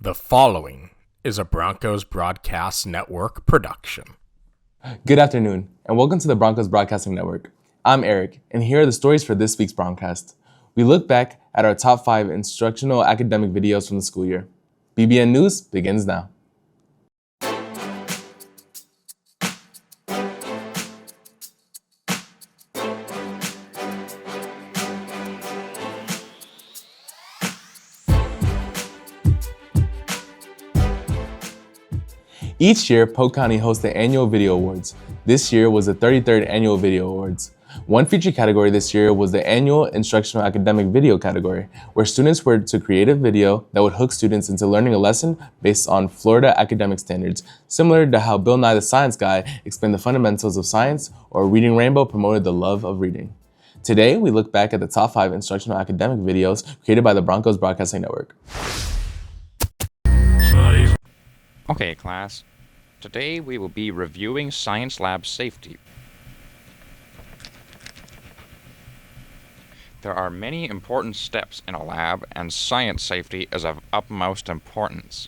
The following is a Broncos Broadcast Network production. Good afternoon, and welcome to the Broncos Broadcasting Network. I'm Eric, and here are the stories for this week's Broncast. We look back at our top 5 instructional academic videos from the school year. BBN News begins now. Each year, Polk County hosts the annual Video Awards. This year was the 33rd Annual Video Awards. One feature category this year was the annual Instructional Academic Video category, where students were to create a video that would hook students into learning a lesson based on Florida academic standards, similar to how Bill Nye the Science Guy explained the fundamentals of science or Reading Rainbow promoted the love of reading. Today, we look back at the top 5 instructional academic videos created by the Broncos Broadcasting Network. Okay, class. Today we will be reviewing science lab safety. There are many important steps in a lab, and science safety is of utmost importance.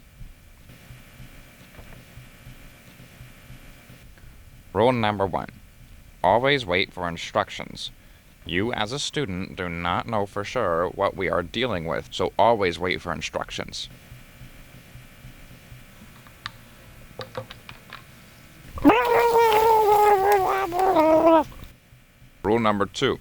Rule number 1. Always wait for instructions. You as a student do not know for sure what we are dealing with, so always wait for instructions. Rule number 2.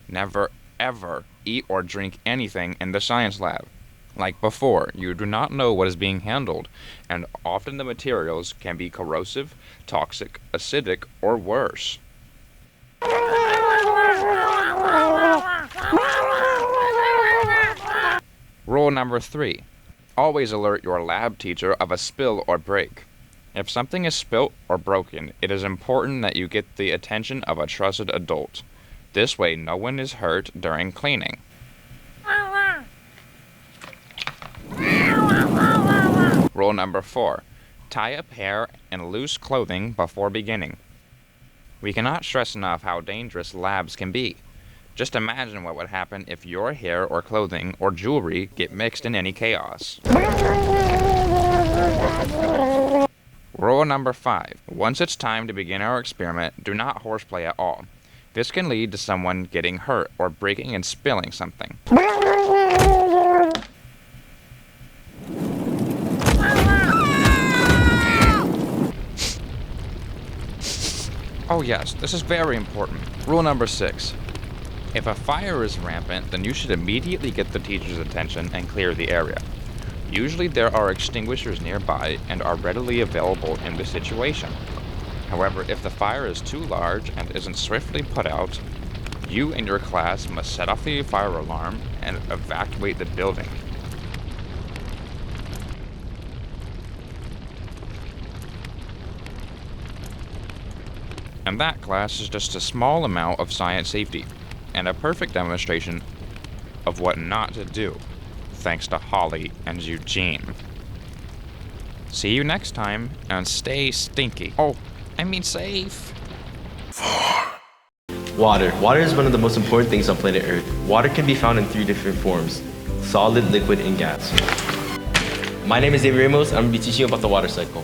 Never ever eat or drink anything in the science lab. Like before, you do not know what is being handled, and often the materials can be corrosive, toxic, acidic, or worse. Rule number 3. Always alert your lab teacher of a spill or break. If something is spilt or broken, it is important that you get the attention of a trusted adult. This way, no one is hurt during cleaning. Rule number 4. Tie up hair and loose clothing before beginning. We cannot stress enough how dangerous labs can be. Just imagine what would happen if your hair or clothing or jewelry get mixed in any chaos. Rule number 5. Once it's time to begin our experiment, do not horseplay at all. This can lead to someone getting hurt or breaking and spilling something. Oh yes, this is very important. Rule number 6. If a fire is rampant, then you should immediately get the teacher's attention and clear the area. Usually there are extinguishers nearby and are readily available in this situation. However, if the fire is too large and isn't swiftly put out, you and your class must set off the fire alarm and evacuate the building. And that, class, is just a small amount of science safety, and a perfect demonstration of what not to do, thanks to Holly and Eugene. See you next time, and stay stinky. Oh, I mean safe. Water. Water is one of the most important things on planet Earth. Water can be found in 3 different forms: solid, liquid, and gas. My name is David Ramos. I'm going to be teaching you about the water cycle.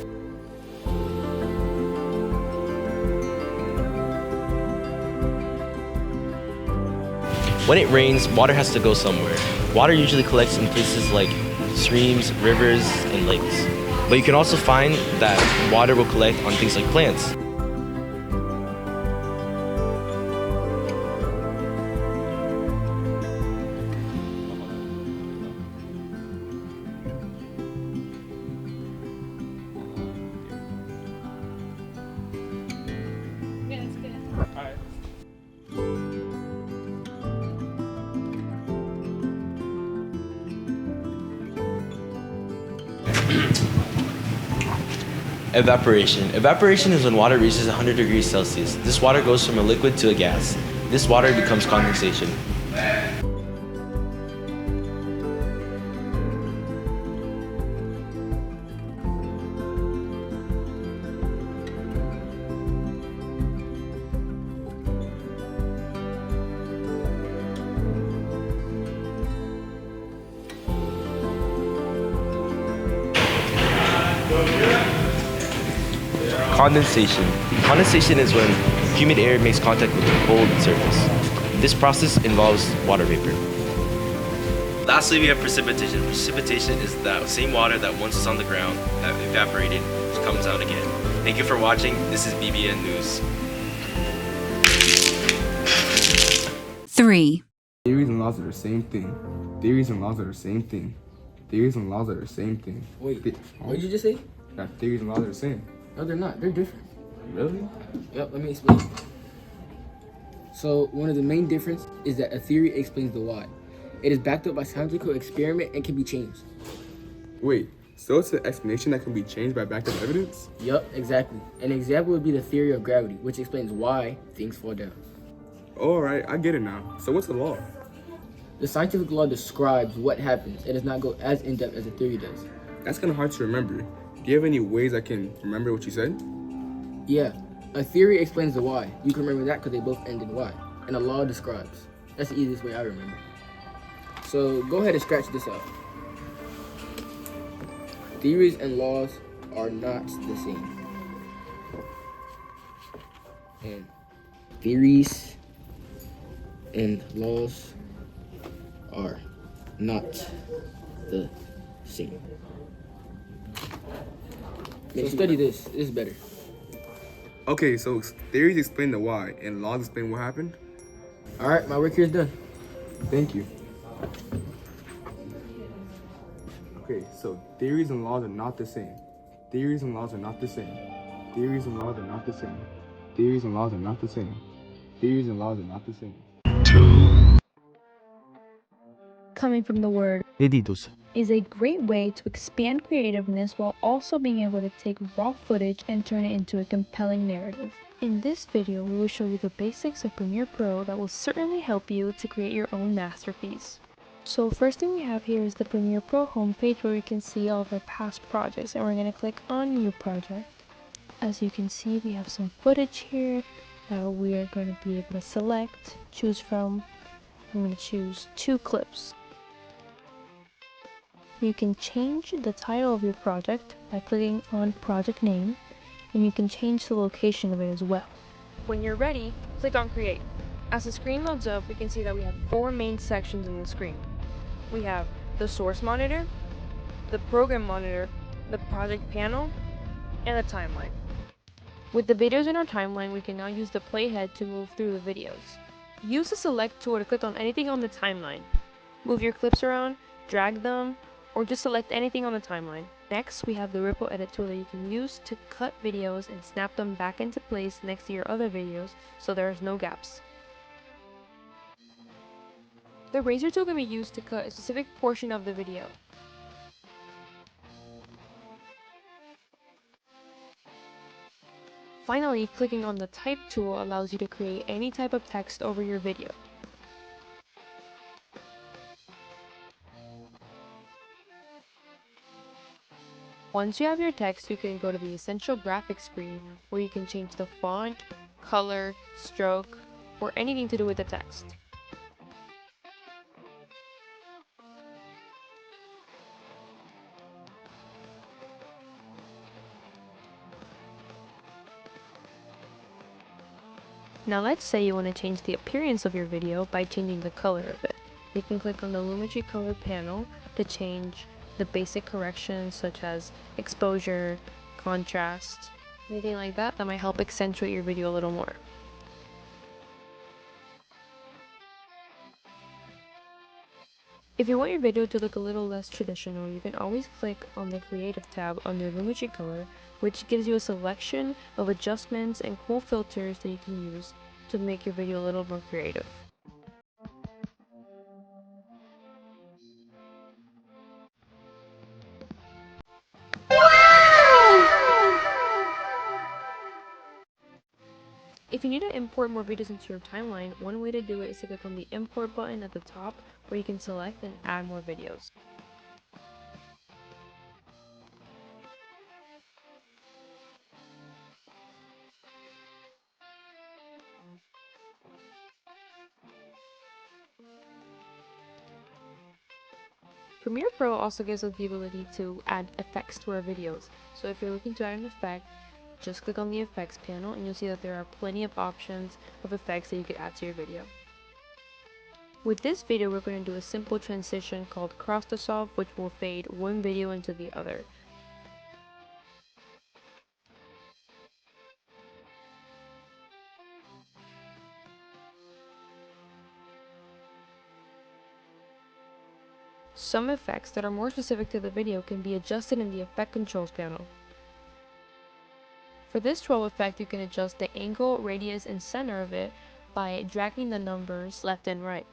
When it rains, water has to go somewhere. Water usually collects in places like streams, rivers, and lakes. But you can also find that water will collect on things like plants. Evaporation. Evaporation is when water reaches 100 degrees Celsius. This water goes from a liquid to a gas. This water becomes condensation. Condensation. Condensation is when humid air makes contact with a cold surface. This process involves water vapor. Lastly, we have precipitation. Precipitation is that same water that once is on the ground, that evaporated, comes out again. Thank you for watching. This is BBN News. 3. Theories and laws are the same thing. Theories and laws are the same thing. Theories and laws are the same thing. Wait, what did you just say? Yeah, theories and laws are the same. No, they're not. They're different. Really? Yep, let me explain. So, one of the main differences is that a theory explains the why. It is backed up by scientific experiment and can be changed. Wait, so it's an explanation that can be changed by backed up evidence? Yup, exactly. An example would be the theory of gravity, which explains why things fall down. Alright, I get it now. So what's the law? The scientific law describes what happens. It does not go as in-depth as a theory does. That's kind of hard to remember. Do you have any ways I can remember what you said? Yeah, a theory explains the why. You can remember that because they both end in why. And a law describes. That's the easiest way I remember. So go ahead and scratch this out. Theories and laws are not the same. And theories and laws are not the same. So study this. This is better. Okay, so theories explain the why and laws explain what happened? Alright, my work here is done. Thank you. Okay, so theories and laws are not the same. Theories and laws are not the same. Theories and laws are not the same. Theories and laws are not the same. Theories and laws are not the same. Coming from the word is a great way to expand creativeness while also being able to take raw footage and turn it into a compelling narrative. In this video, we will show you the basics of Premiere Pro that will certainly help you to create your own masterpiece. So first thing we have here is the Premiere Pro homepage where we can see all of our past projects, and we're going to click on New Project. As you can see, we have some footage here that we are going to be able to select, choose from. I'm going to choose 2 clips. You can change the title of your project by clicking on project name, and you can change the location of it as well. When you're ready, click on create. As the screen loads up, we can see that we have 4 main sections in the screen. We have the source monitor, the program monitor, the project panel, and the timeline. With the videos in our timeline, we can now use the playhead to move through the videos. Use the select tool to click on anything on the timeline. Move your clips around, drag them, or just select anything on the timeline. Next, we have the ripple edit tool that you can use to cut videos and snap them back into place next to your other videos so there's no gaps. The razor tool can be used to cut a specific portion of the video. Finally, clicking on the type tool allows you to create any type of text over your video. Once you have your text, you can go to the Essential Graphics screen where you can change the font, color, stroke, or anything to do with the text. Now let's say you want to change the appearance of your video by changing the color of it. You can click on the Lumetri Color panel to change the basic corrections such as exposure, contrast, anything like that that might help accentuate your video a little more. If you want your video to look a little less traditional, you can always click on the Creative tab under Lumetri Color, which gives you a selection of adjustments and cool filters that you can use to make your video a little more creative. If you need to import more videos into your timeline, one way to do it is to click on the import button at the top where you can select and add more videos. Premiere Pro also gives us the ability to add effects to our videos. So if you're looking to add an effect, just click on the effects panel and you'll see that there are plenty of options of effects that you could add to your video. With this video, we're going to do a simple transition called cross dissolve, which will fade one video into the other. Some effects that are more specific to the video can be adjusted in the effect controls panel. For this twirl effect, you can adjust the angle, radius, and center of it by dragging the numbers left and right.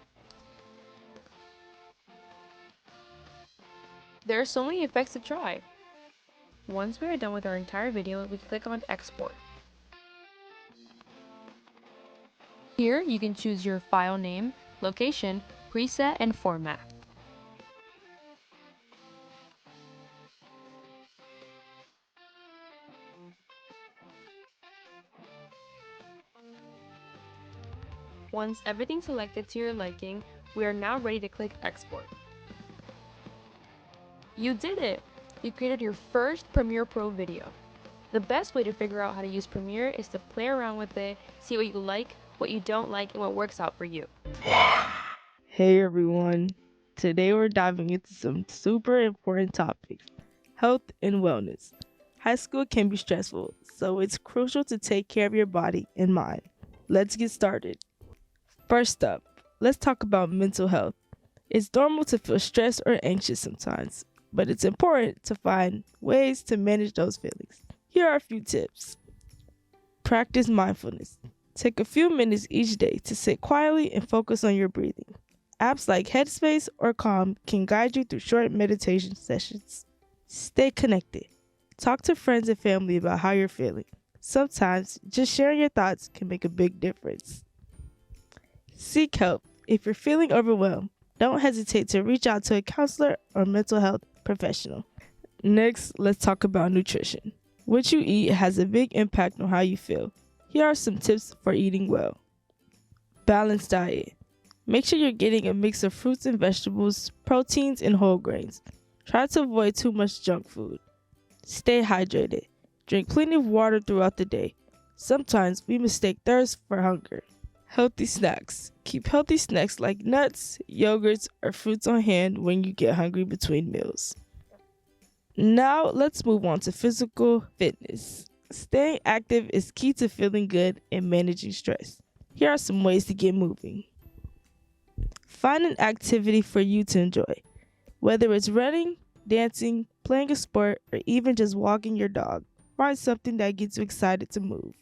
There are so many effects to try. Once we are done with our entire video, we click on export. Here you can choose your file name, location, preset, and format. Once everything's selected to your liking, we are now ready to click export. You did it! You created your first Premiere Pro video. The best way to figure out how to use Premiere is to play around with it, see what you like, what you don't like, and what works out for you. Hey everyone, today we're diving into some super important topic, health and wellness. High school can be stressful, so it's crucial to take care of your body and mind. Let's get started. First up, let's talk about mental health. It's normal to feel stressed or anxious sometimes, but it's important to find ways to manage those feelings. Here are a few tips. Practice mindfulness. Take a few minutes each day to sit quietly and focus on your breathing. Apps like Headspace or Calm can guide you through short meditation sessions. Stay connected. Talk to friends and family about how you're feeling. Sometimes just sharing your thoughts can make a big difference. Seek help. If you're feeling overwhelmed, don't hesitate to reach out to a counselor or mental health professional. Next, let's talk about nutrition. What you eat has a big impact on how you feel. Here are some tips for eating well. Balanced diet. Make sure you're getting a mix of fruits and vegetables, proteins, and whole grains. Try to avoid too much junk food. Stay hydrated. Drink plenty of water throughout the day. Sometimes we mistake thirst for hunger. Healthy snacks. Keep healthy snacks like nuts, yogurts, or fruits on hand when you get hungry between meals. Now let's move on to physical fitness. Staying active is key to feeling good and managing stress. Here are some ways to get moving. Find an activity for you to enjoy. Whether it's running, dancing, playing a sport, or even just walking your dog, find something that gets you excited to move.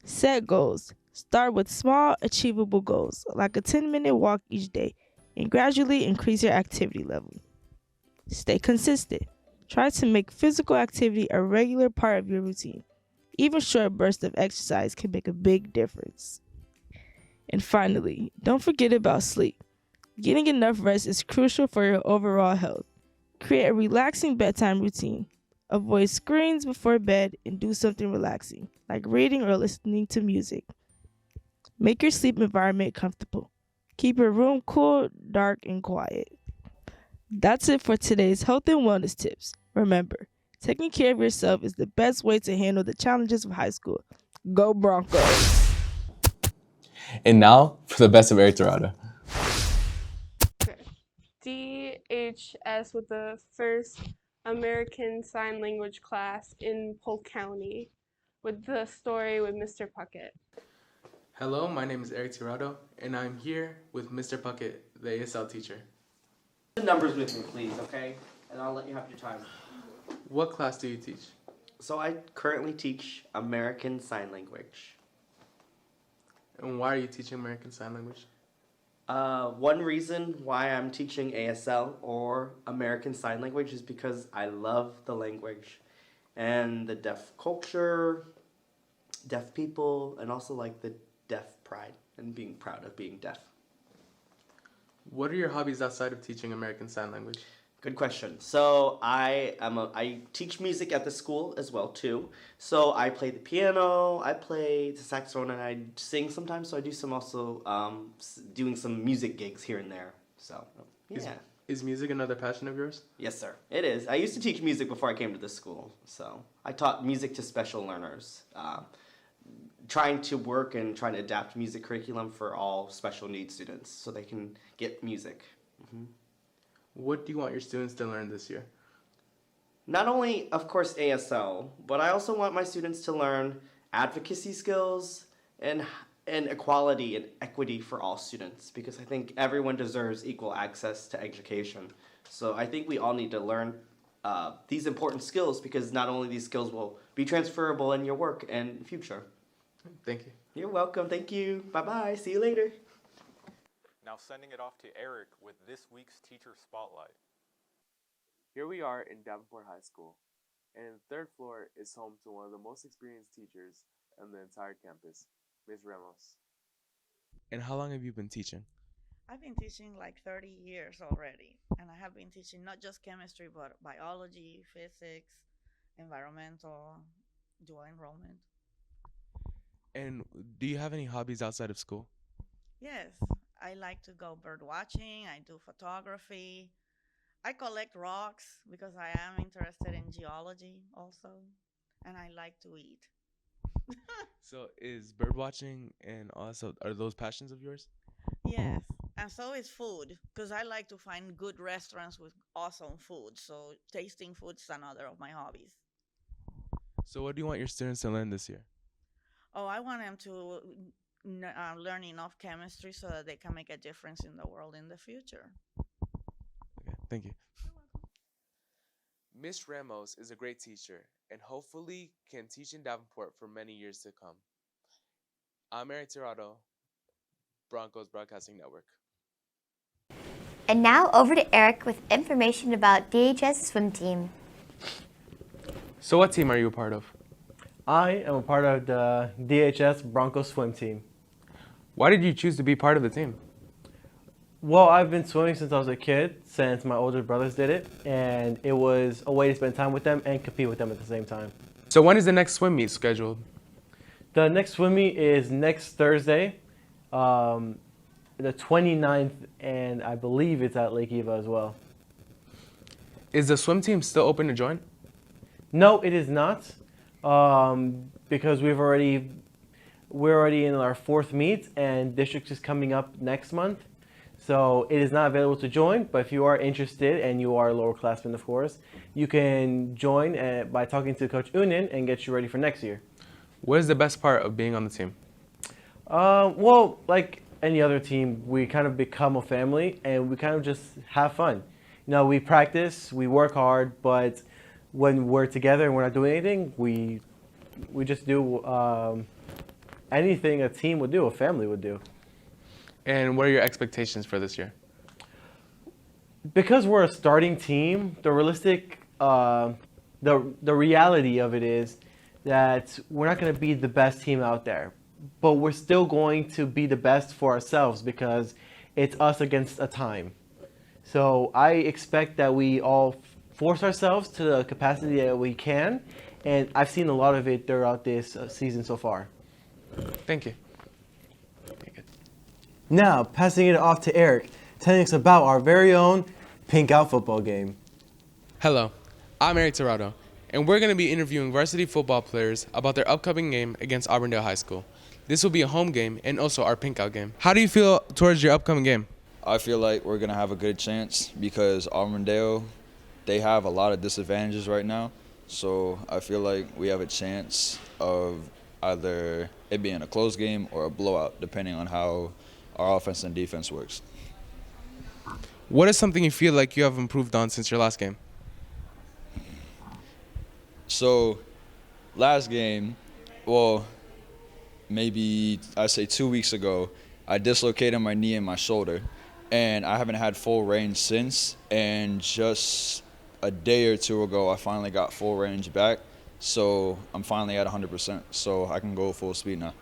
Set goals. Start with small, achievable goals, like a 10-minute walk each day, and gradually increase your activity level. Stay consistent. Try to make physical activity a regular part of your routine. Even short bursts of exercise can make a big difference. And finally, don't forget about sleep. Getting enough rest is crucial for your overall health. Create a relaxing bedtime routine. Avoid screens before bed and do something relaxing, like reading or listening to music. Make your sleep environment comfortable. Keep your room cool, dark, and quiet. That's it for today's health and wellness tips. Remember, taking care of yourself is the best way to handle the challenges of high school. Go Broncos! And now for the best of Eric Dorado. DHS with the first American Sign Language class in Polk County with the story with Mr. Puckett. Hello, my name is Eric Dorado, and I'm here with Mr. Puckett, the ASL teacher. The numbers with me, please, okay? And I'll let you have your time. What class do you teach? So I currently teach American Sign Language. And why are you teaching American Sign Language? One reason why I'm teaching ASL or American Sign Language is because I love the language and the deaf culture, deaf people, and also like the deaf pride and being proud of being deaf. What are your hobbies outside of teaching American Sign Language? Good question. So I teach music at the school as well too. So I play the piano, I play the saxophone, and I sing sometimes. So I do some also doing some music gigs here and there. So yeah. Is music another passion of yours? Yes, sir. It is. I used to teach music before I came to this school. So I taught music to special learners, trying to work and trying to adapt music curriculum for all special needs students so they can get music. What do you want your students to learn this year? Not only, of course, ASL, but I also want my students to learn advocacy skills and equality and equity for all students, because I think everyone deserves equal access to education. So I think we all need to learn these important skills, because not only these skills will be transferable in your work and future. Thank you. You're welcome. Thank you. Bye-bye. See you later. Now sending it off to Eric with this week's Teacher Spotlight. Here we are in Davenport High School, and the third floor is home to one of the most experienced teachers on the entire campus, Ms. Ramos. And how long have you been teaching? I've been teaching like 30 years already, and I have been teaching not just chemistry, but biology, physics, environmental, dual enrollment. And do you have any hobbies outside of school? Yes, I like to go bird watching, I do photography, I collect rocks because I am interested in geology also, and I like to eat. So is bird watching and also, are those passions of yours? Yes, and so is food, because I like to find good restaurants with awesome food, so tasting food is another of my hobbies. So what do you want your students to learn this year? Oh, I want them to learn enough chemistry so that they can make a difference in the world in the future. Okay, thank you. Miss Ramos is a great teacher and hopefully can teach in Davenport for many years to come. I'm Eric Tirado, Broncos Broadcasting Network. And now over to Eric with information about DHS swim team. So what team are you a part of? I am a part of the DHS Broncos swim team. Why did you choose to be part of the team? Well, I've been swimming since I was a kid, since my older brothers did it, and it was a way to spend time with them and compete with them at the same time. So when is the next swim meet scheduled? The next swim meet is next Thursday, the 29th, and I believe it's at Lake Eva as well. Is the swim team still open to join? No, it is not, because we're already in our fourth meet, and district is coming up next month. So it is not available to join, but if you are interested and you are a lower classman, of course, you can join by talking to Coach Unin and get you ready for next year. What is the best part of being on the team? Well, like any other team, we kind of become a family and we kind of just have fun. You know, we practice, we work hard, but when we're together and we're not doing anything, we just do anything a team would do, a family would do. And what are your expectations for this year? Because we're a starting team, the reality of it is that we're not going to be the best team out there, but we're still going to be the best for ourselves because it's us against a time. So I expect that we all force ourselves to the capacity that we can, and I've seen a lot of it throughout this season so far. Thank you. Now, passing it off to Eric, telling us about our very own Pink Out football game. Hello, I'm Eric Tirado, and we're going to be interviewing varsity football players about their upcoming game against Auburndale High School. This will be a home game and also our Pink Out game. How do you feel towards your upcoming game? I feel like we're going to have a good chance because Auburndale, they have a lot of disadvantages right now. So I feel like we have a chance of either it being a close game or a blowout, depending on how our offense and defense works. What is something you feel like you have improved on since your last game? So last game, well, maybe I'd say 2 weeks ago, I dislocated my knee and my shoulder, and I haven't had full range since. And just a day or two ago, I finally got full range back. So I'm finally at 100%, so I can go full speed now.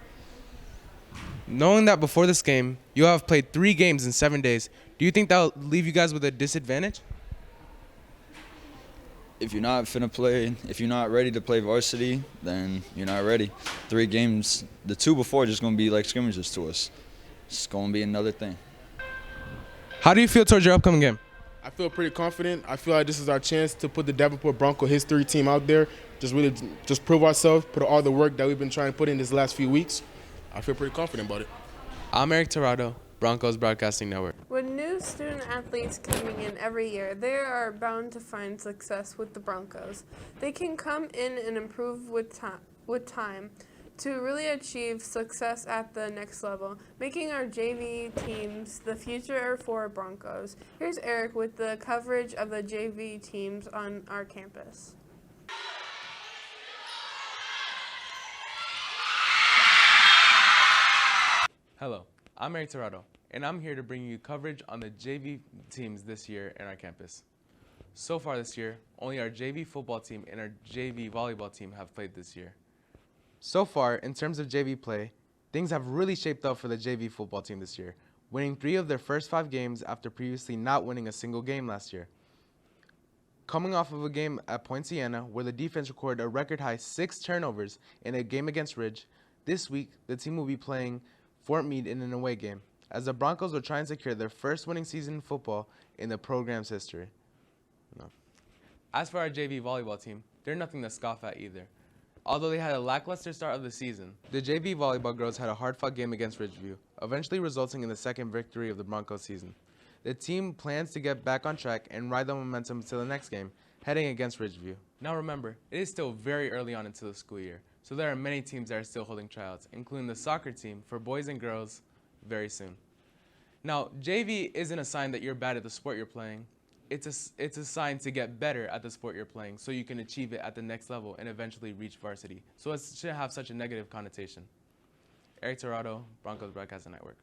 Knowing that before this game, you have played 3 games in 7 days, do you think that will leave you guys with a disadvantage? If you're not ready to play varsity, then you're not ready. 3 games, the 2 before just going to be like scrimmages to us. It's going to be another thing. How do you feel towards your upcoming game? I feel pretty confident. I feel like this is our chance to put the Davenport Bronco history team out there. Just prove ourselves, put all the work that we've been trying to put in this last few weeks. I feel pretty confident about it. I'm Eric Torado, Broncos Broadcasting Network. With new student athletes coming in every year, they are bound to find success with the Broncos. They can come in and improve with time to really achieve success at the next level, making our JV teams the future for Broncos. Here's Eric with the coverage of the JV teams on our campus. Hello, I'm Eric Torado, and I'm here to bring you coverage on the JV teams this year in our campus. So far this year, only our JV football team and our JV volleyball team have played this year. So far, in terms of JV play, things have really shaped up for the JV football team this year, winning 3 of their first 5 games after previously not winning a single game last year. Coming off of a game at Poinciana, where the defense recorded a record-high 6 turnovers in a game against Ridge, this week the team will be playing Fort Meade in an away game, as the Broncos will try and secure their first winning season in football in the program's history. As for our JV volleyball team, they're nothing to scoff at either. Although they had a lackluster start of the season, the JV volleyball girls had a hard-fought game against Ridgeview, eventually resulting in the second victory of the Broncos season. The team plans to get back on track and ride the momentum to the next game, heading against Ridgeview. Now remember, it is still very early on into the school year, so there are many teams that are still holding tryouts, including the soccer team for boys and girls very soon. Now, JV isn't a sign that you're bad at the sport you're playing. It's a sign to get better at the sport you're playing so you can achieve it at the next level and eventually reach varsity. So it shouldn't have such a negative connotation. Eric Torado, Broncos Broadcasting Network.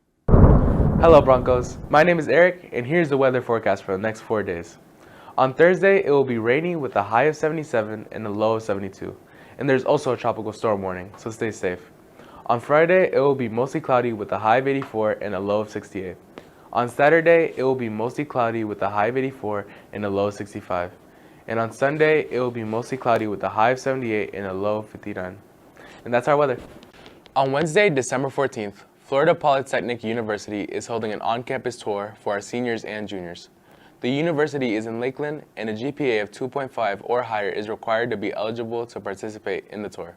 Hello Broncos, my name is Eric and here's the weather forecast for the next 4 days. On Thursday, it will be rainy with a high of 77 and a low of 72. And there's also a tropical storm warning, so stay safe. On Friday, it will be mostly cloudy with a high of 84 and a low of 68. On Saturday, it will be mostly cloudy with a high of 84 and a low of 65. And on Sunday, it will be mostly cloudy with a high of 78 and a low of 59. And that's our weather. On Wednesday, December 14th, Florida Polytechnic University is holding an on-campus tour for our seniors and juniors. The university is in Lakeland, and a GPA of 2.5 or higher is required to be eligible to participate in the tour.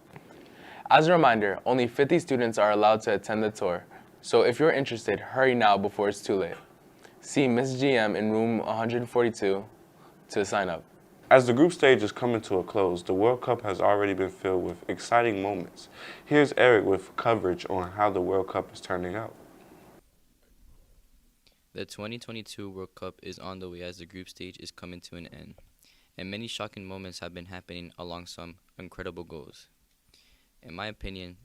As a reminder, only 50 students are allowed to attend the tour, so if you're interested, hurry now before it's too late. See Ms. GM in room 142 to sign up. As the group stage is coming to a close, the World Cup has already been filled with exciting moments. Here's Eric with coverage on how the World Cup is turning out. The 2022 World Cup is on the way as the group stage is coming to an end, and many shocking moments have been happening along some incredible goals. In my opinion,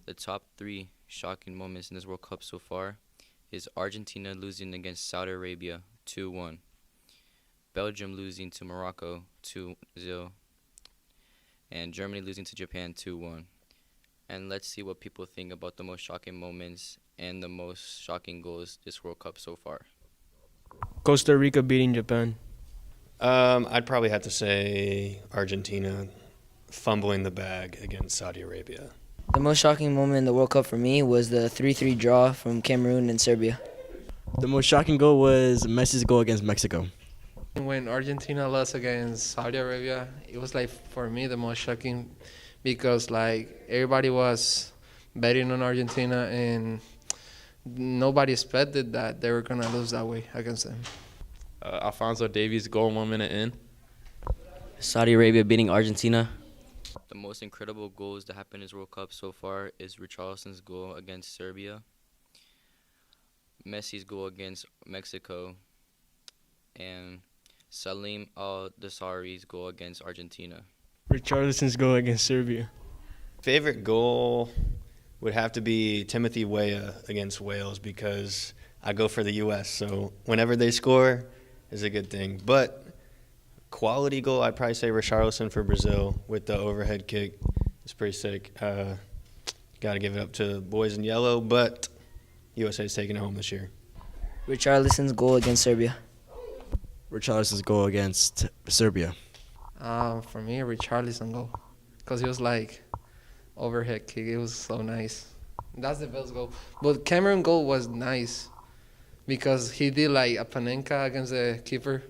the top 3 shocking moments in this World Cup so far is Argentina losing against Saudi Arabia 2-1, Belgium losing to Morocco 2-0, and Germany losing to Japan 2-1. And let's see what people think about the most shocking moments and the most shocking goals this World Cup so far. Costa Rica beating Japan. I'd probably have to say Argentina fumbling the bag against Saudi Arabia. The most shocking moment in the World Cup for me was the 3-3 draw from Cameroon and Serbia. The most shocking goal was Messi's goal against Mexico. When Argentina lost against Saudi Arabia, it was like for me the most shocking because like everybody was betting on Argentina and nobody expected that they were gonna lose that way against them. Alphonso Davies' goal 1 minute in. Saudi Arabia beating Argentina. The most incredible goals that happened in this World Cup so far is Richarlison's goal against Serbia, Messi's goal against Mexico, and Salim Al-Dosari's goal against Argentina. Richarlison's goal against Serbia. Favorite goal would have to be Timothy Weah against Wales because I go for the U.S., so whenever they score is a good thing. But quality goal, I'd probably say Richarlison for Brazil with the overhead kick. It's pretty sick. Got to give it up to the boys in yellow, but USA is taking it home this year. Richarlison's goal against Serbia. Richarlison's goal against Serbia. For me, Richarlison goal, because it was like overhead kick. It was so nice. That's the best goal. But Cameron goal was nice because he did like a panenka against the keeper,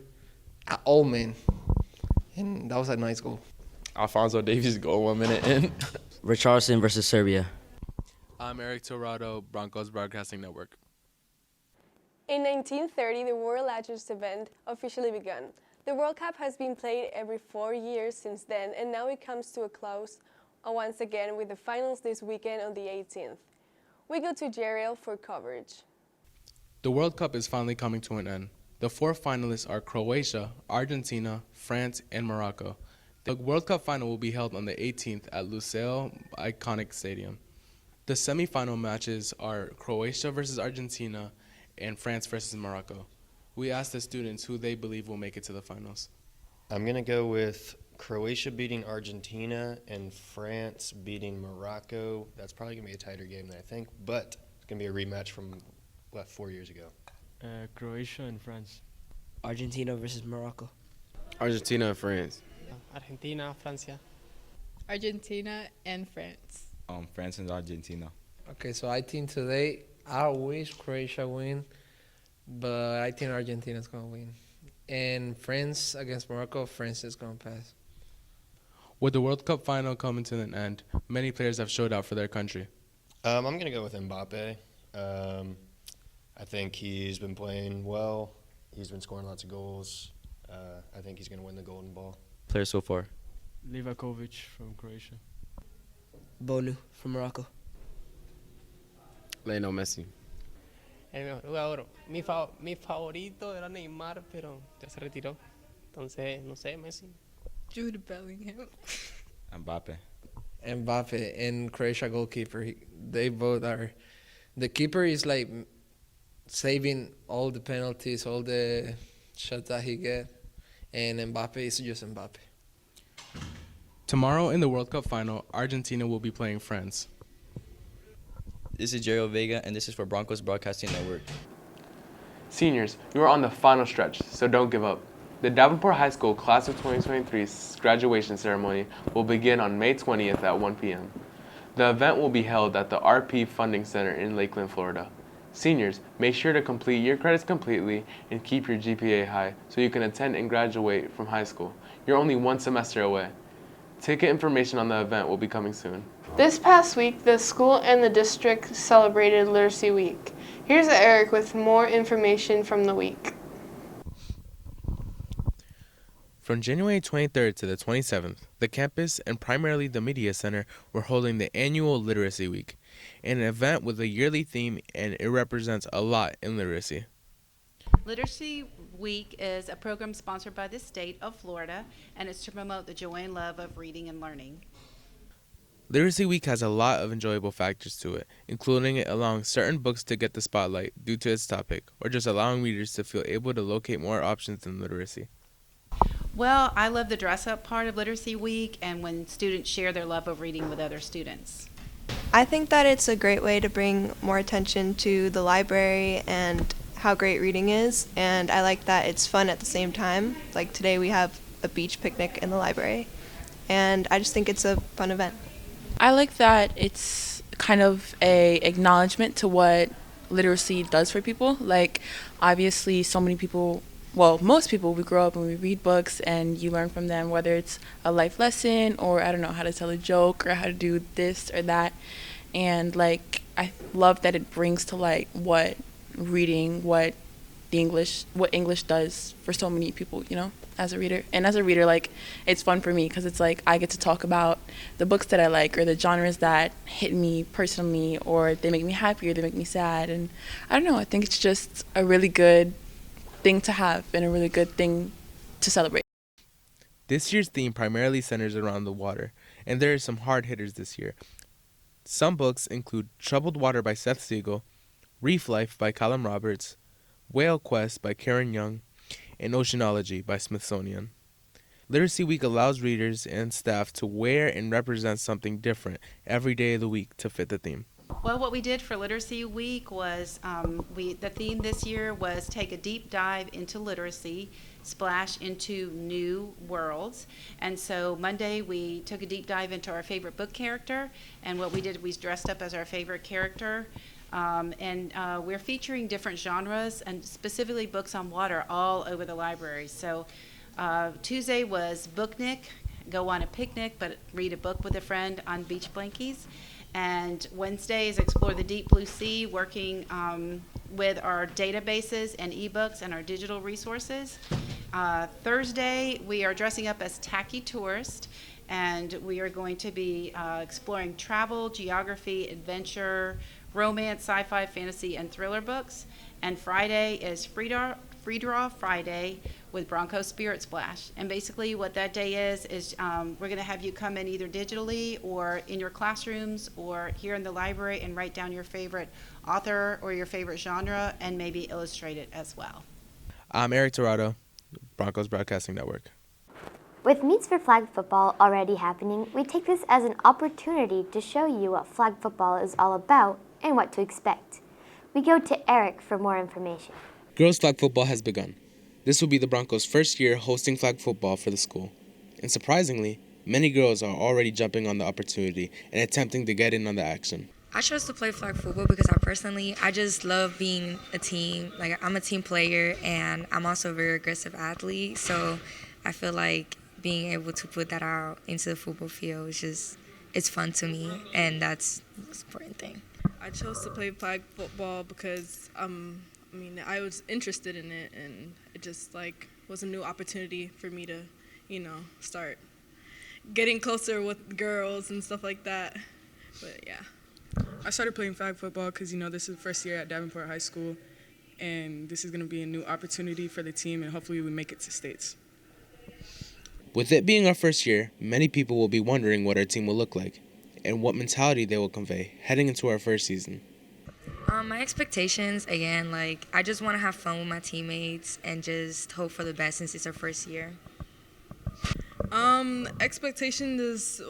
at Ullman, and that was a nice goal. Alfonso Davies goal 1 minute in. Richarlison versus Serbia. I'm Eric Torado, Broncos Broadcasting Network. In 1930, the World Largest event officially began. The World Cup has been played every 4 years since then, and now it comes to a close once again with the finals this weekend on the 18th. We go to Jeriel for coverage. The World Cup is finally coming to an end. The 4 finalists are Croatia, Argentina, France, and Morocco. The World Cup final will be held on the 18th at Lusail Iconic Stadium. The semifinal matches are Croatia versus Argentina and France versus Morocco. We asked the students who they believe will make it to the finals. I'm going to go with Croatia beating Argentina and France beating Morocco. That's probably going to be a tighter game than I think, but it's going to be a rematch from 4 years ago. Croatia and France. Argentina versus Morocco. Argentina and France. Argentina, Francia. Argentina and France. France and Argentina. Okay, so I think today I wish Croatia win, but I think Argentina's gonna win. And France against Morocco, France is gonna pass. With the World Cup final coming to an end, many players have showed out for their country. I'm going to go with Mbappe. I think he's been playing well. He's been scoring lots of goals. I think he's going to win the Golden Ball. Player so far. Livakovic from Croatia. Bonu from Morocco. Lionel Messi. El mejor jugador. Mi favorito era Neymar, pero ya se retiró. Entonces, no sé, Messi. Jude Bellingham. Mbappe. Mbappe and Croatia goalkeeper. They both are. The keeper is like saving all the penalties, all the shots that he get, and Mbappe is just Mbappe. Tomorrow in the World Cup final, Argentina will be playing France. This is Jerry Vega, and this is for Broncos Broadcasting Network. Seniors, you are on the final stretch, so don't give up. The Davenport High School Class of 2023's graduation ceremony will begin on May 20th at 1 p.m. The event will be held at the RP Funding Center in Lakeland, Florida. Seniors, make sure to complete your credits completely and keep your GPA high so you can attend and graduate from high school. You're only one semester away. Ticket information on the event will be coming soon. This past week, the school and the district celebrated Literacy Week. Here's Eric with more information from the week. From January 23rd to the 27th, the campus and primarily the Media Center were holding the annual Literacy Week, an event with a yearly theme, and it represents a lot in literacy. Literacy Week is a program sponsored by the state of Florida, and it's to promote the joy and love of reading and learning. Literacy Week has a lot of enjoyable factors to it, including it allowing certain books to get the spotlight due to its topic, or just allowing readers to feel able to locate more options in literacy. Well, I love the dress-up part of Literacy Week and when students share their love of reading with other students. I think that it's a great way to bring more attention to the library and how great reading is, and I like that it's fun at the same time. Like today we have a beach picnic in the library, and I just think it's a fun event. I like that it's kind of a acknowledgement to what literacy does for people. Like, obviously, so many people, well, most people, we grow up and we read books and you learn from them, whether it's a life lesson or, I don't know, how to tell a joke or how to do this or that. And, like, I love that it brings to light what reading, what English does for so many people, you know, as a reader. And as a reader, like, it's fun for me because it's like I get to talk about the books that I like or the genres that hit me personally, or they make me happy or they make me sad. And I don't know, I think it's just a really good thing to have and a really good thing to celebrate. This year's theme primarily centers around the water, and there are some hard hitters this year. Some books include Troubled Water by Seth Siegel, Reef Life by Callum Roberts, Whale Quest by Karen Young, and Oceanology by Smithsonian. Literacy Week allows readers and staff to wear and represent something different every day of the week to fit the theme. Well, what we did for Literacy Week was the theme this year was take a deep dive into literacy, splash into new worlds. And so Monday we took a deep dive into our favorite book character, and what we did, we dressed up as our favorite character. We're featuring different genres and specifically books on water all over the library. So Tuesday was booknic, go on a picnic, but read a book with a friend on beach blankies. And Wednesday is explore the deep blue sea, working with our databases and ebooks and our digital resources. Thursday, we are dressing up as tacky tourists, and we are going to be exploring travel, geography, adventure, romance, sci-fi, fantasy, and thriller books. And Friday is free draw Friday with Broncos Spirit Splash. And basically what that day is we're going to have you come in either digitally or in your classrooms or here in the library and write down your favorite author or your favorite genre and maybe illustrate it as well. I'm Eric Torado, Broncos Broadcasting Network. With meets for flag football already happening, we take this as an opportunity to show you what flag football is all about and what to expect. We go to Eric for more information. Girls flag football has begun. This will be the Broncos' first year hosting flag football for the school. And surprisingly, many girls are already jumping on the opportunity and attempting to get in on the action. I chose to play flag football because I just love being a team. Like, I'm a team player and I'm also a very aggressive athlete. So I feel like being able to put that out into the football field it's fun to me, and that's the most important thing. I chose to play flag football because I was interested in it, and it just was a new opportunity for me to, start getting closer with girls and stuff like that. But yeah. I started playing flag football because, this is the first year at Davenport High School, and this is going to be a new opportunity for the team, and hopefully we make it to states. With it being our first year, many people will be wondering what our team will look like and what mentality they will convey heading into our first season. My expectations, again, I just want to have fun with my teammates and just hope for the best since it's our first year. Expectation is,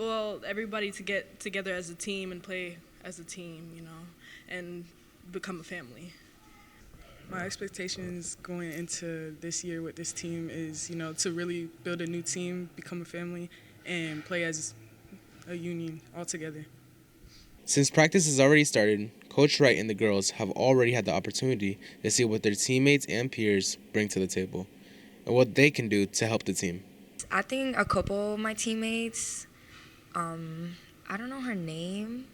everybody to get together as a team and play as a team, and become a family. My expectations going into this year with this team is, to really build a new team, become a family, and play as a union all together. Since practice has already started, Coach Wright and the girls have already had the opportunity to see what their teammates and peers bring to the table and what they can do to help the team. I think a couple of my teammates, I don't know her name,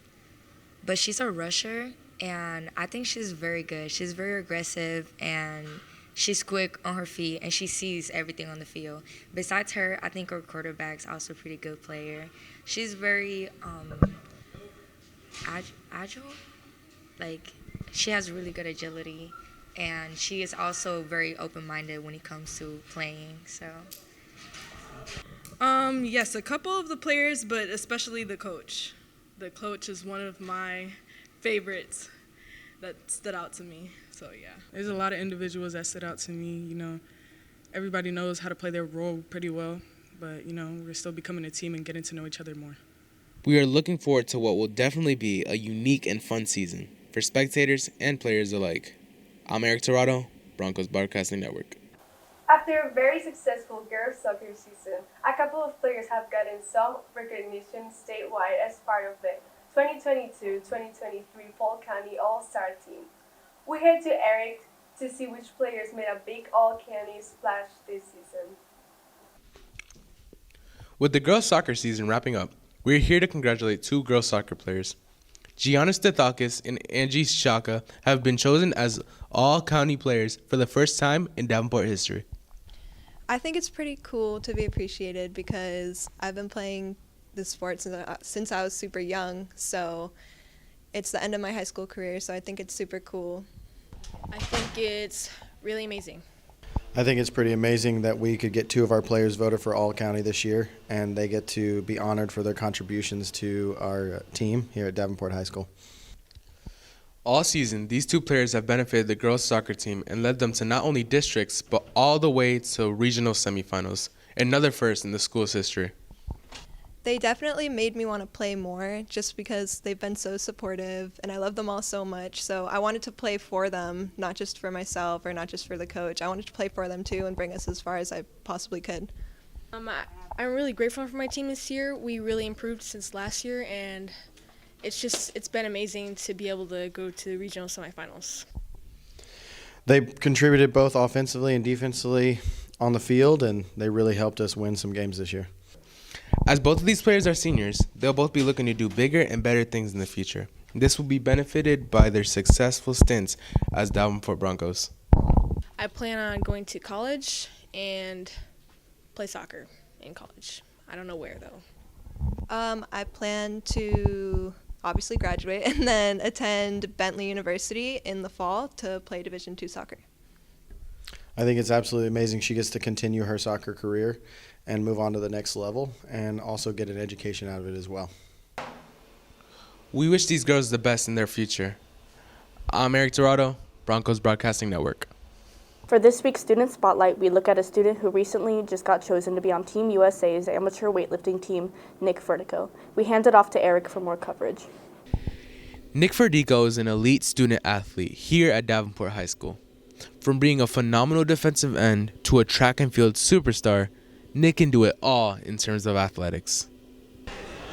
but she's a rusher, and I think she's very good. She's very aggressive, and she's quick on her feet, and she sees everything on the field. Besides her, I think our quarterback's also a pretty good player. She's very agile. She has really good agility, and she is also very open-minded when it comes to playing, so. Yes, a couple of the players, but especially the coach. The coach is one of my favorites that stood out to me, so yeah. There's a lot of individuals that stood out to me, Everybody knows how to play their role pretty well, but, we're still becoming a team and getting to know each other more. We are looking forward to what will definitely be a unique and fun season for spectators and players alike. I'm Eric Torado, Broncos Broadcasting Network. After a very successful girls soccer season, a couple of players have gotten some recognition statewide as part of the 2022-2023 Fall County All-Star team. We head to Eric to see which players made a big All-County splash this season. With the girls soccer season wrapping up, we're here to congratulate two girls soccer players. Gianna Stethakis and Angie Shaka have been chosen as All-County players for the first time in Davenport history. I think it's pretty cool to be appreciated because I've been playing this sport since I was super young, so it's the end of my high school career, so I think it's super cool. I think it's really amazing. I think it's pretty amazing that we could get two of our players voted for All-County this year, and they get to be honored for their contributions to our team here at Davenport High School. All season, these two players have benefited the girls soccer team and led them to not only districts, but all the way to regional semifinals, another first in the school's history. They definitely made me want to play more just because they've been so supportive, and I love them all so much. So I wanted to play for them, not just for myself or not just for the coach. I wanted to play for them too and bring us as far as I possibly could. I'm really grateful for my team this year. We really improved since last year, and it's been amazing to be able to go to regional semifinals. They contributed both offensively and defensively. on the field, and they really helped us win some games this year. As both of these players are seniors, they'll both be looking to do bigger and better things in the future. This will be benefited by their successful stints as Davenport Broncos. I plan on going to college and play soccer in college. I don't know where, though. I plan to obviously graduate and then attend Bentley University in the fall to play Division II soccer. I think it's absolutely amazing she gets to continue her soccer career and move on to the next level and also get an education out of it as well. We wish these girls the best in their future. I'm Eric Dorado, Broncos Broadcasting Network. For this week's Student Spotlight, we look at a student who recently just got chosen to be on Team USA's amateur weightlifting team, Nick Vertico. We hand it off to Eric for more coverage. Nick Vertico is an elite student athlete here at Davenport High School. From being a phenomenal defensive end to a track and field superstar, Nick can do it all in terms of athletics.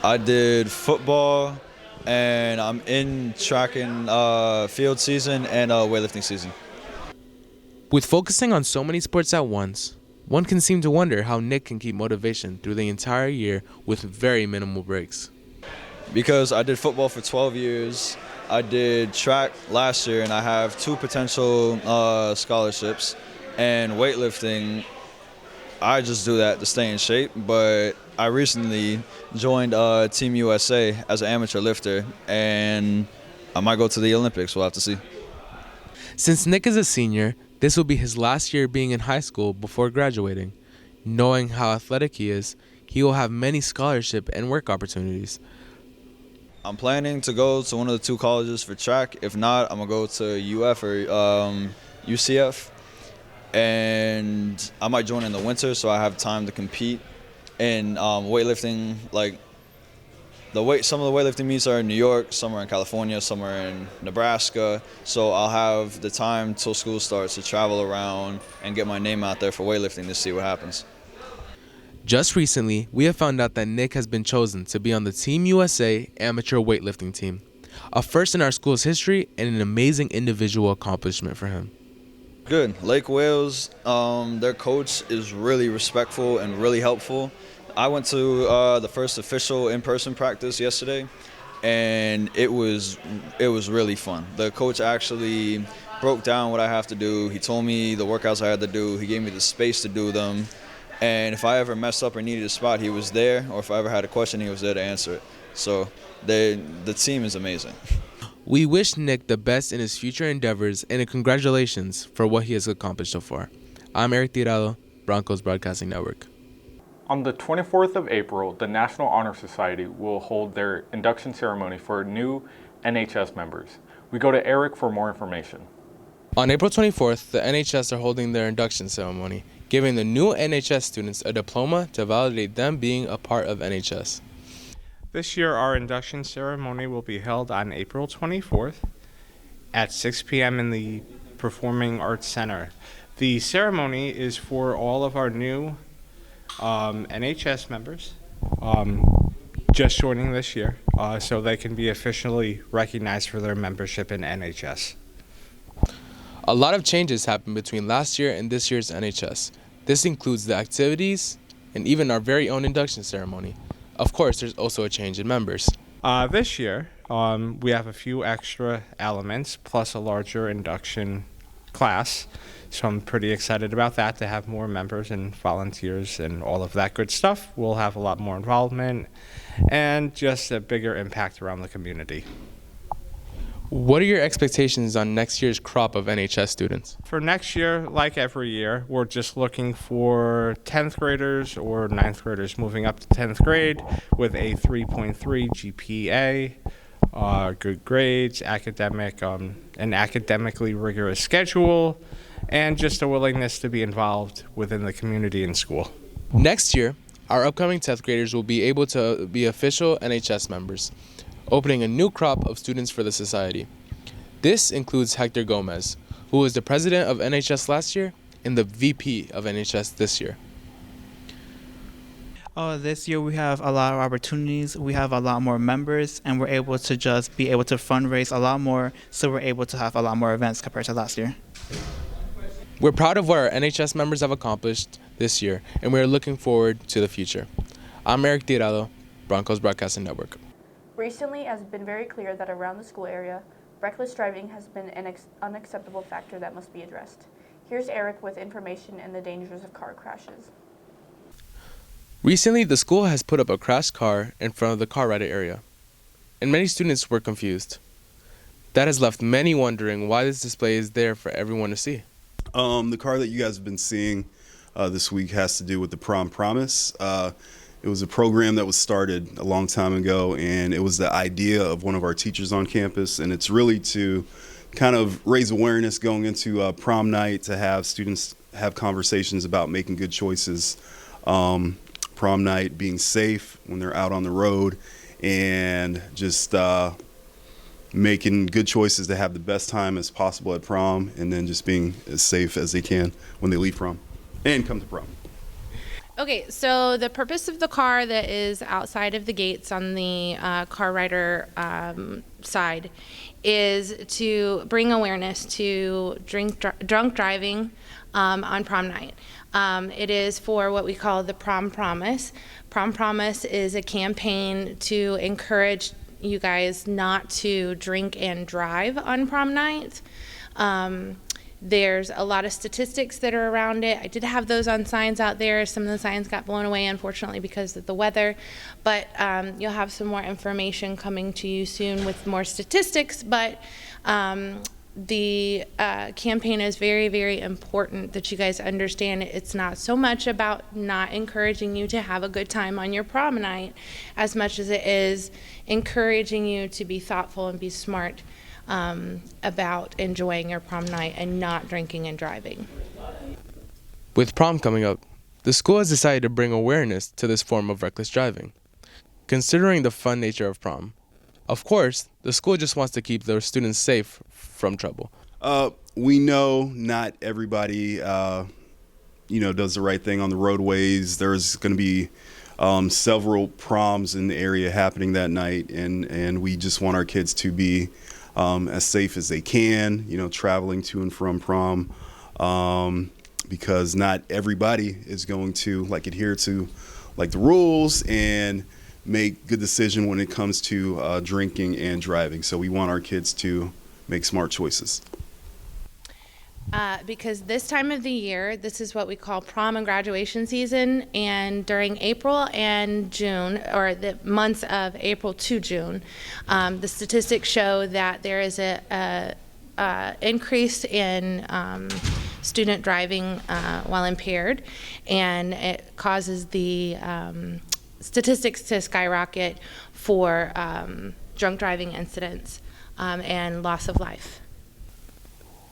I did football, and I'm in track and field season and weightlifting season. With focusing on so many sports at once, one can seem to wonder how Nick can keep motivation through the entire year with very minimal breaks. Because I did football for 12 years, I did track last year, and I have 2 potential scholarships. And weightlifting, I just do that to stay in shape, but I recently joined Team USA as an amateur lifter, and I might go to the Olympics. We'll have to see. Since Nick is a senior, this will be his last year being in high school before graduating. Knowing how athletic he is, he will have many scholarship and work opportunities. I'm planning to go to one of the 2 colleges for track. If not, I'm going to go to UF or UCF. And I might join in the winter so I have time to compete in weightlifting. Like some of the weightlifting meets are in New York, some are in California, some are in Nebraska. So I'll have the time till school starts to travel around and get my name out there for weightlifting to see what happens. Just recently, we have found out that Nick has been chosen to be on the Team USA amateur weightlifting team. A first in our school's history and an amazing individual accomplishment for him. Good. Lake Wales, their coach is really respectful and really helpful. I went to the first official in-person practice yesterday, and it was really fun. The coach actually broke down what I have to do. He told me the workouts I had to do. He gave me the space to do them. And if I ever messed up or needed a spot, he was there. Or if I ever had a question, he was there to answer it. So the team is amazing. We wish Nick the best in his future endeavors and congratulations for what he has accomplished so far. I'm Eric Tirado, Broncos Broadcasting Network. On the 24th of April, the National Honor Society will hold their induction ceremony for new NHS members. We go to Eric for more information. On April 24th, the NHS are holding their induction ceremony, giving the new NHS students a diploma to validate them being a part of NHS. This year, our induction ceremony will be held on April 24th at 6 p.m. in the Performing Arts Center. The ceremony is for all of our new NHS members just joining this year, so they can be officially recognized for their membership in NHS. A lot of changes happened between last year and this year's NHS. This includes the activities and even our very own induction ceremony. Of course, there's also a change in members. This year, we have a few extra elements plus a larger induction class. So I'm pretty excited about that, to have more members and volunteers and all of that good stuff. We'll have a lot more involvement and just a bigger impact around the community. What are your expectations on next year's crop of NHS students? For next year, like every year, we're just looking for 10th graders or 9th graders moving up to 10th grade with a 3.3 GPA, good grades, an academically rigorous schedule, and just a willingness to be involved within the community and school. Next year, our upcoming 10th graders will be able to be official NHS members, opening a new crop of students for the society. This includes Hector Gomez, who was the president of NHS last year and the VP of NHS this year. This year we have a lot of opportunities, we have a lot more members, and we're able to just be able to fundraise a lot more, so we're able to have a lot more events compared to last year. We're proud of what our NHS members have accomplished this year, and we are looking forward to the future. I'm Eric Tirado, Broncos Broadcasting Network. Recently, it has been very clear that around the school area, reckless driving has been an unacceptable factor that must be addressed. Here's Eric with information and the dangers of car crashes. Recently, the school has put up a crashed car in front of the car ride area, and many students were confused. That has left many wondering why this display is there for everyone to see. The car that you guys have been seeing this week has to do with the Prom Promise. It was a program that was started a long time ago, and it was the idea of one of our teachers on campus, and it's really to kind of raise awareness going into prom night, to have students have conversations about making good choices, prom night, being safe when they're out on the road, and just making good choices to have the best time as possible at prom, and then just being as safe as they can when they leave prom and come to prom. Okay, so the purpose of the car that is outside of the gates on the car rider side is to bring awareness to drunk driving on prom night. It is for what we call the Prom Promise. Prom Promise is a campaign to encourage you guys not to drink and drive on prom night. There's a lot of statistics that are around it. I did have those on signs out there. Some of the signs got blown away, unfortunately, because of the weather. But you'll have some more information coming to you soon with more statistics. But the campaign is very, very important that you guys understand it. It's not so much about not encouraging you to have a good time on your prom night as much as it is encouraging you to be thoughtful and be smart about enjoying your prom night and not drinking and driving. With prom coming up, the school has decided to bring awareness to this form of reckless driving. Considering the fun nature of prom, of course, the school just wants to keep their students safe from trouble. We know not everybody, does the right thing on the roadways. There's going to be several proms in the area happening that night, and we just want our kids to be as safe as they can, traveling to and from prom, because not everybody is going to adhere to the rules and make good decision when it comes to drinking and driving. So we want our kids to make smart choices. Because this time of the year, this is what we call prom and graduation season, and during April and June, or the months of April to June, the statistics show that there is a increase in student driving while impaired, and it causes the statistics to skyrocket for drunk driving incidents and loss of life.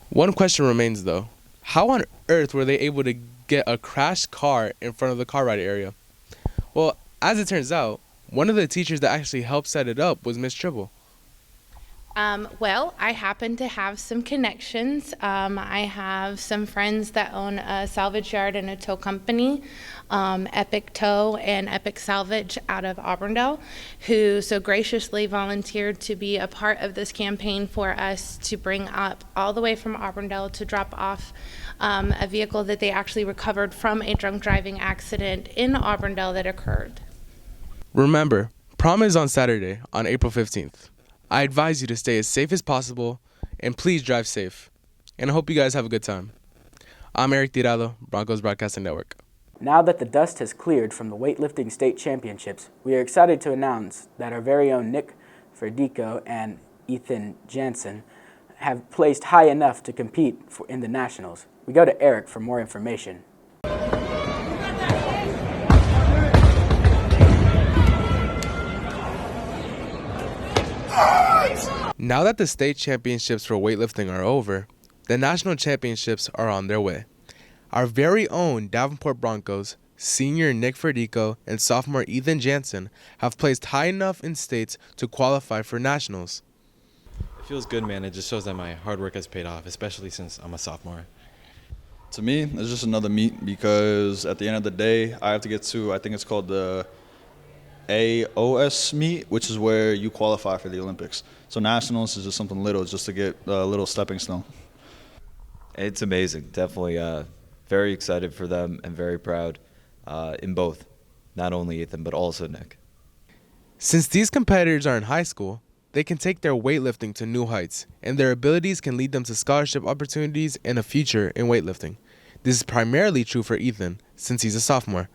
One question remains though. How on earth were they able to get a crashed car in front of the car ride area? Well, as it turns out, one of the teachers that actually helped set it up was Miss Tribble. Well, I happen to have some connections. I have some friends that own a salvage yard and a tow company, Epic Tow and Epic Salvage out of Auburndale, who so graciously volunteered to be a part of this campaign for us to bring up all the way from Auburndale to drop off a vehicle that they actually recovered from a drunk driving accident in Auburndale that occurred. Remember, prom is on Saturday, on April 15th. I advise you to stay as safe as possible, and please drive safe. And I hope you guys have a good time. I'm Eric Tirado, Broncos Broadcasting Network. Now that the dust has cleared from the weightlifting state championships, we are excited to announce that our very own Nick Ferdico and Ethan Jansen have placed high enough to compete in the nationals. We go to Eric for more information. Now that the state championships for weightlifting are over, the national championships are on their way. Our very own Davenport Broncos, senior Nick Ferdico and sophomore Ethan Jansen have placed high enough in states to qualify for nationals. It feels good, man. It just shows that my hard work has paid off, especially since I'm a sophomore. To me, it's just another meet because at the end of the day, I have to get to, I think it's called the AOS meet, which is where you qualify for the Olympics. So nationals is just something little, just to get a little stepping stone. It's amazing. Definitely very excited for them and very proud in both, not only Ethan, but also Nick. Since these competitors are in high school, they can take their weightlifting to new heights, and their abilities can lead them to scholarship opportunities and a future in weightlifting. This is primarily true for Ethan, since he's a sophomore,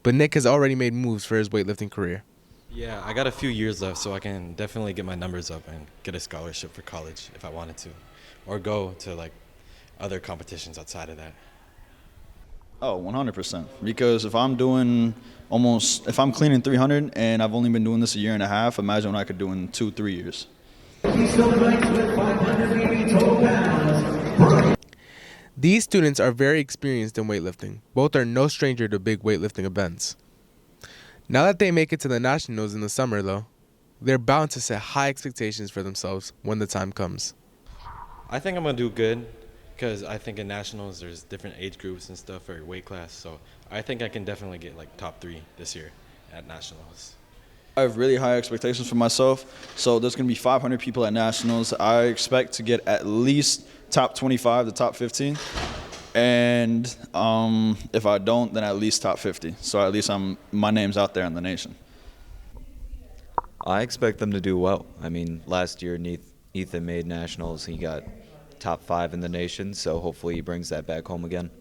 but Nick has already made moves for his weightlifting career. Yeah, I got a few years left, so I can definitely get my numbers up and get a scholarship for college if I wanted to, or go to like other competitions outside of that. Oh, 100%. Because if I'm cleaning 300 and I've only been doing this a year and a half, imagine what I could do in 2-3 years. These students are very experienced in weightlifting. Both are no stranger to big weightlifting events. Now that they make it to the Nationals in the summer, though, they're bound to set high expectations for themselves when the time comes. I think I'm going to do good because I think in Nationals there's different age groups and stuff for your weight class. So I think I can definitely get like top 3 this year at Nationals. I have really high expectations for myself. So there's going to be 500 people at Nationals. I expect to get at least top 25 to top 15. And if I don't, then at least top 50. So at least my name's out there in the nation. I expect them to do well. I mean, last year Ethan made Nationals. He got top 5 in the nation, so hopefully he brings that back home again.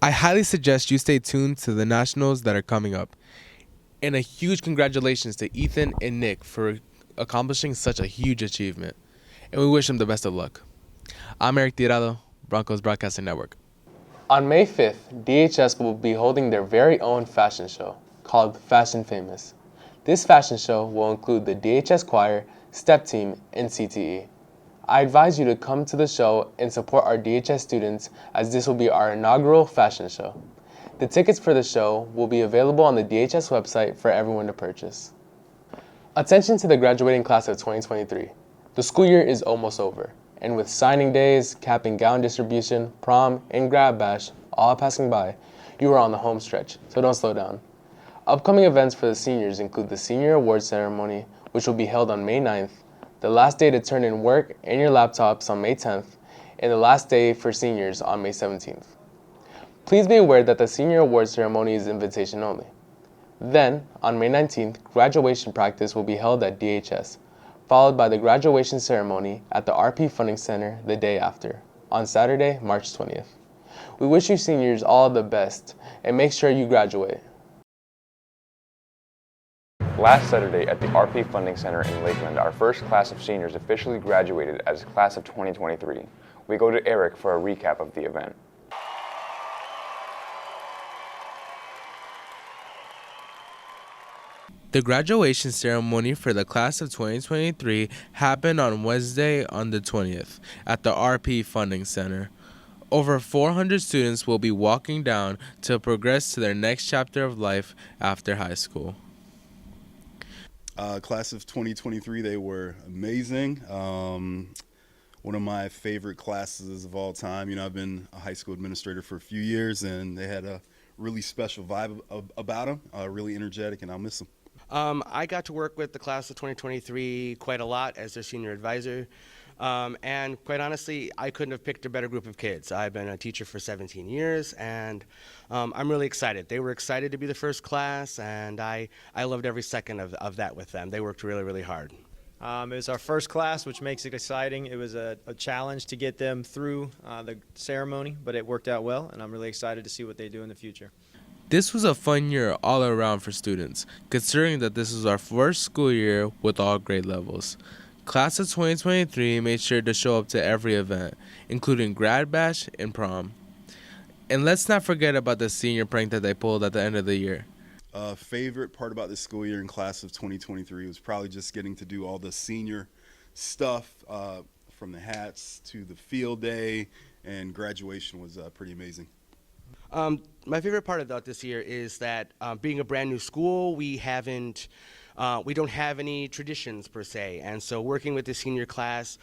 I highly suggest you stay tuned to the Nationals that are coming up. And a huge congratulations to Ethan and Nick for accomplishing such a huge achievement. And we wish them the best of luck. I'm Eric Tirado, Broncos Broadcasting Network. On May 5th, DHS will be holding their very own fashion show called Fashion Famous. This fashion show will include the DHS Choir, Step Team, and CTE. I advise you to come to the show and support our DHS students as this will be our inaugural fashion show. The tickets for the show will be available on the DHS website for everyone to purchase. Attention to the graduating class of 2023. The school year is almost over, and with signing days, cap and gown distribution, prom, and grad bash all passing by, you are on the home stretch, so don't slow down. Upcoming events for the seniors include the Senior Awards Ceremony, which will be held on May 9th, the last day to turn in work and your laptops on May 10th, and the last day for seniors on May 17th. Please be aware that the Senior Awards Ceremony is invitation only. Then, on May 19th, graduation practice will be held at DHS, followed by the graduation ceremony at the RP Funding Center the day after, on Saturday, March 20th. We wish you seniors all the best, and make sure you graduate. Last Saturday at the RP Funding Center in Lakeland, our first class of seniors officially graduated as class of 2023. We go to Eric for a recap of the event. The graduation ceremony for the class of 2023 happened on Wednesday on the 20th at the RP Funding Center. Over 400 students will be walking down to progress to their next chapter of life after high school. Class of 2023, they were amazing. One of my favorite classes of all time. You know, I've been a high school administrator for a few years, and they had a really special vibe about them, really energetic, and I'll miss them. I got to work with the class of 2023 quite a lot as their senior advisor. And quite honestly, I couldn't have picked a better group of kids. I've been a teacher for 17 years, and I'm really excited. They were excited to be the first class, and I loved every second of that with them. They worked really, really hard. It was our first class, which makes it exciting. It was a challenge to get them through the ceremony, but it worked out well, and I'm really excited to see what they do in the future. This was a fun year all around for students, considering that this was our first school year with all grade levels. Class of 2023 made sure to show up to every event, including grad bash and prom. And let's not forget about the senior prank that they pulled at the end of the year. Favorite part about this school year in class of 2023 was probably just getting to do all the senior stuff, from the hats to the field day, and graduation was pretty amazing. My favorite part about this year is that being a brand new school, we haven't we don't have any traditions per se. And so working with the senior class,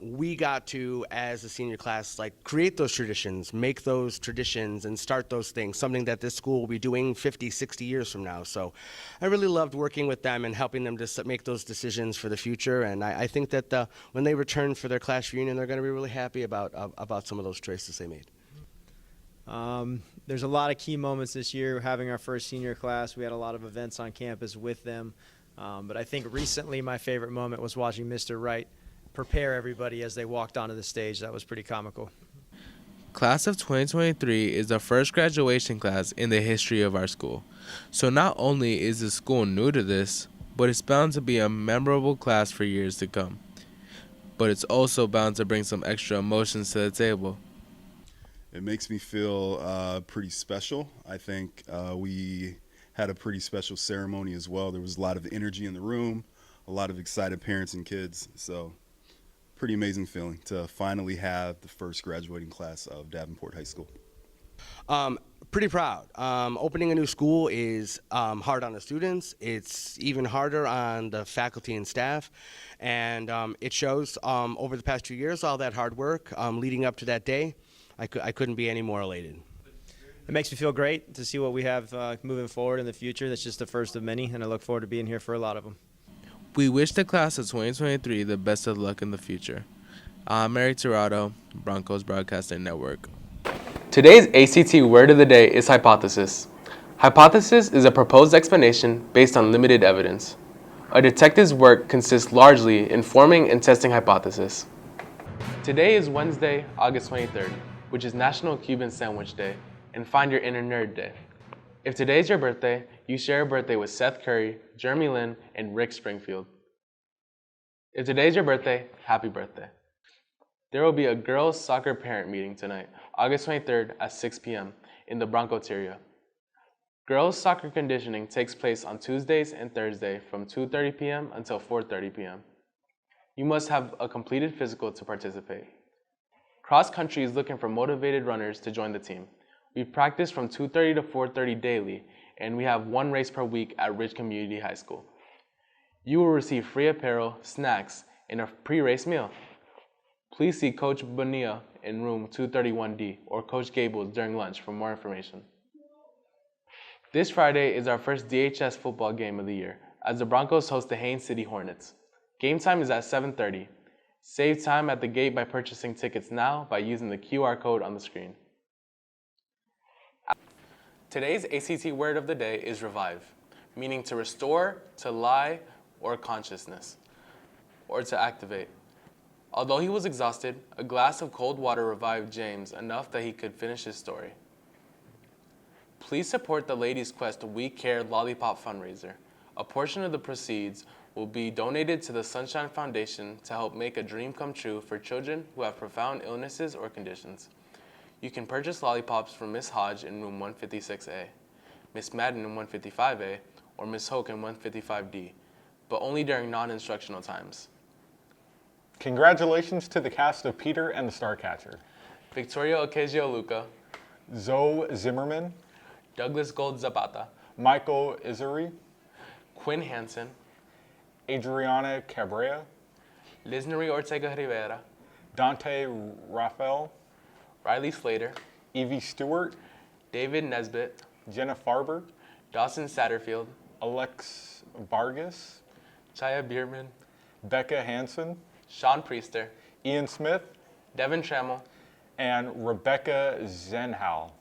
we got to, as a senior class, like create those traditions, make those traditions and start those things, something that this school will be doing 50, 60 years from now. So I really loved working with them and helping them to make those decisions for the future. And I think that when they return for their class reunion, they're going to be really happy about some of those choices they made. There's a lot of key moments this year. Having our first senior class, we had a lot of events on campus with them. But I think recently my favorite moment was watching Mr. Wright prepare everybody as they walked onto the stage. That was pretty comical. Class of 2023 is the first graduation class in the history of our school. So not only is the school new to this, but it's bound to be a memorable class for years to come. But it's also bound to bring some extra emotions to the table. It makes me feel pretty special. I think we had a pretty special ceremony as well. There was a lot of energy in the room, a lot of excited parents and kids. So pretty amazing feeling to finally have the first graduating class of Davenport High School. Pretty proud. Opening a new school is hard on the students. It's even harder on the faculty and staff. And it shows over the past 2 years, all that hard work leading up to that day. I couldn't be any more elated. It makes me feel great to see what we have moving forward in the future. That's just the first of many, and I look forward to being here for a lot of them. We wish the class of 2023 the best of luck in the future. I'm Eric Tirado, Broncos Broadcasting Network. Today's ACT word of the day is hypothesis. Hypothesis is a proposed explanation based on limited evidence. A detective's work consists largely in forming and testing hypotheses. Today is Wednesday, August 23rd, which is National Cuban Sandwich Day, and Find Your Inner Nerd Day. If today's your birthday, you share a birthday with Seth Curry, Jeremy Lin, and Rick Springfield. If today's your birthday, happy birthday. There will be a girls' soccer parent meeting tonight, August 23rd at 6 p.m. in the Broncos area. Girls' soccer conditioning takes place on Tuesdays and Thursdays from 2:30 p.m. until 4:30 p.m. You must have a completed physical to participate. Cross country is looking for motivated runners to join the team. We practice from 2:30 to 4:30 daily, and we have one race per week at Ridge Community High School. You will receive free apparel, snacks, and a pre-race meal. Please see Coach Bonilla in room 231D or Coach Gables during lunch for more information. This Friday is our first DHS football game of the year, as the Broncos host the Haines City Hornets. Game time is at 7:30. Save time at the gate by purchasing tickets now by using the QR code on the screen. Today's ACT word of the day is revive, meaning to restore, to lie, or consciousness, or to activate. Although he was exhausted, a glass of cold water revived James enough that he could finish his story. Please support the Ladies Quest We Care Lollipop fundraiser. A portion of the proceeds will be donated to the Sunshine Foundation to help make a dream come true for children who have profound illnesses or conditions. You can purchase lollipops from Miss Hodge in room 156A, Miss Madden in 155A, or Miss Hoke in 155D, but only during non-instructional times. Congratulations to the cast of Peter and the Starcatcher. Victoria Ocasio-Luca, Zoe Zimmerman, Douglas Gold Zapata, Michael Izuri, Quinn Hansen, Adriana Cabrera, Liznary Ortega Rivera, Dante Raphael, Riley Slater, Evie Stewart, David Nesbitt, Jenna Farber, Dawson Satterfield, Alex Vargas, Chaya Bierman, Becca Hansen, Sean Priester, Ian Smith, Devin Trammell, and Rebecca Zenhal.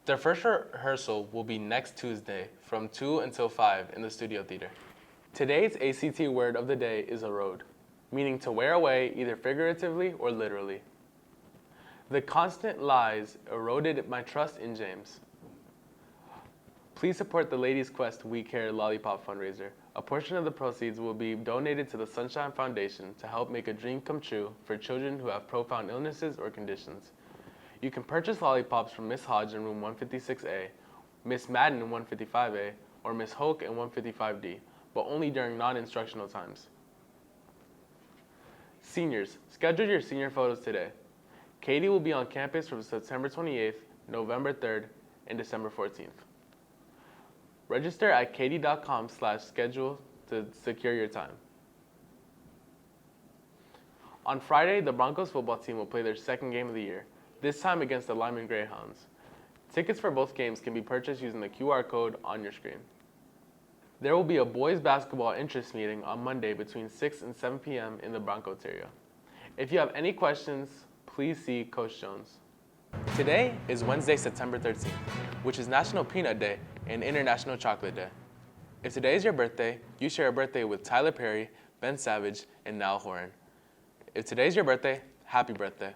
Their first rehearsal will be next Tuesday from 2 until 5 in the Studio Theater. Today's ACT word of the day is erode, meaning to wear away either figuratively or literally. The constant lies eroded my trust in James. Please support the Ladies Quest We Care Lollipop fundraiser. A portion of the proceeds will be donated to the Sunshine Foundation to help make a dream come true for children who have profound illnesses or conditions. You can purchase lollipops from Miss Hodge in room 156A, Miss Madden in 155A, or Miss Hoke in 155D, but only during non-instructional times. Seniors, schedule your senior photos today. Katie will be on campus from September 28th, November 3rd, and December 14th. Register at katie.com/schedule to secure your time. On Friday, the Broncos football team will play their second game of the year, this time against the Lyman Greyhounds. Tickets for both games can be purchased using the QR code on your screen. There will be a boys basketball interest meeting on Monday between 6 and 7 p.m. in the Broncos area. If you have any questions, please see Coach Jones. Today is Wednesday, September 13th, which is National Peanut Day and International Chocolate Day. If today is your birthday, you share a birthday with Tyler Perry, Ben Savage, and Niall Horan. If today is your birthday, happy birthday.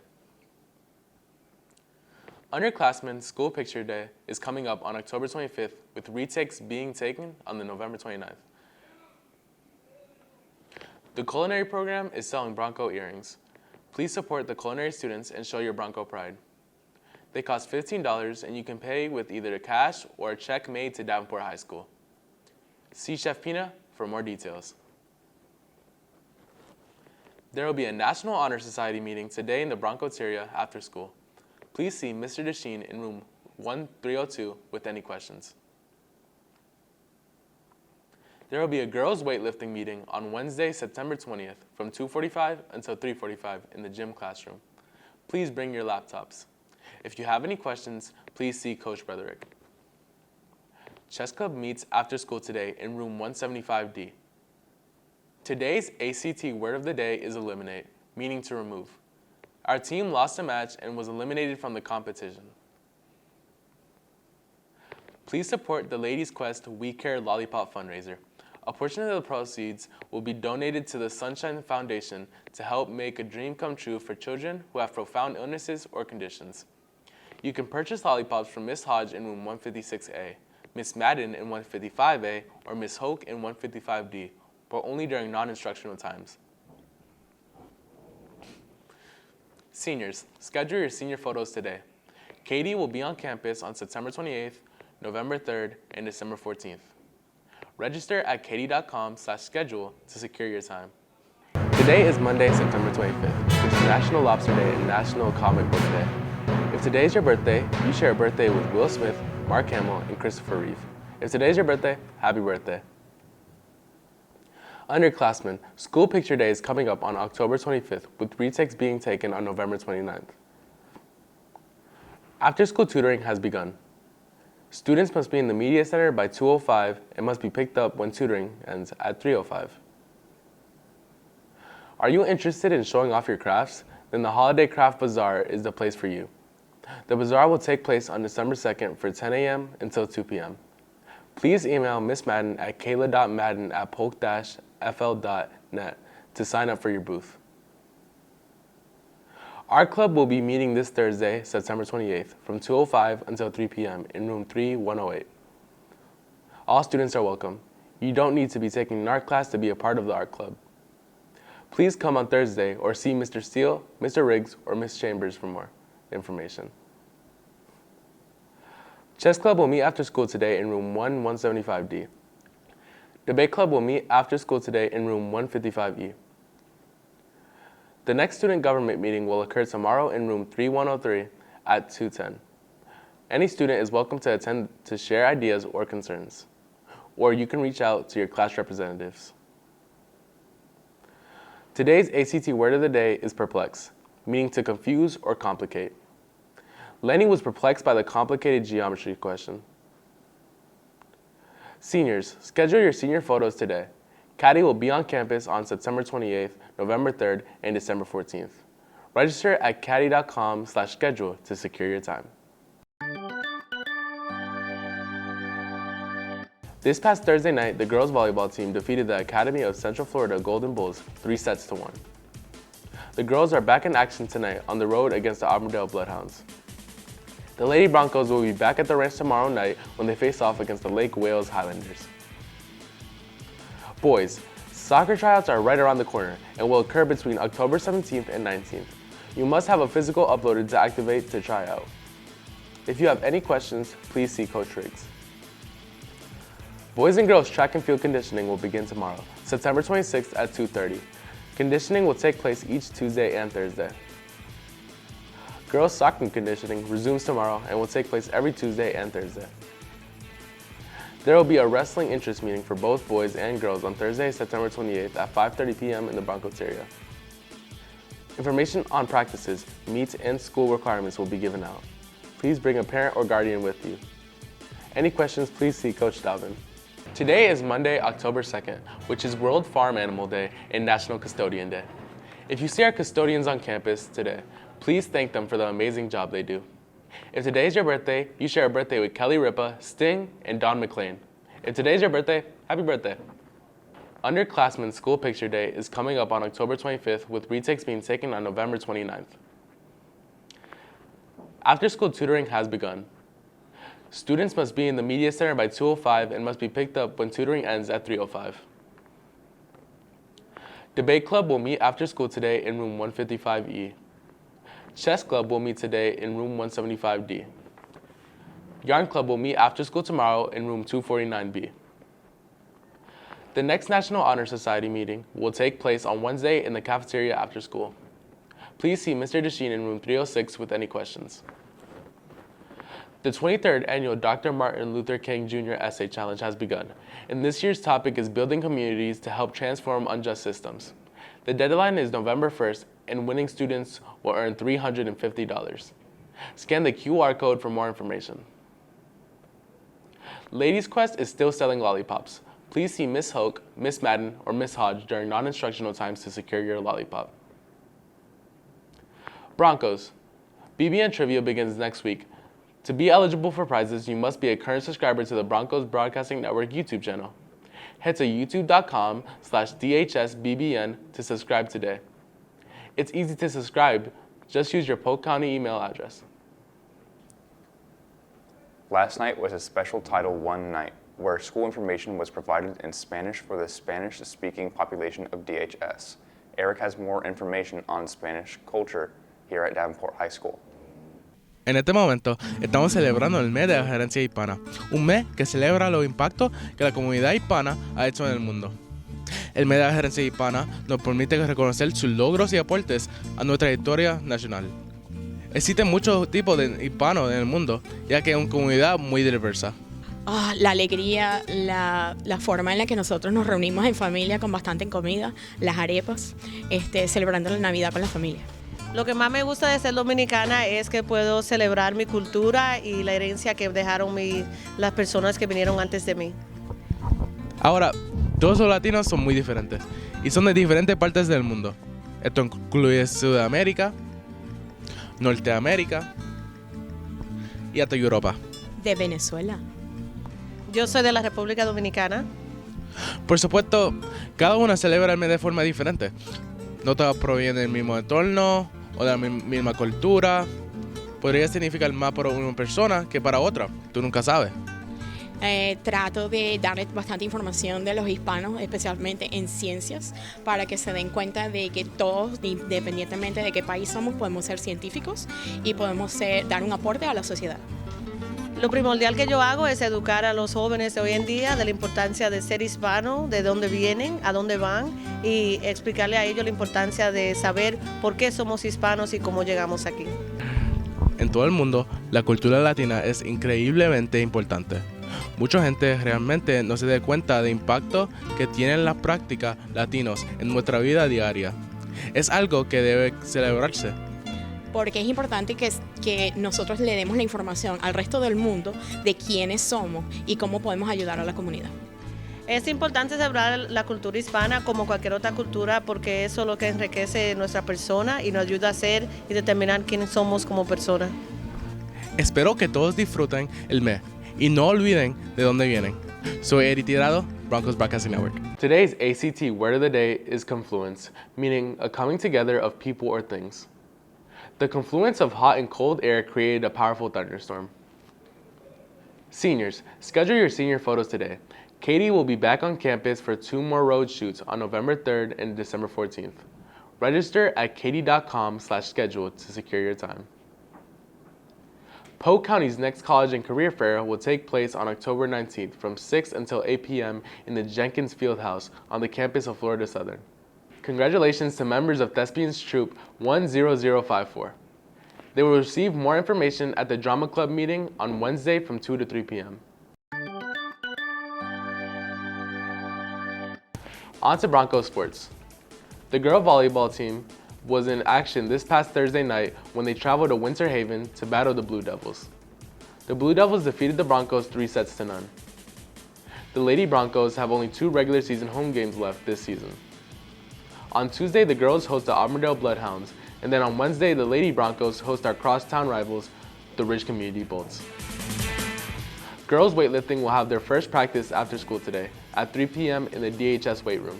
Underclassmen School Picture Day is coming up on October 25th, with retakes being taken on the November 29th. The culinary program is selling Bronco earrings. Please support the culinary students and show your Bronco pride. They cost $15 and you can pay with either cash or a check made to Davenport High School. See Chef Pina for more details. There will be a National Honor Society meeting today in the Broncos area after school. Please see Mr. Desheen in room 1302 with any questions. There will be a girls' weightlifting meeting on Wednesday, September 20th from 2:45 until 3:45 in the gym classroom. Please bring your laptops. If you have any questions, please see Coach Broderick. Chess Club meets after school today in room 175D. Today's ACT word of the day is eliminate, meaning to remove. Our team lost a match and was eliminated from the competition. Please support the Ladies Quest We Care Lollipop fundraiser. A portion of the proceeds will be donated to the Sunshine Foundation to help make a dream come true for children who have profound illnesses or conditions. You can purchase lollipops from Miss Hodge in room 156A, Miss Madden in 155A, or Miss Hoke in 155D, but only during non-instructional times. Seniors, schedule your senior photos today. Katie will be on campus on September 28th, November 3rd, and December 14th. Register at katie.com/schedule to secure your time. Today is Monday, September 25th, which is National Lobster Day and National Comic Book Day. If today is your birthday, you share a birthday with Will Smith, Mark Hamill, and Christopher Reeve. If today is your birthday, happy birthday. Underclassmen, School Picture Day is coming up on October 25th, with retakes being taken on November 29th. After-school tutoring has begun. Students must be in the Media Center by 2:05 and must be picked up when tutoring ends at 3:05. Are you interested in showing off your crafts? Then the Holiday Craft Bazaar is the place for you. The bazaar will take place on December 2nd for 10 a.m. until 2 p.m. Please email Miss Madden at kayla.madden@polk-fl.net to sign up for your booth. Our club will be meeting this Thursday, September 28th, from 2:05 until 3 p.m. in room 3108. All students are welcome. You don't need to be taking an art class to be a part of the art club. Please come on Thursday or see Mr. Steele, Mr. Riggs, or Ms. Chambers for more information. Chess Club will meet after school today in room 175D. Debate Club will meet after school today in room 155E. The next student government meeting will occur tomorrow in room 3103 at 2:10. Any student is welcome to attend to share ideas or concerns, or you can reach out to your class representatives. Today's ACT word of the day is perplex, meaning to confuse or complicate. Lenny was perplexed by the complicated geometry question. Seniors, schedule your senior photos today. Caddy will be on campus on September 28th, November 3rd, and December 14th. Register at caddy.com/schedule to secure your time. This past Thursday night, the girls volleyball team defeated the Academy of Central Florida Golden Bulls 3-1. The girls are back in action tonight on the road against the Auburndale Bloodhounds. The Lady Broncos will be back at the ranch tomorrow night when they face off against the Lake Wales Highlanders. Boys, soccer tryouts are right around the corner and will occur between October 17th and 19th. You must have a physical uploaded to activate to try out. If you have any questions, please see Coach Riggs. Boys and girls track and field conditioning will begin tomorrow, September 26th at 2:30. Conditioning will take place each Tuesday and Thursday. Girls soccer conditioning resumes tomorrow and will take place every Tuesday and Thursday. There will be a wrestling interest meeting for both boys and girls on Thursday, September 28th at 5:30 p.m. in the Broncos area. Information on practices, meets, and school requirements will be given out. Please bring a parent or guardian with you. Any questions, please see Coach Dalvin. Today is Monday, October 2nd, which is World Farm Animal Day and National Custodian Day. If you see our custodians on campus today, please thank them for the amazing job they do. If today is your birthday, you share a birthday with Kelly Ripa, Sting, and Don McLean. If today is your birthday, happy birthday. Underclassmen School Picture Day is coming up on October 25th with retakes being taken on November 29th. After-school tutoring has begun. Students must be in the Media Center by 2:05 and must be picked up when tutoring ends at 3:05. Debate Club will meet after school today in room 155E. Chess Club will meet today in room 175D. Yarn Club will meet after school tomorrow in room 249B. The next National Honor Society meeting will take place on Wednesday in the cafeteria after school. Please see Mr. Desheen in room 306 with any questions. The 23rd annual Dr. Martin Luther King Jr. Essay Challenge has begun, and this year's topic is building communities to help transform unjust systems. The deadline is November 1st, and winning students will earn $350. Scan the QR code for more information. Ladies Quest is still selling lollipops. Please see Miss Hoke, Miss Madden, or Miss Hodge during non-instructional times to secure your lollipop. Broncos. BBN Trivia begins next week. To be eligible for prizes, you must be a current subscriber to the Broncos Broadcasting Network YouTube channel. Head to youtube.com/DHSBBN to subscribe today. It's easy to subscribe. Just use your Polk County email address. Last night was a special Title I night, where school information was provided in Spanish for the Spanish-speaking population of DHS. Eric has more information on Spanish culture here at Davenport High School. En este momento estamos celebrando el mes de la gerencia hispana, un mes que celebra los impactos que la comunidad hispana ha hecho en el mundo. El mes de la gerencia hispana nos permite reconocer sus logros y aportes a nuestra historia nacional. Existen muchos tipos de hispanos en el mundo, ya que es una comunidad muy diversa. La alegría, la forma en la que nosotros nos reunimos en familia con bastante comida, las arepas, celebrando la Navidad con la familia. Lo que más me gusta de ser dominicana es que puedo celebrar mi cultura y la herencia que dejaron las personas que vinieron antes de mí. Ahora, todos los latinos son muy diferentes y son de diferentes partes del mundo. Esto incluye Sudamérica, Norteamérica y hasta Europa. De Venezuela. Yo soy de la República Dominicana. Por supuesto, cada uno celebra el mes de forma diferente. No todos provienen del mismo entorno o de la misma cultura. Podría significar más para una persona que para otra. Tú nunca sabes. Trato de darles bastante información de los hispanos, especialmente en ciencias, para que se den cuenta de que todos, independientemente de qué país somos, podemos ser científicos y podemos dar un aporte a la sociedad. Lo primordial que yo hago es educar a los jóvenes de hoy en día de la importancia de ser hispano, de dónde vienen, a dónde van y explicarle a ellos la importancia de saber por qué somos hispanos y cómo llegamos aquí. En todo el mundo, la cultura latina es increíblemente importante. Mucha gente realmente no se da cuenta del impacto que tienen las prácticas latinos en nuestra vida diaria. Es algo que debe celebrarse. Porque es importante que nosotros le demos la información al resto del mundo de quiénes somos y cómo podemos ayudar a la comunidad. Es importante celebrar la cultura hispana como cualquier otra cultura porque eso es lo que enriquece nuestra persona y nos ayuda a ser y determinar quiénes somos como personas. Espero que todos disfruten el mes y no olviden de dónde vienen. Soy Eddie Tirado, Broncos Broadcasting Network. Today's ACT word of the day is confluence, meaning a coming together of people or things. The confluence of hot and cold air created a powerful thunderstorm. Seniors, schedule your senior photos today. Katie will be back on campus for 2 more road shoots on November 3rd and December 14th. Register at katie.com/schedule to secure your time. Polk County's next college and career fair will take place on October 19th from 6 until 8 p.m. in the Jenkins Fieldhouse on the campus of Florida Southern. Congratulations to members of Thespians Troop 10054. They will receive more information at the Drama Club meeting on Wednesday from 2 to 3 p.m. On to Broncos sports. The girl volleyball team was in action this past Thursday night when they traveled to Winter Haven to battle the Blue Devils. The Blue Devils defeated the Broncos 3-0. The Lady Broncos have only 2 regular season home games left this season. On Tuesday, the girls host the Auburndale Bloodhounds, and then on Wednesday, the Lady Broncos host our crosstown rivals, the Ridge Community Bolts. Girls weightlifting will have their first practice after school today at 3 p.m. in the DHS weight room.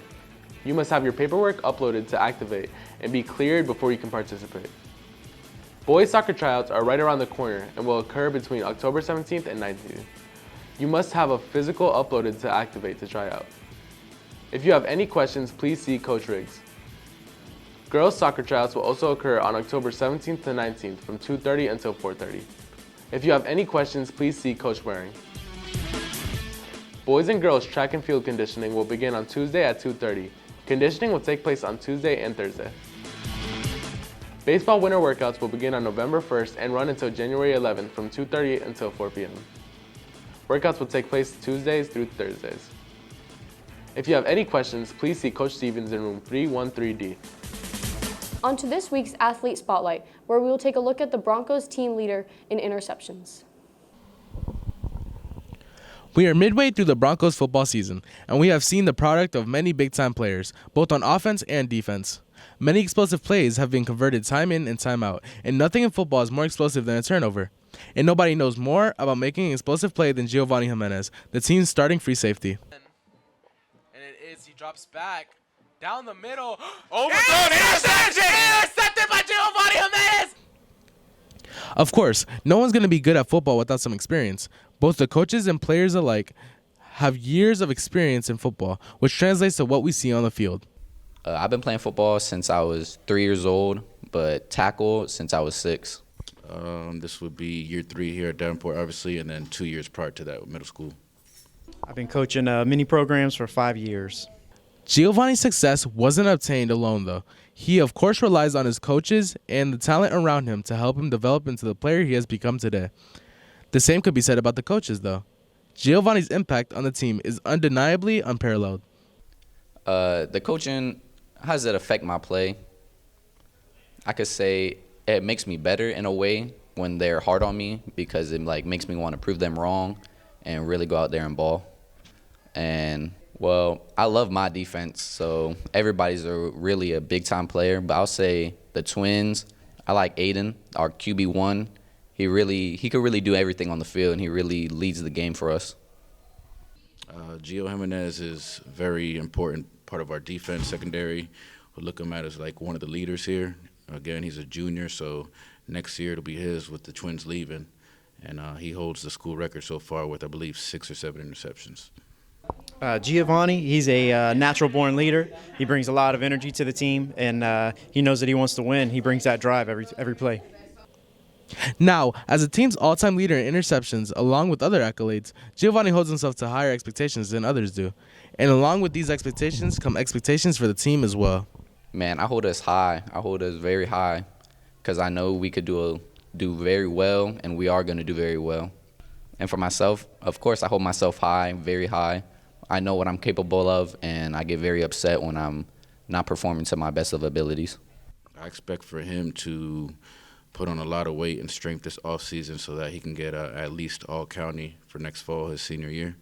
You must have your paperwork uploaded to activate and be cleared before you can participate. Boys soccer tryouts are right around the corner and will occur between October 17th and 19th. You must have a physical uploaded to activate to try out. If you have any questions, please see Coach Riggs. Girls soccer tryouts will also occur on October 17th to 19th from 2:30 until 4:30. If you have any questions, please see Coach Waring. Boys and girls track and field conditioning will begin on Tuesday at 2:30. Conditioning will take place on Tuesday and Thursday. Baseball winter workouts will begin on November 1st and run until January 11th from 2:30 until 4 p.m. Workouts will take place Tuesdays through Thursdays. If you have any questions, please see Coach Stevens in room 313D. On to this week's Athlete Spotlight, where we will take a look at the Broncos team leader in interceptions. We are midway through the Broncos football season, and we have seen the product of many big-time players, both on offense and defense. Many explosive plays have been converted time in and time out, and nothing in football is more explosive than a turnover. And nobody knows more about making an explosive play than Giovanni Jimenez, the team's starting free safety. And it is, he drops back, down the middle, overthrown, intercepted by Giovanni Jimenez! Of course, no one's going to be good at football without some experience. Both the coaches and players alike have years of experience in football, which translates to what we see on the field. I've been playing football since I was 3 years old, but tackle since I was 6. This would be year 3 here at Davenport, obviously, and then 2 years prior to that with middle school. I've been coaching mini programs for 5 years. Giovanni's success wasn't obtained alone, though. He, of course, relies on his coaches and the talent around him to help him develop into the player he has become today. The same could be said about the coaches, though. Giovanni's impact on the team is undeniably unparalleled. The coaching, how does it affect my play? I could say it makes me better in a way when they're hard on me because it makes me want to prove them wrong and really go out there and ball. And well, I love my defense, so everybody's really a big-time player. But I'll say the twins, I like Aiden, our QB1. He could really do everything on the field, and he really leads the game for us. Gio Jimenez is a very important part of our defense, secondary. We look him at as like one of the leaders here. Again, he's a junior, so next year it'll be his with the twins leaving. And he holds the school record so far with, I believe, 6 or 7 interceptions. Giovanni, he's a natural-born leader. He brings a lot of energy to the team, and he knows that he wants to win. He brings that drive every play. Now, as the team's all-time leader in interceptions, along with other accolades, Giovanni holds himself to higher expectations than others do. And along with these expectations come expectations for the team as well. Man, I hold us high. I hold us very high because I know we could do very well, and we are going to do very well. And for myself, of course, I hold myself high, very high. I know what I'm capable of, and I get very upset when I'm not performing to my best of abilities. I expect for him to put on a lot of weight and strength this offseason so that he can get at least all-county for next fall, his senior year.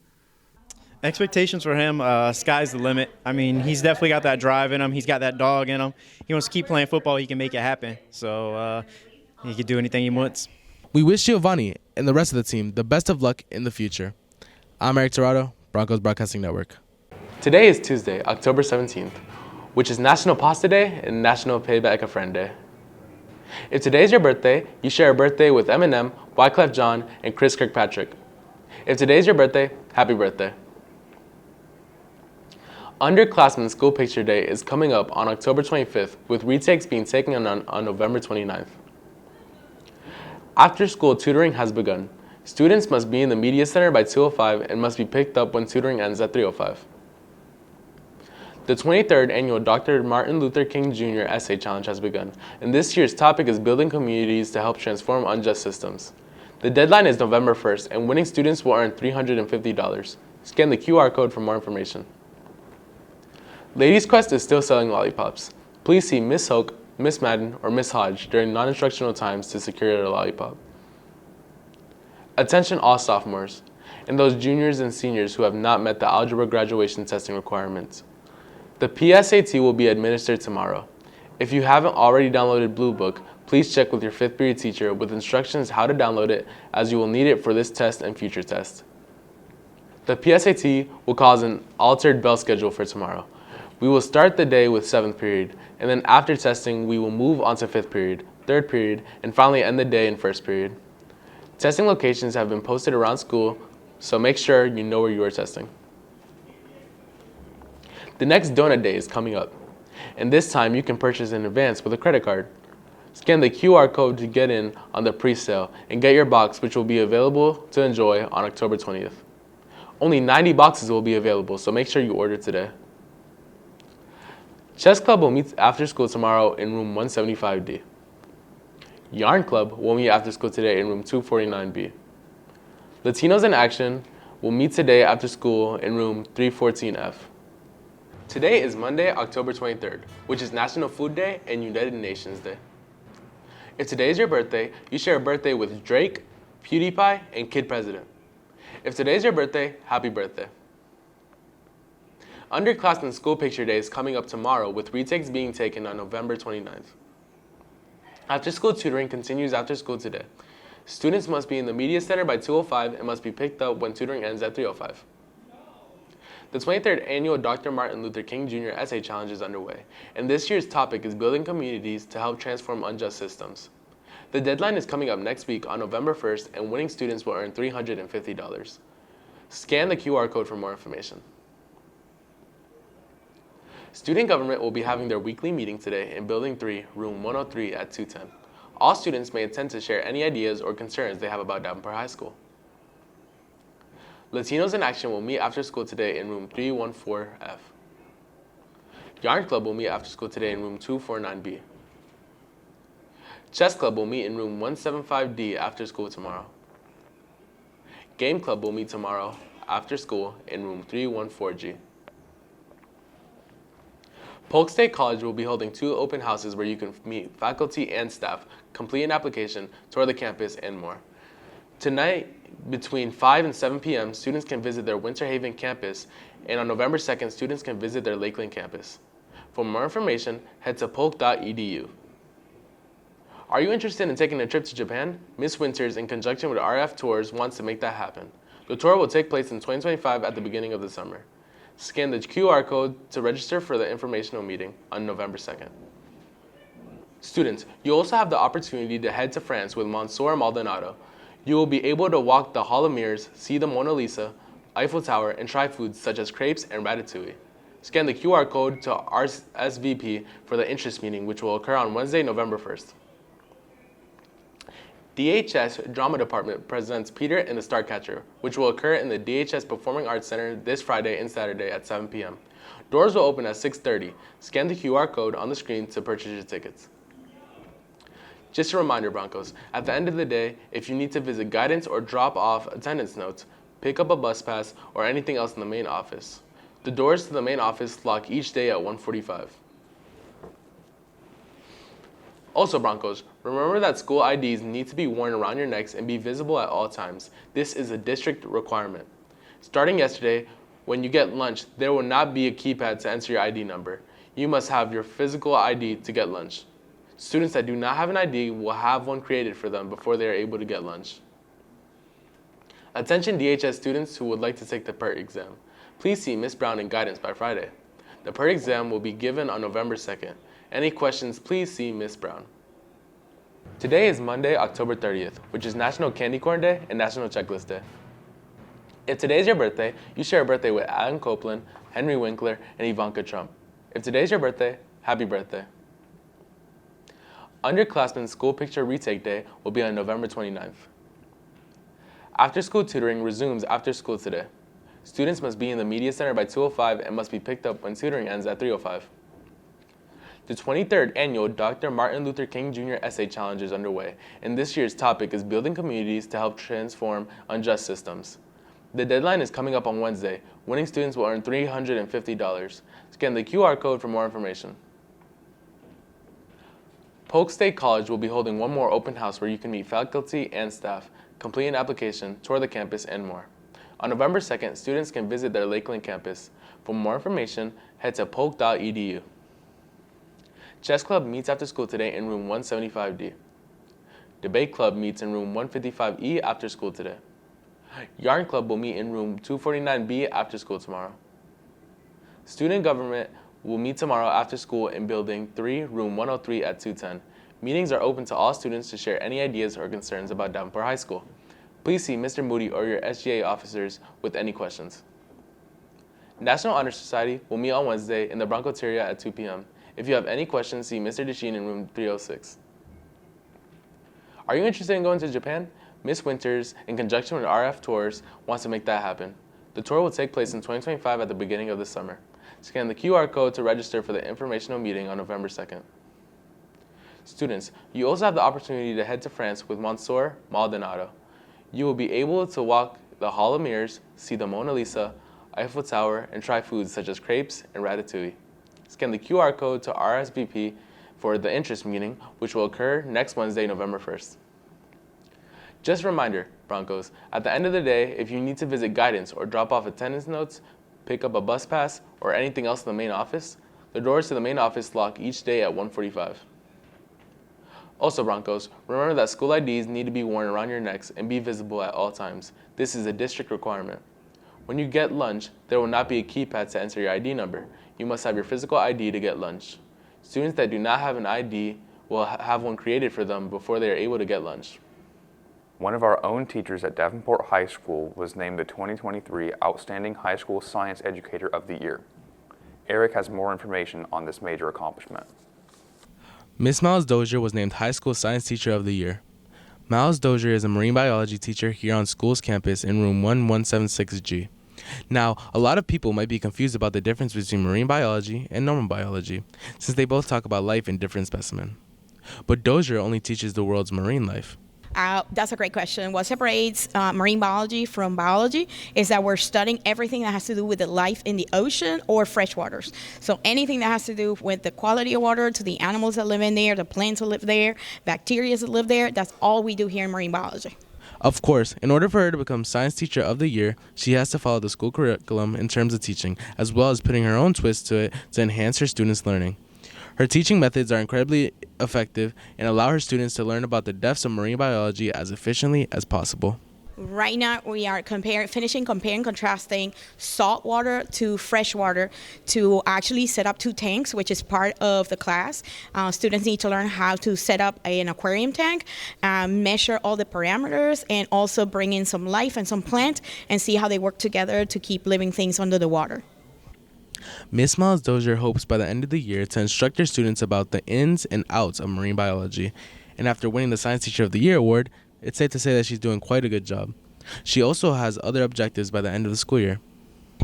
Expectations for him, sky's the limit. I mean, he's definitely got that drive in him. He's got that dog in him. He wants to keep playing football. He can make it happen. So he can do anything he wants. We wish Giovanni and the rest of the team the best of luck in the future. I'm Eric Torado, Broncos Broadcasting Network. Today is Tuesday, October 17th, which is National Pasta Day and National Payback a Friend Day. If today's your birthday, you share a birthday with Eminem, Wyclef Jean, and Chris Kirkpatrick. If today's your birthday, happy birthday. Underclassmen School Picture Day is coming up on October 25th, with retakes being taken on November 29th. After-school tutoring has begun. Students must be in the Media Center by 2:05 and must be picked up when tutoring ends at 3:05. The 23rd annual Dr. Martin Luther King Jr. Essay Challenge has begun, and this year's topic is building communities to help transform unjust systems. The deadline is November 1st, and winning students will earn $350. Scan the QR code for more information. Ladies Quest is still selling lollipops. Please see Miss Hoke, Miss Madden, or Miss Hodge during non-instructional times to secure your lollipop. Attention all sophomores, and those juniors and seniors who have not met the algebra graduation testing requirements. The PSAT will be administered tomorrow. If you haven't already downloaded Blue Book, please check with your 5th period teacher with instructions how to download it, as you will need it for this test and future tests. The PSAT will cause an altered bell schedule for tomorrow. We will start the day with 7th period, and then after testing, we will move on to 5th period, 3rd period, and finally end the day in 1st period. Testing locations have been posted around school, so make sure you know where you are testing. The next donut day is coming up, and this time you can purchase in advance with a credit card. Scan the QR code to get in on the pre-sale and get your box, which will be available to enjoy on October 20th. Only 90 boxes will be available, so make sure you order today. Chess Club will meet after school tomorrow in room 175D. Yarn Club will meet after school today in room 249B. Latinos in Action will meet today after school in room 314F. Today is Monday, October 23rd, which is National Food Day and United Nations Day. If today is your birthday, you share a birthday with Drake, PewDiePie, and Kid President. If today is your birthday, happy birthday. Underclassmen School Picture Day is coming up tomorrow, with retakes being taken on November 29th. After-school tutoring continues after school today. Students must be in the Media Center by 2:05 and must be picked up when tutoring ends at 3:05. The 23rd Annual Dr. Martin Luther King Jr. Essay Challenge is underway, and this year's topic is building communities to help transform unjust systems. The deadline is coming up next week on November 1st, and winning students will earn $350. Scan the QR code for more information. Student Government will be having their weekly meeting today in Building 3, Room 103 at 210. All students may attend to share any ideas or concerns they have about Davenport High School. Latinos in Action will meet after school today in Room 314F. Yarn Club will meet after school today in Room 249B. Chess Club will meet in Room 175D after school tomorrow. Game Club will meet tomorrow after school in Room 314G. Polk State College will be holding 2 open houses where you can meet faculty and staff, complete an application, tour the campus, and more. Tonight, between 5 and 7 p.m., students can visit their Winter Haven campus, and on November 2nd, students can visit their Lakeland campus. For more information, head to polk.edu. Are you interested in taking a trip to Japan? Miss Winters, in conjunction with RF Tours, wants to make that happen. The tour will take place in 2025 at the beginning of the summer. Scan the QR code to register for the informational meeting on November 2nd. Students, you also have the opportunity to head to France with Monsieur Maldonado. You will be able to walk the Hall of Mirrors, see the Mona Lisa, Eiffel Tower, and try foods such as crepes and ratatouille. Scan the QR code to RSVP for the interest meeting, which will occur on Wednesday, November 1st. DHS Drama Department presents Peter and the Starcatcher, which will occur in the DHS Performing Arts Center this Friday and Saturday at 7 p.m. Doors will open at 6:30. Scan the QR code on the screen to purchase your tickets. Just a reminder, Broncos, at the end of the day, if you need to visit guidance or drop off attendance notes, pick up a bus pass, or anything else in the main office. The doors to the main office lock each day at 1:45. Also, Broncos, remember that school IDs need to be worn around your necks and be visible at all times. This is a district requirement. Starting yesterday, when you get lunch, there will not be a keypad to enter your ID number. You must have your physical ID to get lunch. Students that do not have an ID will have one created for them before they are able to get lunch. Attention DHS students who would like to take the PERT exam. Please see Ms. Brown in guidance by Friday. The PERT exam will be given on November 2nd. Any questions, please see Ms. Brown. Today is Monday, October 30th, which is National Candy Corn Day and National Checklist Day. If today is your birthday, you share a birthday with Adam Copeland, Henry Winkler, and Ivanka Trump. If today is your birthday, happy birthday. Underclassmen School Picture Retake Day will be on November 29th. After-school tutoring resumes after school today. Students must be in the Media Center by 2:05 and must be picked up when tutoring ends at 3:05. The 23rd Annual Dr. Martin Luther King Jr. Essay Challenge is underway, and this year's topic is building communities to help transform unjust systems. The deadline is coming up on Wednesday. Winning students will earn $350. Scan the QR code for more information. Polk State College will be holding one more open house where you can meet faculty and staff, complete an application, tour the campus, and more. On November 2nd, students can visit their Lakeland campus. For more information, head to polk.edu. Chess Club meets after school today in room 175D. Debate Club meets in room 155E after school today. Yarn Club will meet in room 249B after school tomorrow. Student Government will meet tomorrow after school in Building 3, room 103 at 210. Meetings are open to all students to share any ideas or concerns about Davenport High School. Please see Mr. Moody or your SGA officers with any questions. National Honor Society will meet on Wednesday in the Broncoteria at 2 p.m. If you have any questions, see Mr. Desheen in room 306. Are you interested in going to Japan? Miss Winters, in conjunction with RF Tours, wants to make that happen. The tour will take place in 2025 at the beginning of the summer. Scan the QR code to register for the informational meeting on November 2nd. Students, you also have the opportunity to head to France with Monsieur Maldonado. You will be able to walk the Hall of Mirrors, see the Mona Lisa, Eiffel Tower, and try foods such as crepes and ratatouille. Scan the QR code to RSVP for the interest meeting, which will occur next Wednesday, November 1st. Just a reminder, Broncos, at the end of the day, if you need to visit guidance or drop off attendance notes, pick up a bus pass, or anything else in the main office, the doors to the main office lock each day at 1:45. Also, Broncos, remember that school IDs need to be worn around your necks and be visible at all times. This is a district requirement. When you get lunch, there will not be a keypad to enter your ID number. You must have your physical ID to get lunch. Students that do not have an ID will have one created for them before they are able to get lunch. One of our own teachers at Davenport High School was named the 2023 Outstanding High School Science Educator of the Year. Eric has more information on this major accomplishment. Miss Miles Dozier was named High School Science Teacher of the Year. Miles Dozier is a marine biology teacher here on school's campus in room 1176G. Now, a lot of people might be confused about the difference between marine biology and normal biology, since they both talk about life in different specimens. But Dozier only teaches the world's marine life. That's a great question. What separates marine biology from biology is that we're studying everything that has to do with the life in the ocean or fresh waters. So anything that has to do with the quality of water, to the animals that live in there, the plants that live there, bacteria that live there, that's all we do here in marine biology. Of course, in order for her to become Science Teacher of the Year, she has to follow the school curriculum in terms of teaching, as well as putting her own twist to it to enhance her students' learning. Her teaching methods are incredibly effective and allow her students to learn about the depths of marine biology as efficiently as possible. Right now, we are comparing, contrasting salt water to fresh water to actually set up 2 tanks, which is part of the class. Students need to learn how to set up an aquarium tank, measure all the parameters, and also bring in some life and some plant and see how they work together to keep living things under the water. Miss Miles Dozier hopes by the end of the year to instruct her students about the ins and outs of marine biology. And after winning the Science Teacher of the Year award, it's safe to say that she's doing quite a good job. She also has other objectives by the end of the school year.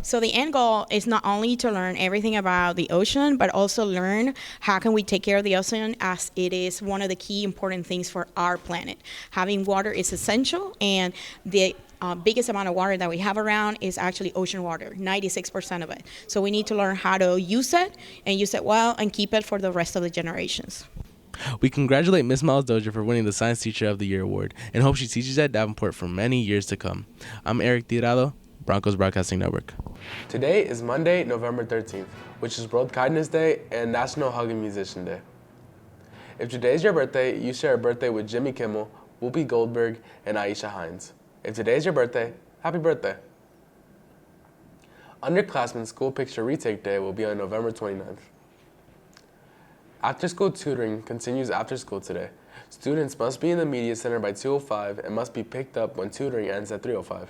So the end goal is not only to learn everything about the ocean, but also learn how can we take care of the ocean, as it is one of the key important things for our planet. Having water is essential, and the biggest amount of water that we have around is actually ocean water, 96% of it. So we need to learn how to use it and use it well and keep it for the rest of the generations. We congratulate Miss Miles Dozier for winning the Science Teacher of the Year award and hope she teaches at Davenport for many years to come. I'm Eric Tirado, Broncos Broadcasting Network. Today is Monday, November 13th, which is World Kindness Day and National Hugging Musician Day. If today is your birthday, you share a birthday with Jimmy Kimmel, Whoopi Goldberg, and Aisha Hines. If today is your birthday, happy birthday. Underclassmen School Picture Retake Day will be on November 29th. After-school tutoring continues after school today. Students must be in the Media Center by 2:05 and must be picked up when tutoring ends at 3:05.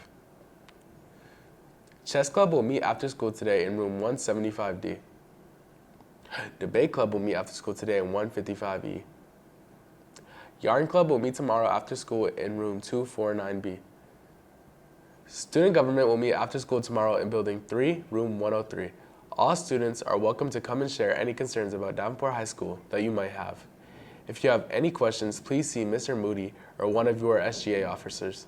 Chess Club will meet after school today in room 175D. Debate Club will meet after school today in 155E. Yarn Club will meet tomorrow after school in room 249B. Student Government will meet after school tomorrow in Building 3, room 103. All students are welcome to come and share any concerns about Davenport High School that you might have. If you have any questions, please see Mr. Moody or one of your SGA officers.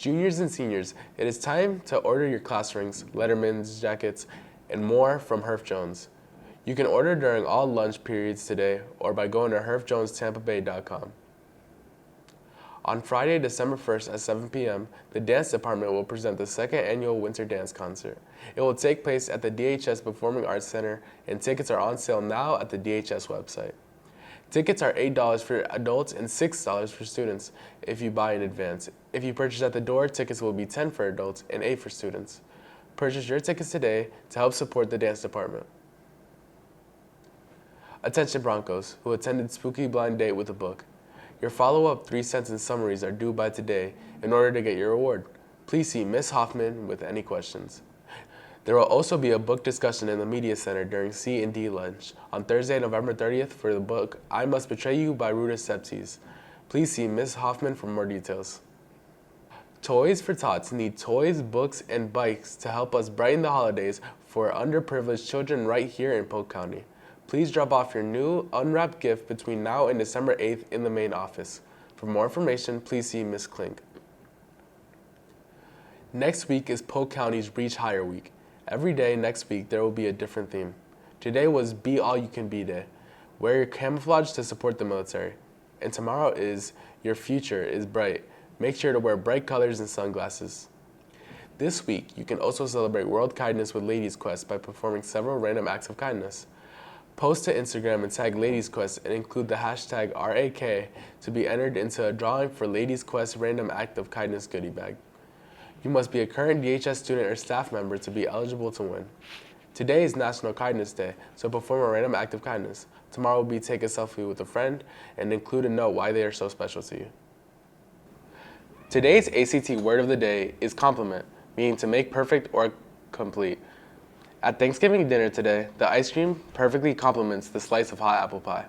Juniors and seniors, it is time to order your class rings, lettermans, jackets, and more from Herff Jones. You can order during all lunch periods today or by going to herffjonestampabay.com. On Friday, December 1st at 7 p.m., the dance department will present the second annual Winter Dance Concert. It will take place at the DHS Performing Arts Center, and tickets are on sale now at the DHS website. Tickets are $8 for adults and $6 for students if you buy in advance. If you purchase at the door, tickets will be $10 for adults and $8 for students. Purchase your tickets today to help support the dance department. Attention Broncos, who attended Spooky Blind Date with a book. Your follow-up 3-sentence summaries are due by today in order to get your award. Please see Ms. Hoffman with any questions. There will also be a book discussion in the Media Center during C&D lunch on Thursday, November 30th for the book I Must Betray You by Ruta Sepsis. Please see Ms. Hoffman for more details. Toys for Tots need toys, books, and bikes to help us brighten the holidays for underprivileged children right here in Polk County. Please drop off your new unwrapped gift between now and December 8th in the main office. For more information, please see Ms. Klink. Next week is Polk County's Reach Higher Week. Every day next week there will be a different theme. Today was Be All You Can Be Day. Wear your camouflage to support the military. And tomorrow is Your Future is Bright. Make sure to wear bright colors and sunglasses. This week, you can also celebrate World Kindness with Ladies Quest by performing several random acts of kindness. Post to Instagram and tag Ladies Quest and include the hashtag RAK to be entered into a drawing for Ladies Quest Random Act of Kindness goodie bag. You must be a current DHS student or staff member to be eligible to win. Today is National Kindness Day, so perform a random act of kindness. Tomorrow will be take a selfie with a friend and include a note why they are so special to you. Today's ACT word of the day is compliment, meaning to make perfect or complete. At Thanksgiving dinner today, the ice cream perfectly complements the slice of hot apple pie.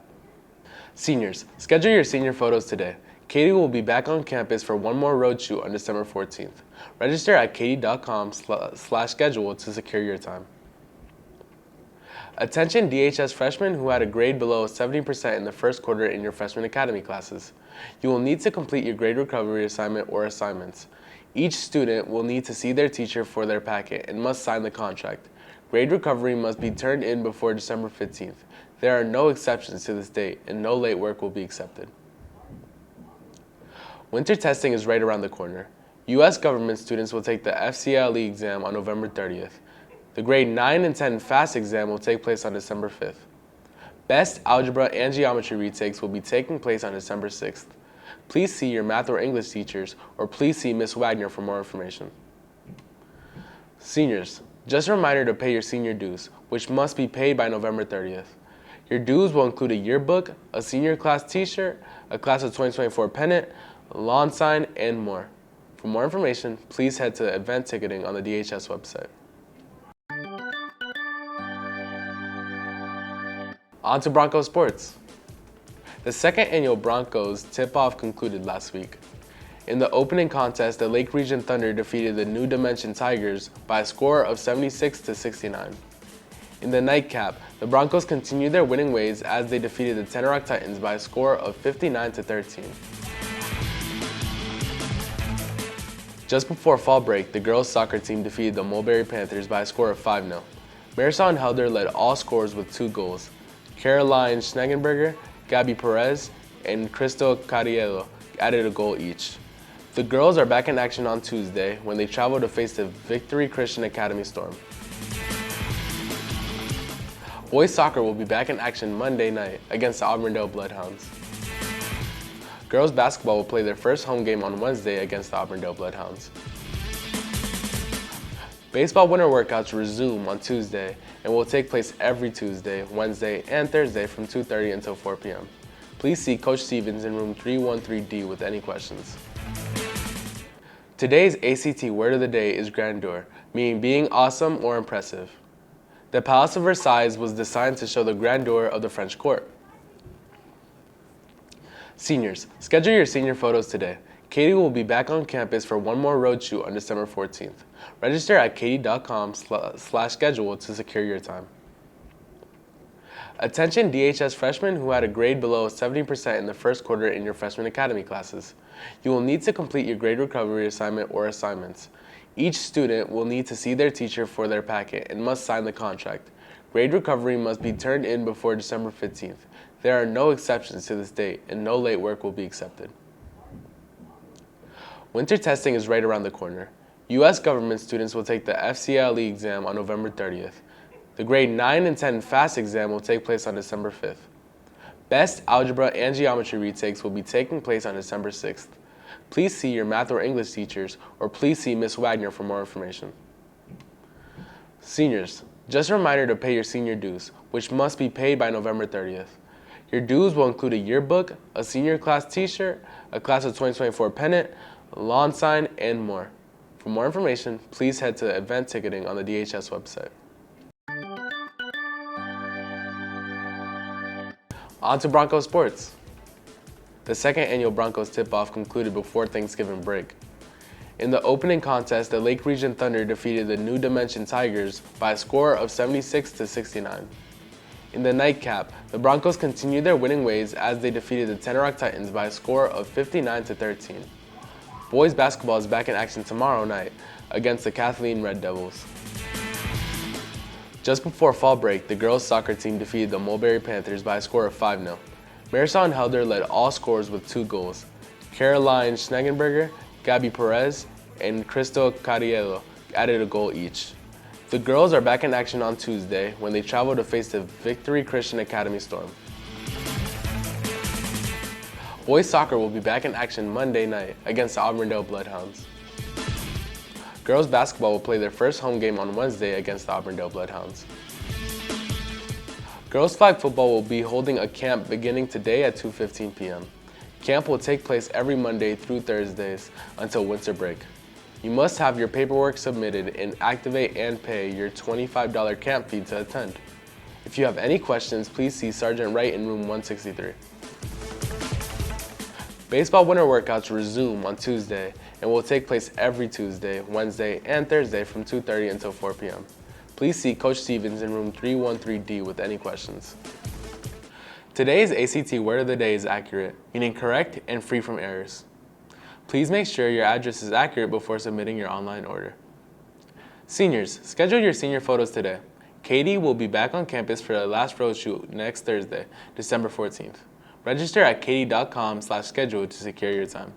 Seniors, schedule your senior photos today. Katie will be back on campus for one more road shoot on December 14th. Register at katie.com/schedule to secure your time. Attention DHS freshmen who had a grade below 70% in the first quarter in your freshman academy classes. You will need to complete your grade recovery assignment or assignments. Each student will need to see their teacher for their packet and must sign the contract. Grade recovery must be turned in before December 15th. There are no exceptions to this date and no late work will be accepted. Winter testing is right around the corner. U.S. government students will take the FCLE exam on November 30th. The grade 9 and 10 FAST exam will take place on December 5th. Best algebra and geometry retakes will be taking place on December 6th. Please see your math or English teachers or please see Ms. Wagner for more information. Seniors, just a reminder to pay your senior dues, which must be paid by November 30th. Your dues will include a yearbook, a senior class t-shirt, a class of 2024 pennant, a lawn sign, and more. For more information, please head to event ticketing on the DHS website. On to Broncos sports. The second annual Broncos tip-off concluded last week. In the opening contest, the Lake Region Thunder defeated the New Dimension Tigers by a score of 76-69. In the nightcap, the Broncos continued their winning ways as they defeated the Tenorock Titans by a score of 59-13. Just before fall break, the girls' soccer team defeated the Mulberry Panthers by a score of 5-0. Marisol Helder led all scorers with 2 goals. Caroline Schnegenberger, Gabby Perez, and Crystal Carriello added a goal each. The girls are back in action on Tuesday when they travel to face the Victory Christian Academy Storm. Boys soccer will be back in action Monday night against the Auburndale Bloodhounds. Girls basketball will play their first home game on Wednesday against the Auburndale Bloodhounds. Baseball winter workouts resume on Tuesday and will take place every Tuesday, Wednesday, and Thursday from 2:30 until 4 p.m. Please see Coach Stevens in room 313D with any questions. Today's ACT word of the day is grandeur, meaning being awesome or impressive. The Palace of Versailles was designed to show the grandeur of the French court. Seniors, schedule your senior photos today. Katie will be back on campus for one more road shoot on December 14th. Register at katie.com/schedule to secure your time. Attention DHS freshmen who had a grade below 70% in the first quarter in your freshman academy classes. You will need to complete your grade recovery assignment or assignments. Each student will need to see their teacher for their packet and must sign the contract. Grade recovery must be turned in before December 15th. There are no exceptions to this date and no late work will be accepted. Winter testing is right around the corner. U.S. government students will take the FCLE exam on November 30th. The grade 9 and 10 FAST exam will take place on December 5th. Best algebra and geometry retakes will be taking place on December 6th. Please see your math or English teachers or please see Ms. Wagner for more information. Seniors, just a reminder to pay your senior dues, which must be paid by November 30th. Your dues will include a yearbook, a senior class t-shirt, a class of 2024 pennant, a lawn sign, and more. For more information, please head to event ticketing on the DHS website. On to Broncos sports. The second annual Broncos tip-off concluded before Thanksgiving break. In the opening contest, the Lake Region Thunder defeated the New Dimension Tigers by a score of 76-69. In the nightcap, the Broncos continued their winning ways as they defeated the Tenorock Titans by a score of 59-13. Boys basketball is back in action tomorrow night against the Kathleen Red Devils. Just before fall break, the girls soccer team defeated the Mulberry Panthers by a score of 5-0. Marisol Helder led all scorers with 2 goals. Caroline Schnegenberger, Gabby Perez, and Crystal Cariello added a goal each. The girls are back in action on Tuesday when they travel to face the Victory Christian Academy Storm. Boys soccer will be back in action Monday night against the Auburndale Bloodhounds. Girls basketball will play their first home game on Wednesday against the Auburndale Bloodhounds. Girls flag football will be holding a camp beginning today at 2:15 p.m. Camp will take place every Monday through Thursdays until winter break. You must have your paperwork submitted and activate and pay your $25 camp fee to attend. If you have any questions, please see Sergeant Wright in room 163. Baseball winter workouts resume on Tuesday and will take place every Tuesday, Wednesday, and Thursday from 2:30 until 4 p.m. Please see Coach Stevens in room 313D with any questions. Today's ACT Word of the Day is accurate, meaning correct and free from errors. Please make sure your address is accurate before submitting your online order. Seniors, schedule your senior photos today. Katie will be back on campus for the last road shoot next Thursday, December 14th. Register at katie.com/schedule to secure your time.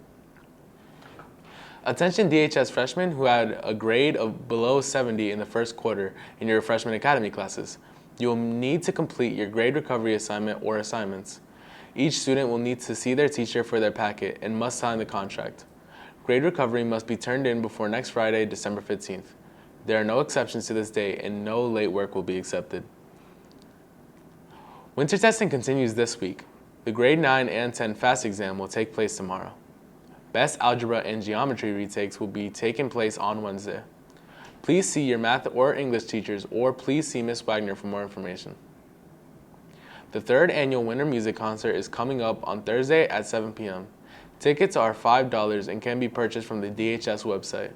Attention DHS freshmen who had a grade of below 70 in the first quarter in your freshman academy classes. You will need to complete your grade recovery assignment or assignments. Each student will need to see their teacher for their packet and must sign the contract. Grade recovery must be turned in before next Friday, December 15th. There are no exceptions to this date and no late work will be accepted. Winter testing continues this week. The grade 9 and 10 FAST exam will take place tomorrow. Best algebra and geometry retakes will be taking place on Wednesday. Please see your math or English teachers or please see Ms. Wagner for more information. The third annual Winter Music Concert is coming up on Thursday at 7 p.m. Tickets are $5 and can be purchased from the DHS website.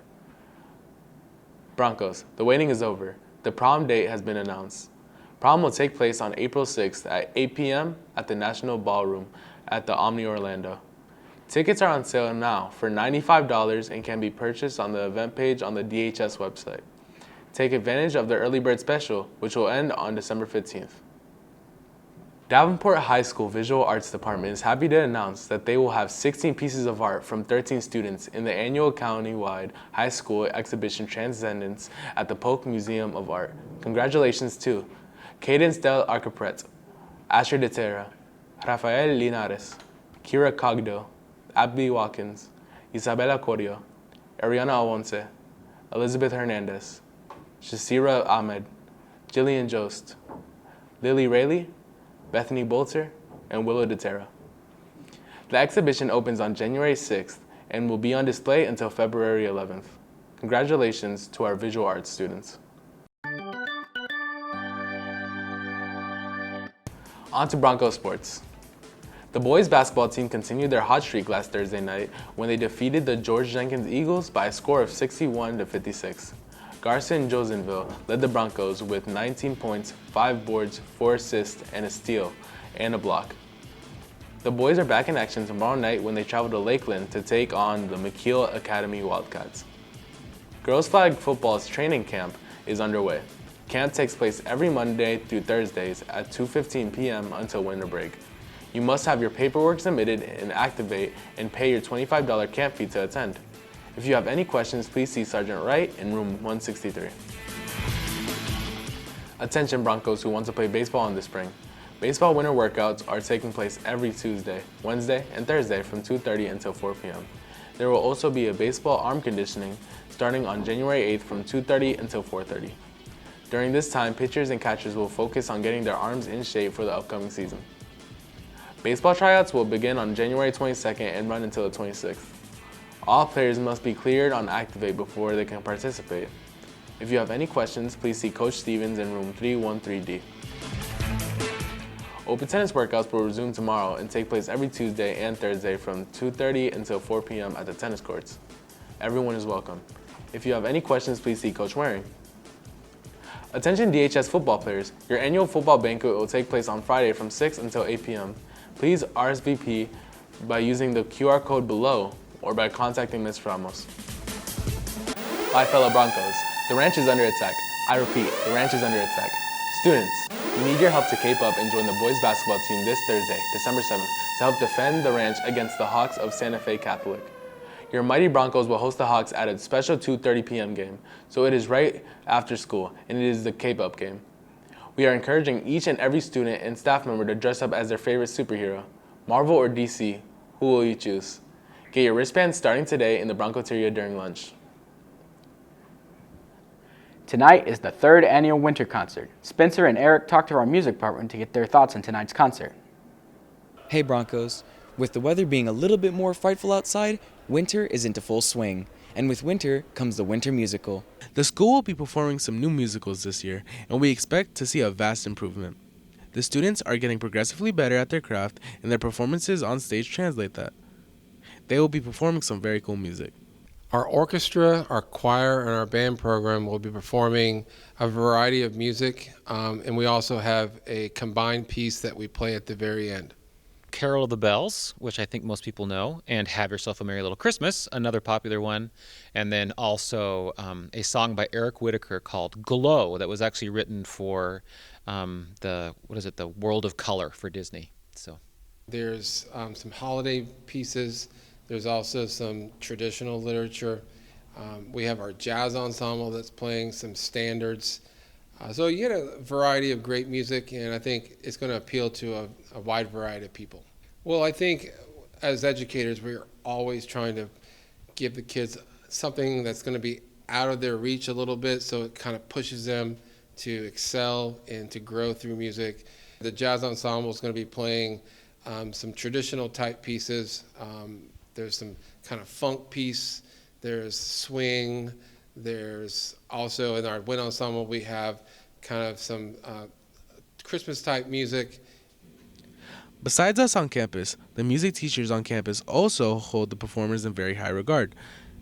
Broncos, the waiting is over. The prom date has been announced. Prom will take place on April 6th at 8 p.m. at the National Ballroom at the Omni Orlando. Tickets are on sale now for $95 and can be purchased on the event page on the DHS website. Take advantage of the early bird special, which will end on December 15th. Davenport High School Visual Arts Department is happy to announce that they will have 16 pieces of art from 13 students in the annual county-wide high school exhibition Transcendence at the Polk Museum of Art. Congratulations to Cadence Del Arcapret, Asher De Terra, Rafael Linares, Kira Cogdo, Abby Watkins, Isabella Corio, Ariana Alonce, Elizabeth Hernandez, Shasira Ahmed, Jillian Jost, Lily Rayleigh, Bethany Bolter, and Willow DeTerra. The exhibition opens on January 6th and will be on display until February 11th. Congratulations to our visual arts students. On to Broncos sports. The boys basketball team continued their hot streak last Thursday night when they defeated the George Jenkins Eagles by a score of 61-56. Garson Josenville led the Broncos with 19 points, 5 boards, 4 assists, and a steal, and a block. The boys are back in action tomorrow night when they travel to Lakeland to take on the McKeel Academy Wildcats. Girls Flag Football's training camp is underway. Camp takes place every Monday through Thursdays at 2:15 p.m. until winter break. You must have your paperwork submitted and activate and pay your $25 camp fee to attend. If you have any questions, please see Sergeant Wright in room 163. Attention Broncos who want to play baseball in the spring. Baseball winter workouts are taking place every Tuesday, Wednesday, and Thursday from 2:30 until 4 p.m. There will also be a baseball arm conditioning starting on January 8th from 2:30 until 4:30. During this time, pitchers and catchers will focus on getting their arms in shape for the upcoming season. Baseball tryouts will begin on January 22nd and run until the 26th. All players must be cleared on Activate before they can participate. If you have any questions, please see Coach Stevens in room 313D. Open tennis workouts will resume tomorrow and take place every Tuesday and Thursday from 2:30 until 4 p.m. at the tennis courts. Everyone is welcome. If you have any questions, please see Coach Waring. Attention DHS football players, your annual football banquet will take place on Friday from 6 until 8 p.m. Please RSVP by using the QR code below or by contacting Ms. Ramos. Hi fellow Broncos, the ranch is under attack. I repeat, the ranch is under attack. Students, we need your help to cape up and join the boys basketball team this Thursday, December 7th, to help defend the ranch against the Hawks of Santa Fe Catholic. Your mighty Broncos will host the Hawks at a special 2:30 p.m. game, so it is right after school, and it is the Cape Up game. We are encouraging each and every student and staff member to dress up as their favorite superhero. Marvel or DC, who will you choose? Get your wristbands starting today in the Broncoteria during lunch. Tonight is the 3rd annual winter concert. Spencer and Eric talked to our music department to get their thoughts on tonight's concert. Hey Broncos, with the weather being a little bit more frightful outside, winter is into full swing. And with winter comes the winter musical. The school will be performing some new musicals this year, and we expect to see a vast improvement. The students are getting progressively better at their craft, and their performances on stage translate that. They will be performing some very cool music. Our orchestra, our choir, and our band program will be performing a variety of music, and we also have a combined piece that we play at the very end. Carol of the Bells, which I think most people know, and Have Yourself a Merry Little Christmas, another popular one, and then also a song by Eric Whitacre called Glow that was actually written for the World of Color for Disney. So there's some holiday pieces. There's also some traditional literature. We have our jazz ensemble that's playing some standards. So you get a variety of great music, and I think it's going to appeal to a wide variety of people. Well, I think as educators, we're always trying to give the kids something that's going to be out of their reach a little bit, so it kind of pushes them to excel and to grow through music. The jazz ensemble is going to be playing some traditional type pieces. There's some kind of funk piece, there's swing, there's also in our wind ensemble we have kind of some Christmas type music. Besides us on campus, the music teachers on campus also hold the performers in very high regard.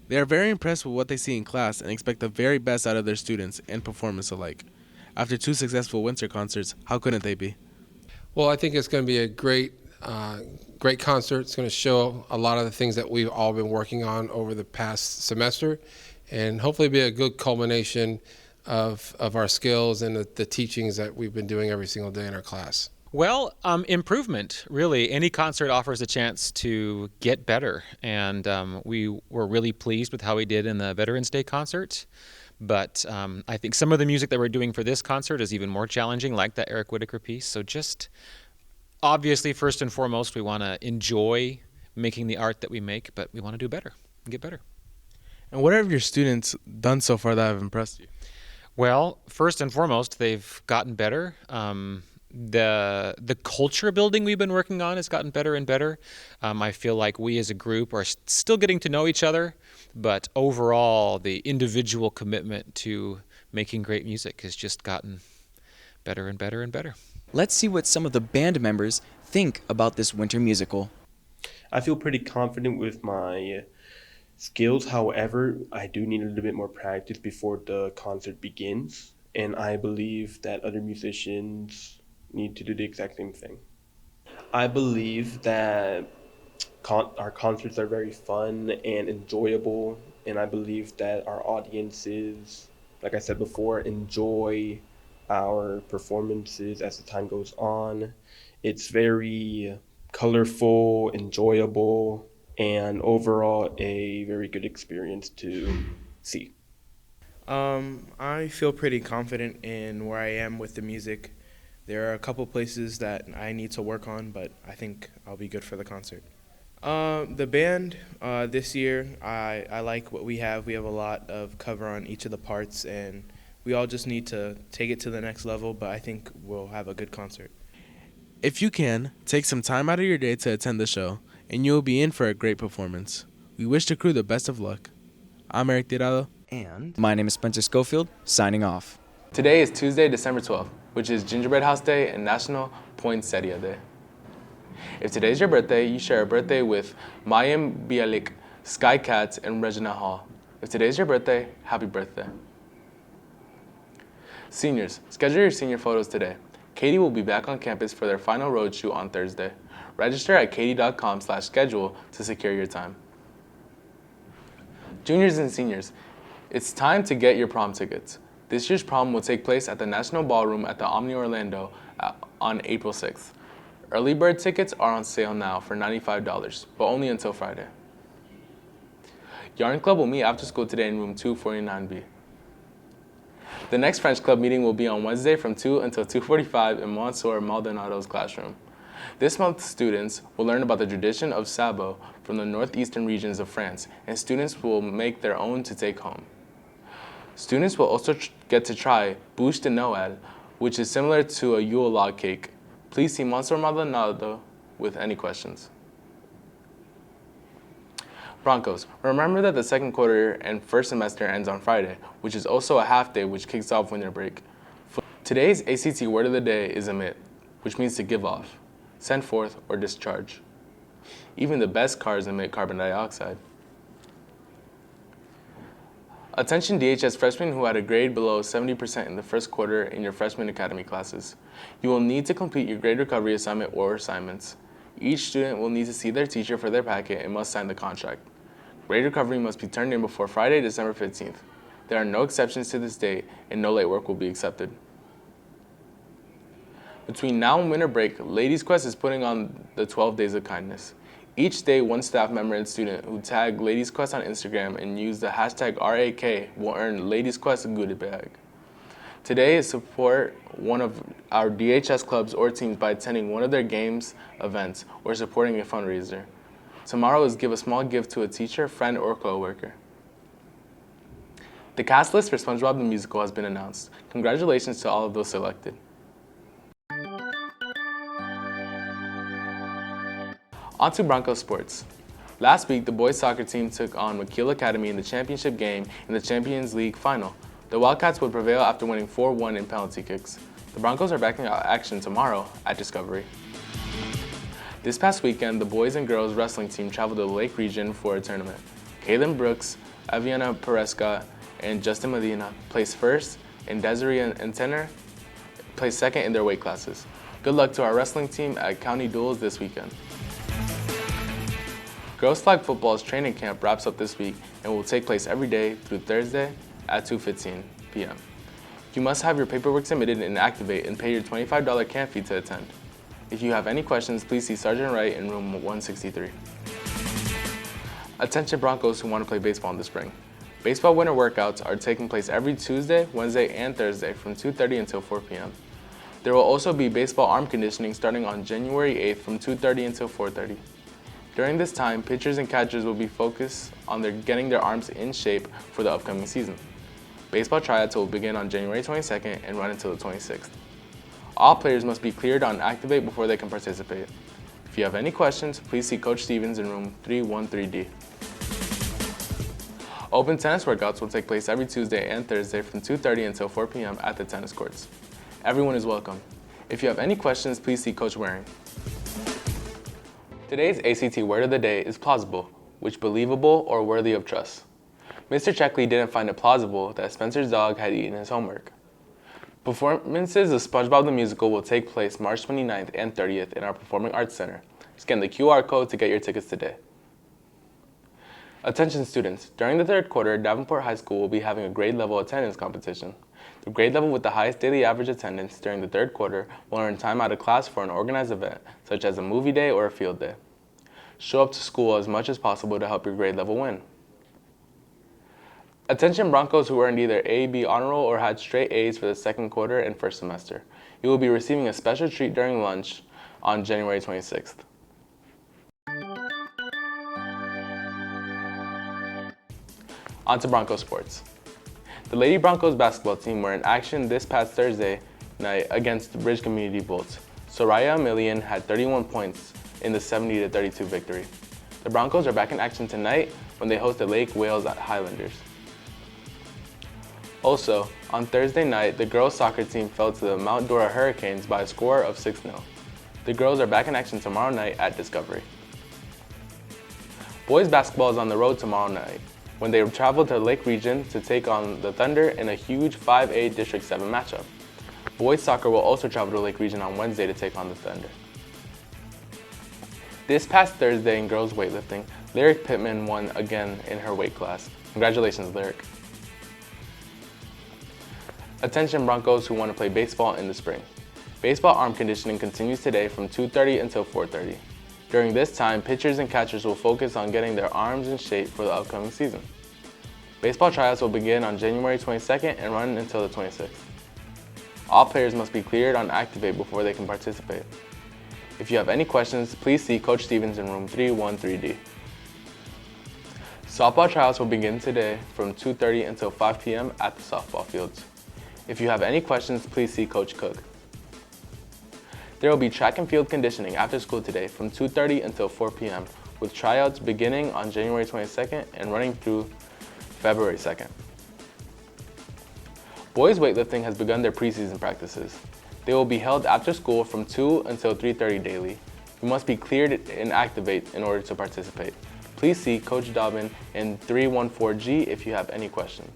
They are very impressed with what they see in class and expect the very best out of their students and performance alike. After 2 successful winter concerts, how couldn't they be? Well, I think it's going to be a great concert. It's going to show a lot of the things that we've all been working on over the past semester, and hopefully be a good culmination of our skills and the teachings that we've been doing every single day in our class. Well, improvement, really. Any concert offers a chance to get better, and we were really pleased with how we did in the Veterans Day concert. But I think some of the music that we're doing for this concert is even more challenging, like that Eric Whitacre piece. So just obviously, first and foremost, we want to enjoy making the art that we make, but we want to do better and get better. And what have your students done so far that have impressed you? Well, first and foremost, they've gotten better. The culture building we've been working on has gotten better and better. I feel like we as a group are still getting to know each other, but overall, the individual commitment to making great music has just gotten better and better and better. Let's see what some of the band members think about this winter musical. I feel pretty confident with my skills. However, I do need a little bit more practice before the concert begins, and I believe that other musicians need to do the exact same thing. I believe that our concerts are very fun and enjoyable, and I believe that our audiences, like I said before, enjoy our performances as the time goes on. It's very colorful, enjoyable, and overall a very good experience to see. I feel pretty confident in where I am with the music. There are a couple places that I need to work on, but I think I'll be good for the concert. The band this year, I like what we have. We have a lot of cover on each of the parts, and we all just need to take it to the next level, but I think we'll have a good concert. If you can, take some time out of your day to attend the show, and you'll be in for a great performance. We wish the crew the best of luck. I'm Eric Tirado. And my name is Spencer Schofield, signing off. Today is Tuesday, December 12th, which is Gingerbread House Day and National Poinsettia Day. If today's your birthday, you share a birthday with Mayim Bialik, Sky Cats, and Regina Hall. If today's your birthday, happy birthday. Seniors, schedule your senior photos today. Katie will be back on campus for their final road shoot on Thursday. Register at katie.com/schedule to secure your time. Juniors and seniors, it's time to get your prom tickets. This year's prom will take place at the National Ballroom at the Omni Orlando on April 6th. Early bird tickets are on sale now for $95, but only until Friday. Yarn Club will meet after school today in room 249B. The next French Club meeting will be on Wednesday from 2 until 2:45 in Monsieur Maldonado's classroom. This month, students will learn about the tradition of sabot from the northeastern regions of France, and students will make their own to take home. Students will also get to try bûche de Noël, which is similar to a Yule log cake. Please see Monsieur Maldonado with any questions. Broncos, remember that the second quarter and first semester ends on Friday, which is also a half day which kicks off winter break. Today's ACT word of the day is emit, which means to give off, send forth, or discharge. Even the best cars emit carbon dioxide. Attention DHS freshmen who had a grade below 70% in the first quarter in your freshman academy classes. You will need to complete your grade recovery assignment or assignments. Each student will need to see their teacher for their packet and must sign the contract. Grade recovery must be turned in before Friday, December 15th. There are no exceptions to this date, and no late work will be accepted. Between now and winter break, Ladies Quest is putting on the 12 Days of Kindness. Each day, one staff member and student who tag Ladies Quest on Instagram and use the hashtag RAK will earn Ladies Quest goodie bag. Today is support one of our DHS clubs or teams by attending one of their games, events, or supporting a fundraiser. Tomorrow is give a small gift to a teacher, friend, or coworker. The cast list for SpongeBob the Musical has been announced. Congratulations to all of those selected. On to Broncos sports. Last week, the boys soccer team took on McKeel Academy in the championship game in the Champions League final. The Wildcats would prevail after winning 4-1 in penalty kicks. The Broncos are back in action tomorrow at Discovery. This past weekend, the boys and girls wrestling team traveled to the Lake region for a tournament. Kaylin Brooks, Aviana Peresca, and Justin Medina placed first, and Desiree and Tenor placed second in their weight classes. Good luck to our wrestling team at County Duels this weekend. Girls Flag Football's training camp wraps up this week and will take place every day through Thursday at 2:15 p.m. You must have your paperwork submitted and activate and pay your $25 camp fee to attend. If you have any questions, please see Sergeant Wright in room 163. Attention Broncos who want to play baseball in the spring. Baseball winter workouts are taking place every Tuesday, Wednesday, and Thursday from 2:30 until 4 p.m. There will also be baseball arm conditioning starting on January 8th from 2:30 until 4:30. During this time, pitchers and catchers will be focused on getting their arms in shape for the upcoming season. Baseball tryouts will begin on January 22nd and run until the 26th. All players must be cleared on Activate before they can participate. If you have any questions, please see Coach Stevens in room 313D. Open tennis workouts will take place every Tuesday and Thursday from 2:30 until 4 p.m. at the tennis courts. Everyone is welcome. If you have any questions, please see Coach Waring. Today's ACT word of the day is plausible, which believable or worthy of trust. Mr. Checkley didn't find it plausible that Spencer's dog had eaten his homework. Performances of SpongeBob the Musical will take place March 29th and 30th in our Performing Arts Center. Scan the QR code to get your tickets today. Attention students, during the third quarter, Davenport High School will be having a grade level attendance competition. The grade level with the highest daily average attendance during the third quarter will earn time out of class for an organized event, such as a movie day or a field day. Show up to school as much as possible to help your grade level win. Attention Broncos who earned either A, B honor roll or had straight A's for the second quarter and first semester. You will be receiving a special treat during lunch on January 26th. On to Broncos sports. The Lady Broncos basketball team were in action this past Thursday night against the Bridge Community Bolts. Soraya Millian had 31 points in the 70-32 victory. The Broncos are back in action tonight when they host the Lake Wales Highlanders. Also, on Thursday night, the girls soccer team fell to the Mount Dora Hurricanes by a score of 6-0. The girls are back in action tomorrow night at Discovery. Boys basketball is on the road tomorrow night when they travel to the Lake Region to take on the Thunder in a huge 5A District 7 matchup. Boys soccer will also travel to Lake Region on Wednesday to take on the Thunder. This past Thursday in girls weightlifting, Lyric Pittman won again in her weight class. Congratulations, Lyric. Attention Broncos who want to play baseball in the spring. Baseball arm conditioning continues today from 2:30 until 4:30. During this time, pitchers and catchers will focus on getting their arms in shape for the upcoming season. Baseball tryouts will begin on January 22nd and run until the 26th. All players must be cleared on Activate before they can participate. If you have any questions, please see Coach Stevens in room 313D. Softball tryouts will begin today from 2:30 until 5 p.m. at the softball fields. If you have any questions, please see Coach Cook. There will be track and field conditioning after school today from 2:30 until 4 p.m. with tryouts beginning on January 22nd and running through February 2nd. Boys weightlifting has begun their preseason practices. They will be held after school from 2 until 3:30 daily. You must be cleared and Activate in order to participate. Please see Coach Dobbin in 314G if you have any questions.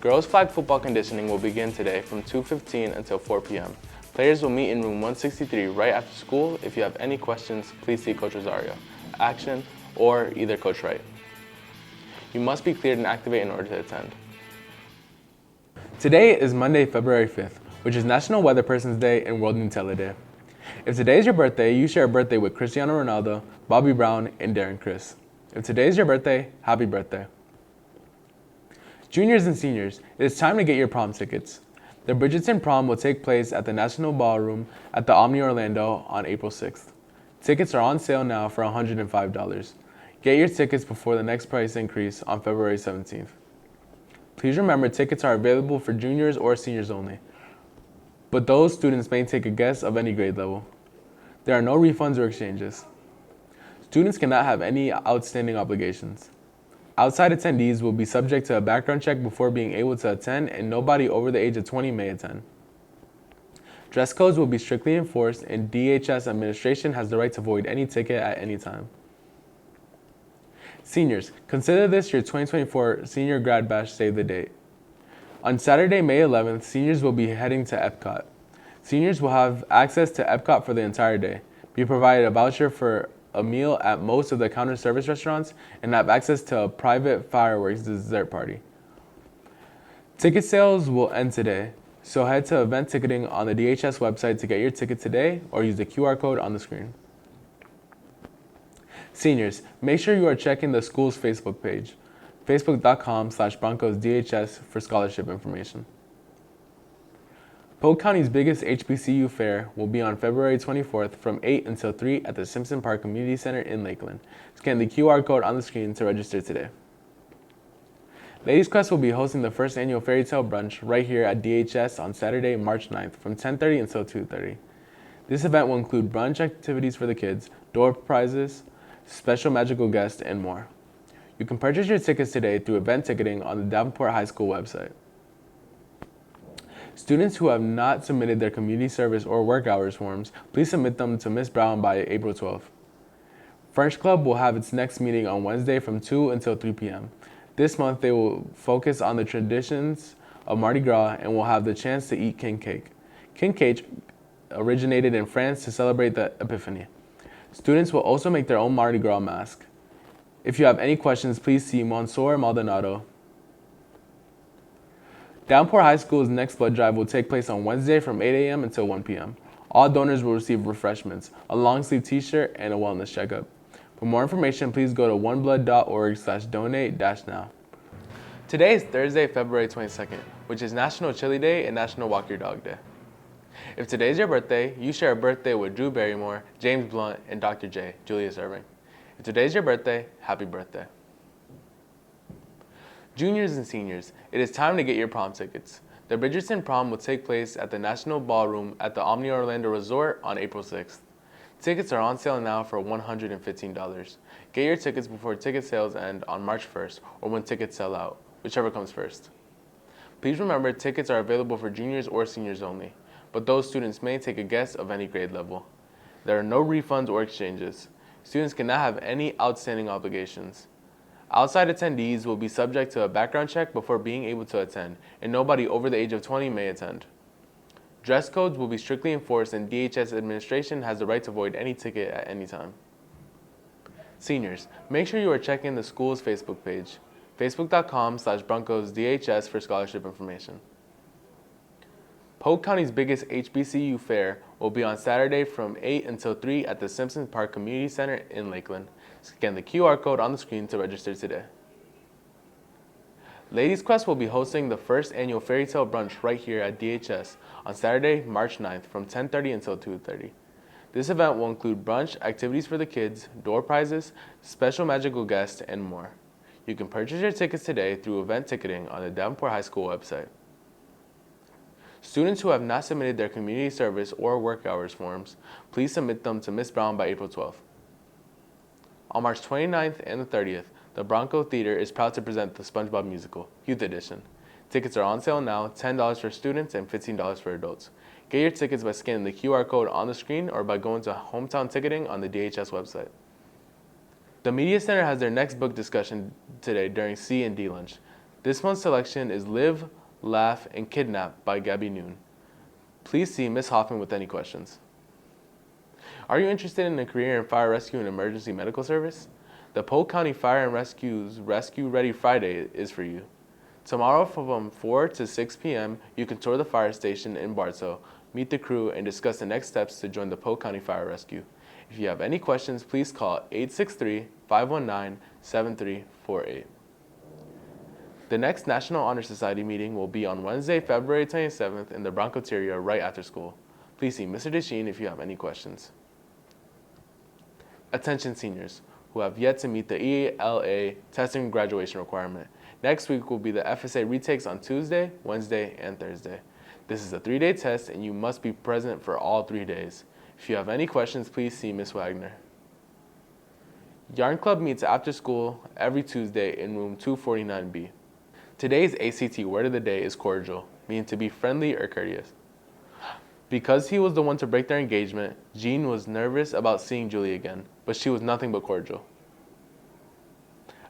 Girls flag football conditioning will begin today from 2:15 until 4 p.m. Players will meet in room 163 right after school. If you have any questions, please see Coach Rosario, Action, or either Coach Wright. You must be cleared and Activate in order to attend. Today is Monday, February 5th, which is National Weather Person's Day and World Nutella Day. If today is your birthday, you share a birthday with Cristiano Ronaldo, Bobby Brown, and Darren Criss. If today is your birthday, happy birthday. Juniors and seniors, it is time to get your prom tickets. The Bridgerton prom will take place at the National Ballroom at the Omni Orlando on April 6th. Tickets are on sale now for $105. Get your tickets before the next price increase on February 17th. Please remember tickets are available for juniors or seniors only, but those students may take a guess of any grade level. There are no refunds or exchanges. Students cannot have any outstanding obligations. Outside attendees will be subject to a background check before being able to attend, and nobody over the age of 20 may attend. Dress codes will be strictly enforced, and DHS administration has the right to void any ticket at any time. Seniors, consider this your 2024 Senior Grad Bash Save the Date. On Saturday, May 11th, seniors will be heading to Epcot. Seniors will have access to Epcot for the entire day, be provided a voucher for a meal at most of the counter service restaurants, and have access to a private fireworks dessert party. Ticket sales will end today, so head to event ticketing on the DHS website to get your ticket today or use the QR code on the screen. Seniors, make sure you are checking the school's Facebook page, facebook.com/BroncosDHS for scholarship information. Polk County's biggest HBCU fair will be on February 24th from 8 until 3 at the Simpson Park Community Center in Lakeland. Scan the QR code on the screen to register today. Ladies Quest will be hosting the first annual Fairy Tale Brunch right here at DHS on Saturday, March 9th from 10:30 until 2:30. This event will include brunch activities for the kids, door prizes, special magical guests, and more. You can purchase your tickets today through event ticketing on the Davenport High School website. Students who have not submitted their community service or work hours forms, please submit them to Ms. Brown by April 12th. French Club will have its next meeting on Wednesday from 2 until 3 p.m. This month they will focus on the traditions of Mardi Gras and will have the chance to eat king cake. King cake originated in France to celebrate the Epiphany. Students will also make their own Mardi Gras mask. If you have any questions, please see Monsieur Maldonado. Davenport High School's next blood drive will take place on Wednesday from 8 a.m. until 1 p.m. All donors will receive refreshments, a long-sleeve t-shirt, and a wellness checkup. For more information, please go to oneblood.org/donate-now. Today is Thursday, February 22nd, which is National Chili Day and National Walk Your Dog Day. If today is your birthday, you share a birthday with Drew Barrymore, James Blunt, and Dr. J, Julius Irving. If today is your birthday, happy birthday. Juniors and seniors, it is time to get your prom tickets. The Bridgerton prom will take place at the National Ballroom at the Omni Orlando Resort on April 6th. Tickets are on sale now for $115. Get your tickets before ticket sales end on March 1st or when tickets sell out, whichever comes first. Please remember tickets are available for juniors or seniors only, but those students may take a guess of any grade level. There are no refunds or exchanges. Students cannot have any outstanding obligations. Outside attendees will be subject to a background check before being able to attend, and nobody over the age of 20 may attend. Dress codes will be strictly enforced, and DHS administration has the right to void any ticket at any time. Seniors, make sure you are checking the school's Facebook page, facebook.com/BroncosDHS for scholarship information. Polk County's biggest HBCU fair will be on Saturday from 8 until 3 at the Simpson Park Community Center in Lakeland. Scan the QR code on the screen to register today. Ladies Quest will be hosting the first annual fairy tale brunch right here at DHS on Saturday, March 9th from 10:30 until 2:30. This event will include brunch, activities for the kids, door prizes, special magical guests, and more. You can purchase your tickets today through event ticketing on the Davenport High School website. Students who have not submitted their community service or work hours forms, please submit them to Ms. Brown by April 12th. On March 29th and the 30th, the Bronco Theater is proud to present the SpongeBob Musical, Youth Edition. Tickets are on sale now, $10 for students and $15 for adults. Get your tickets by scanning the QR code on the screen or by going to Hometown Ticketing on the DHS website. The Media Center has their next book discussion today during C&D lunch. This month's selection is Live, Laugh, and Kidnap by Gabby Noon. Please see Ms. Hoffman with any questions. Are you interested in a career in fire rescue and emergency medical service? The Polk County Fire and Rescue's Rescue Ready Friday is for you. Tomorrow from 4 to 6 p.m., you can tour the fire station in Bartow, meet the crew, and discuss the next steps to join the Polk County Fire Rescue. If you have any questions, please call 863-519-7348. The next National Honor Society meeting will be on Wednesday, February 27th in the Broncoteria right after school. Please see Mr. DeSheen if you have any questions. Attention seniors who have yet to meet the ELA testing graduation requirement. Next week will be the FSA retakes on Tuesday, Wednesday, and Thursday. This is a 3-day test and you must be present for all 3 days. If you have any questions, please see Ms. Wagner. Yarn Club meets after school every Tuesday in room 249B. Today's ACT word of the day is cordial, meaning to be friendly or courteous. Because he was the one to break their engagement, Jean was nervous about seeing Julie again, but she was nothing but cordial.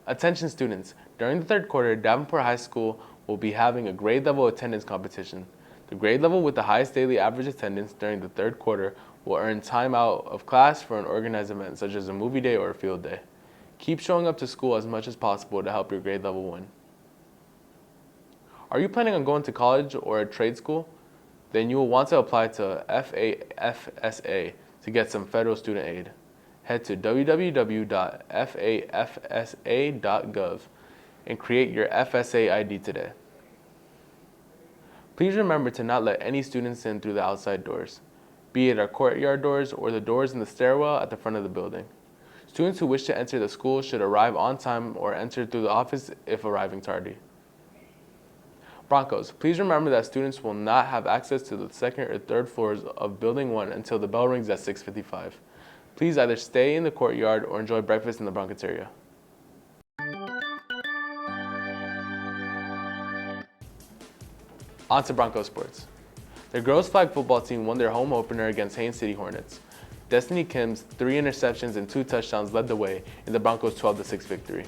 Attention students, during the third quarter, Davenport High School will be having a grade level attendance competition. The grade level with the highest daily average attendance during the third quarter will earn time out of class for an organized event such as a movie day or a field day. Keep showing up to school as much as possible to help your grade level win. Are you planning on going to college or a trade school? Then you will want to apply to FAFSA to get some federal student aid. Head to www.fafsa.gov and create your FSA ID today. Please remember to not let any students in through the outside doors, be it our courtyard doors or the doors in the stairwell at the front of the building. Students who wish to enter the school should arrive on time or enter through the office if arriving tardy. Broncos, please remember that students will not have access to the second or third floors of Building 1 until the bell rings at 6:55. Please either stay in the courtyard or enjoy breakfast in the Broncoteria. On to Broncos sports. The girls flag football team won their home opener against Haines City Hornets. Destiny Kim's 3 interceptions and 2 touchdowns led the way in the Broncos' 12-6 victory.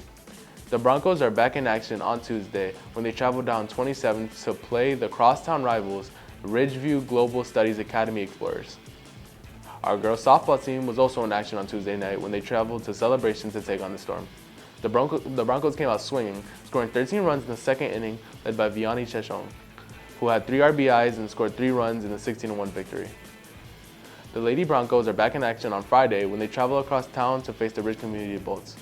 The Broncos are back in action on Tuesday when they travel down 27 to play the crosstown rivals Ridgeview Global Studies Academy Explorers. Our girls softball team was also in action on Tuesday night when they traveled to Celebration to take on the Storm. The Broncos came out swinging, scoring 13 runs in the second inning, led by Vianney Chechong, who had 3 RBIs and scored 3 runs in the 16-1 victory. The Lady Broncos are back in action on Friday when they travel across town to face the Ridge Community Bolts.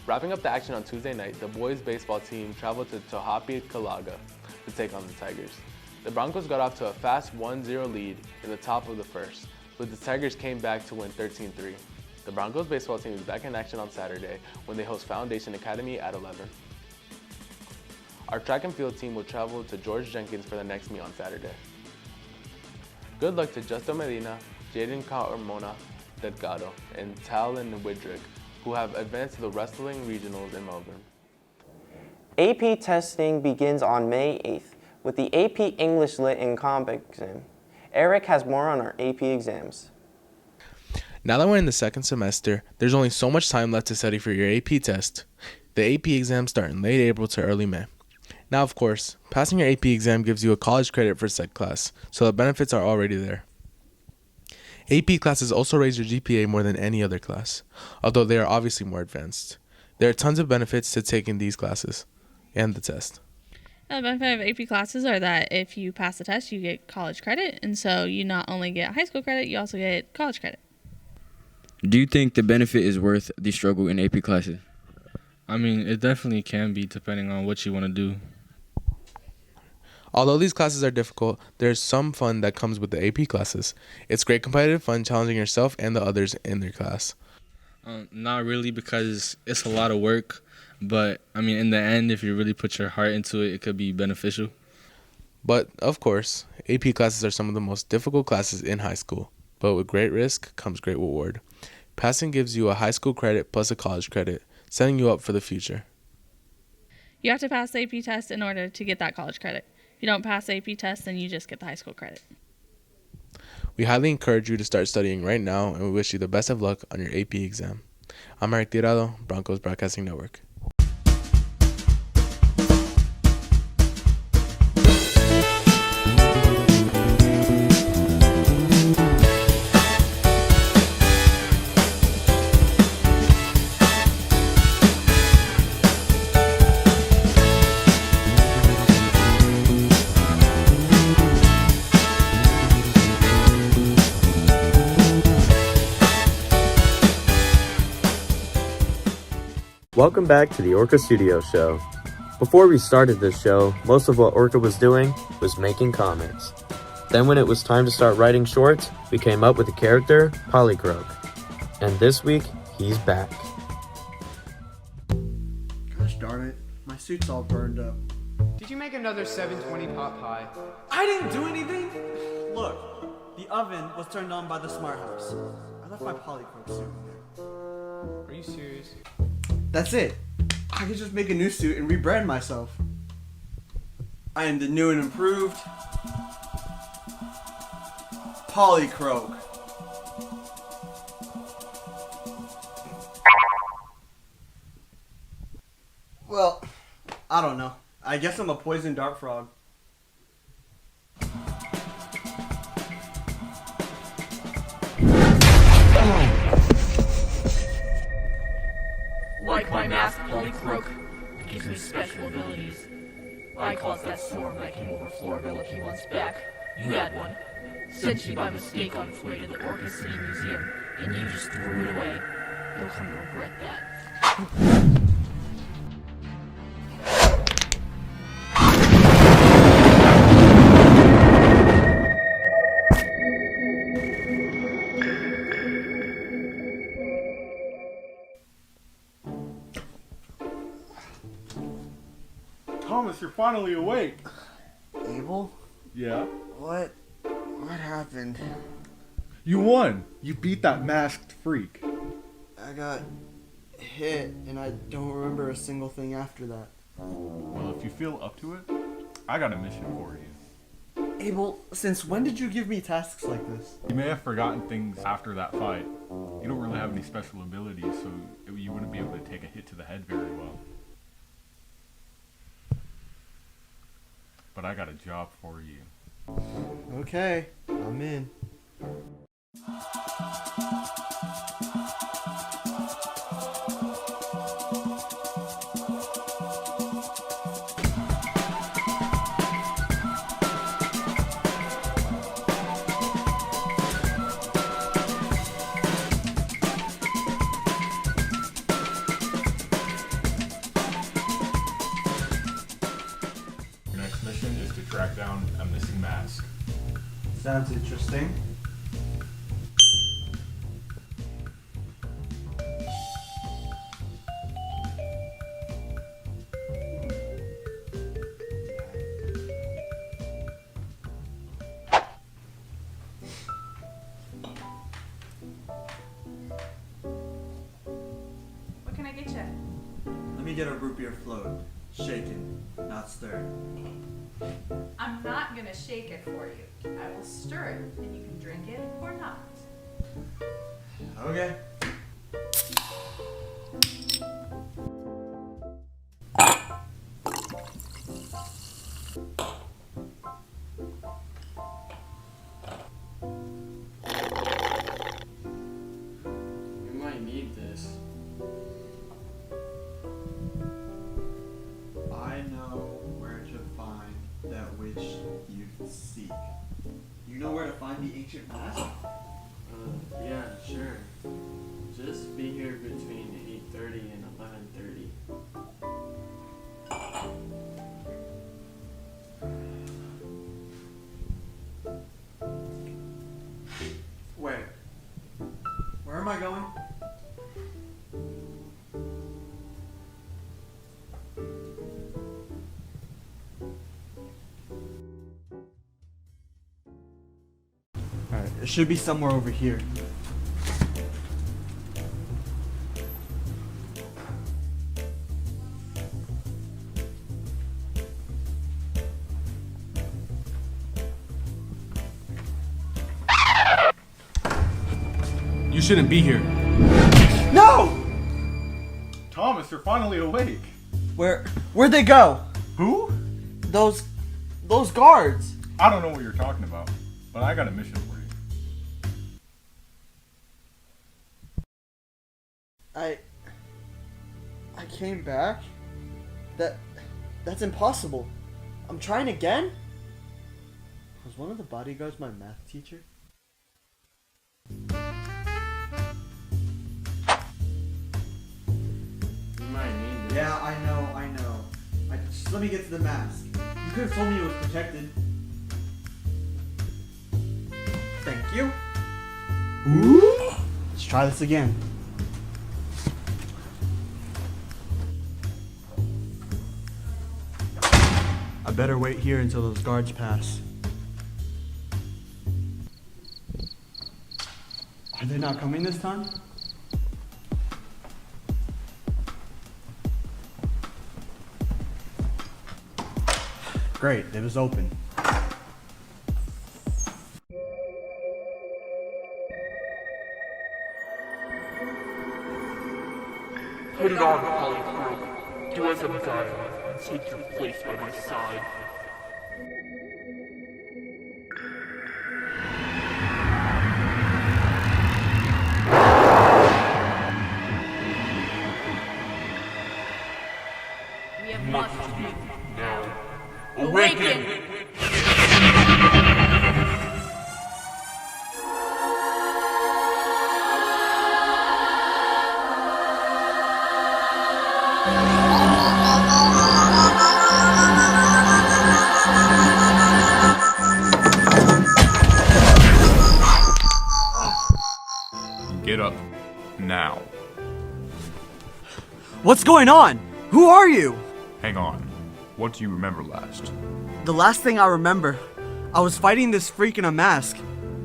Wrapping up the action on Tuesday night, the boys baseball team traveled to Tohapi Kalaga to take on the Tigers. The Broncos got off to a fast 1-0 lead in the top of the first, but the Tigers came back to win 13-3. The Broncos baseball team is back in action on Saturday when they host Foundation Academy at 11. Our track and field team will travel to George Jenkins for the next meet on Saturday. Good luck to Justo Medina, Jaden Carmona Delgado, and Talon Widrick, who have advanced to the wrestling regionals in Melbourne. AP testing begins on May 8th with the AP English Lit and Comp exam. Eric has more on our AP exams. Now that we're in the second semester, there's only so much time left to study for your AP test. The AP exams start in late April to early May. Now, of course, passing your AP exam gives you a college credit for said class, so the benefits are already there. AP classes also raise your GPA more than any other class, although they are obviously more advanced. There are tons of benefits to taking these classes and the test. The benefit of AP classes are that if you pass the test, you get college credit, and so you not only get high school credit, you also get college credit. Do you think the benefit is worth the struggle in AP classes? I mean, it definitely can be depending on what you want to do. Although these classes are difficult, there's some fun that comes with the AP classes. It's great competitive fun challenging yourself and the others in their class. Not really, because it's a lot of work, but I mean, in the end, if you really put your heart into it, it could be beneficial. But, of course, AP classes are some of the most difficult classes in high school. But with great risk comes great reward. Passing gives you a high school credit plus a college credit, setting you up for the future. You have to pass the AP test in order to get that college credit. If you don't pass the AP test, then you just get the high school credit. We highly encourage you to start studying right now, and we wish you the best of luck on your AP exam. I'm Eric Tirado, Broncos Broadcasting Network. Welcome back to the Orca Studio Show. Before we started this show, most of what Orca was doing was making comments. Then when it was time to start writing shorts, we came up with the character Polycroak. And this week, he's back. Gosh darn it, my suit's all burned up. Did you make another 720 pot pie? I didn't do anything! Look, the oven was turned on by the smart house. I left my Polycroak suit in there. Are you serious? That's it. I could just make a new suit and rebrand myself. I am the new and improved Polycroak. Well, I don't know. I guess I'm a poison dart frog. Like my mask, Polycroak, it gives me special abilities. I caused that storm that came over Floraville a few months back. You had one. Sent you by mistake on its way to the Orca City Museum, and you just threw it away. You'll come to regret that. Thomas, you're finally awake. Abel? Yeah? What happened? You won. You beat that masked freak. I got hit, and I don't remember a single thing after that. Well, if you feel up to it, I got a mission for you. Abel, since when did you give me tasks like this? You may have forgotten things after that fight. You don't really have any special abilities, so you wouldn't be able to take a hit to the head very well. But I got a job for you. Okay, I'm in. Your next mission is to track down a missing mask. Sounds interesting. What can I get you? Let me get a root beer float. Shaken, not stirred. I'm not gonna shake it for you. I will stir it, and you can drink it or not. Okay. You might need this. I know where to find that which you seek. You know where to find the ancient mask? Yeah, sure. Just be here between 8:30 and 11:30. Wait. Where am I going? Alright, it should be somewhere over here. You shouldn't be here. No! Thomas, you're finally awake. Where'd they go? Who? Those guards. I don't know what you're talking about, but I got a mission for you. I came back? That's impossible. I'm trying again? Was one of the bodyguards my math teacher? You might need this. Yeah, I know. Just let me get to the mask. You could have told me it was protected. Thank you. Let's try this again. I better wait here until those guards pass. Are they not coming this time? Great, it was open. Put it on, Polychrome. Do as I'm done, and take your place by my side. We have Much much to do now. Awaken! Get up. Now. What's going on? Who are you? Hang on. What do you remember last? The last thing I remember, I was fighting this freak in a mask,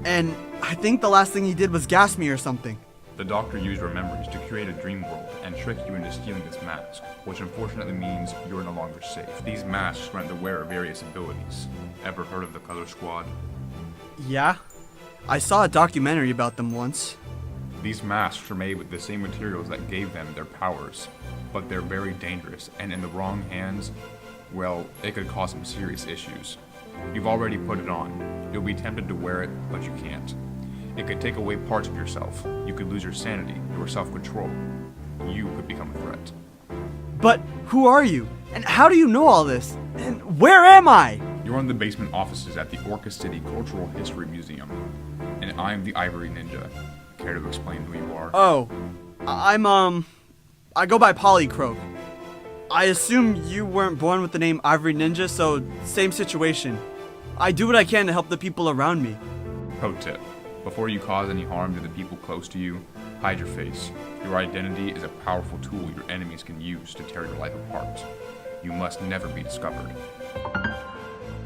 and I think the last thing he did was gas me or something. The doctor used your memories to create a dream world and trick you into stealing this mask, which unfortunately means you're no longer safe. These masks grant the wearer various abilities. Ever heard of the Color Squad? Yeah, I saw a documentary about them once. These masks are made with the same materials that gave them their powers, but they're very dangerous, and in the wrong hands, well, it could cause some serious issues. You've already put it on. You'll be tempted to wear it, but you can't. It could take away parts of yourself. You could lose your sanity, your self-control. You could become a threat. But who are you? And how do you know all this? And where am I? You're in the basement offices at the Orca City Cultural History Museum, and I'm the Ivory Ninja. Care to explain who you are? Oh, I go by Polycroak. I assume you weren't born with the name Ivory Ninja, so same situation. I do what I can to help the people around me. Pro tip. Before you cause any harm to the people close to you, hide your face. Your identity is a powerful tool your enemies can use to tear your life apart. You must never be discovered.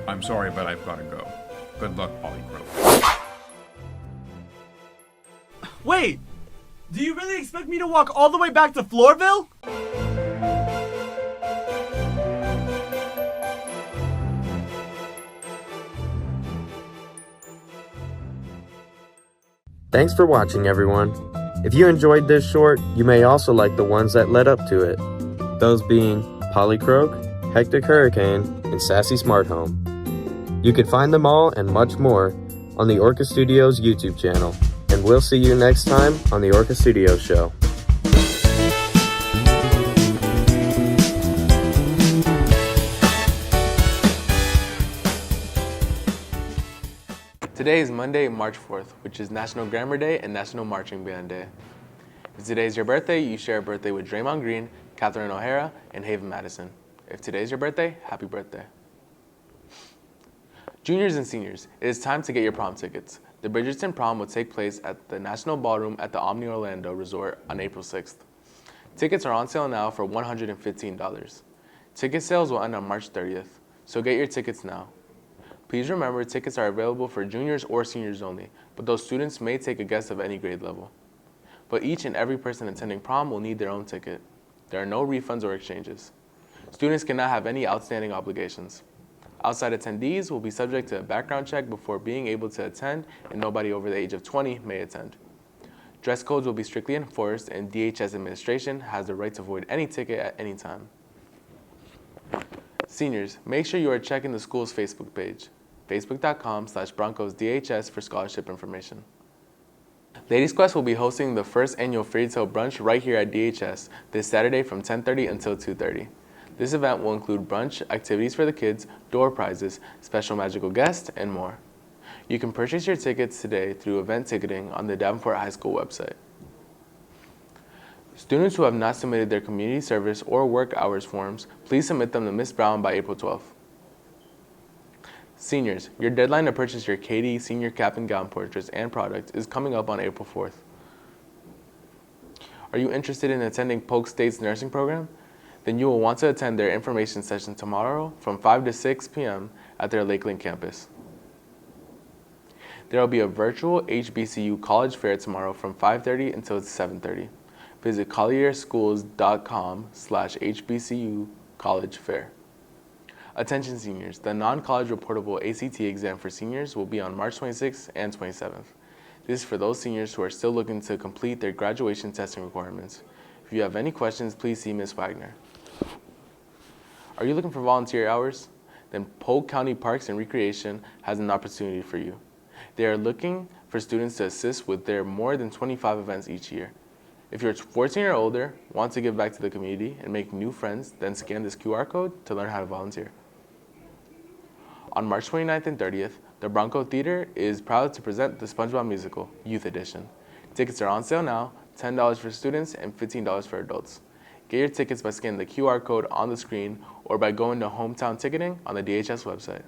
I'm sorry, but I've got to go. Good luck, Polycroak. Wait! Do you really expect me to walk all the way back to Floorville? Thanks for watching, everyone. If you enjoyed this short, you may also like the ones that led up to it. Those being Polycroak, Hectic Hurricane, and Sassy Smart Home. You can find them all and much more on the Orca Studios YouTube channel. And we'll see you next time on the Orca Studios Show. Today is Monday, March 4th, which is National Grammar Day and National Marching Band Day. If today is your birthday, you share a birthday with Draymond Green, Catherine O'Hara, and Haven Madison. If today is your birthday, happy birthday. Juniors and seniors, it is time to get your prom tickets. The Bridgerton prom will take place at the National Ballroom at the Omni Orlando Resort on April 6th. Tickets are on sale now for $115. Ticket sales will end on March 30th, so get your tickets now. Please remember, tickets are available for juniors or seniors only, but those students may take a guest of any grade level. But each and every person attending prom will need their own ticket. There are no refunds or exchanges. Students cannot have any outstanding obligations. Outside attendees will be subject to a background check before being able to attend, and nobody over the age of 20 may attend. Dress codes will be strictly enforced, and DHS administration has the right to void any ticket at any time. Seniors, make sure you are checking the school's Facebook page, facebook.com/BroncosDHS for scholarship information. Ladies Quest will be hosting the first annual Fairy Tale Brunch right here at DHS this Saturday from 10:30 until 2:30. This event will include brunch, activities for the kids, door prizes, special magical guests, and more. You can purchase your tickets today through event ticketing on the Davenport High School website. Students who have not submitted their community service or work hours forms, please submit them to Ms. Brown by April 12th. Seniors, your deadline to purchase your KD senior cap and gown portraits and products is coming up on April 4th. Are you interested in attending Polk State's nursing program? Then you will want to attend their information session tomorrow from 5 to 6 p.m. at their Lakeland campus. There will be a virtual HBCU college fair tomorrow from 5:30 until 7:30. Visit collierschools.com/HBCU college fair. Attention seniors, the non-college reportable ACT exam for seniors will be on March 26th and 27th. This is for those seniors who are still looking to complete their graduation testing requirements. If you have any questions, please see Ms. Wagner. Are you looking for volunteer hours? Then Polk County Parks and Recreation has an opportunity for you. They are looking for students to assist with their more than 25 events each year. If you're 14 or older, want to give back to the community and make new friends, then scan this QR code to learn how to volunteer. On March 29th and 30th, the Bronco Theater is proud to present the SpongeBob Musical, Youth Edition. Tickets are on sale now, $10 for students and $15 for adults. Get your tickets by scanning the QR code on the screen or by going to Hometown Ticketing on the DHS website.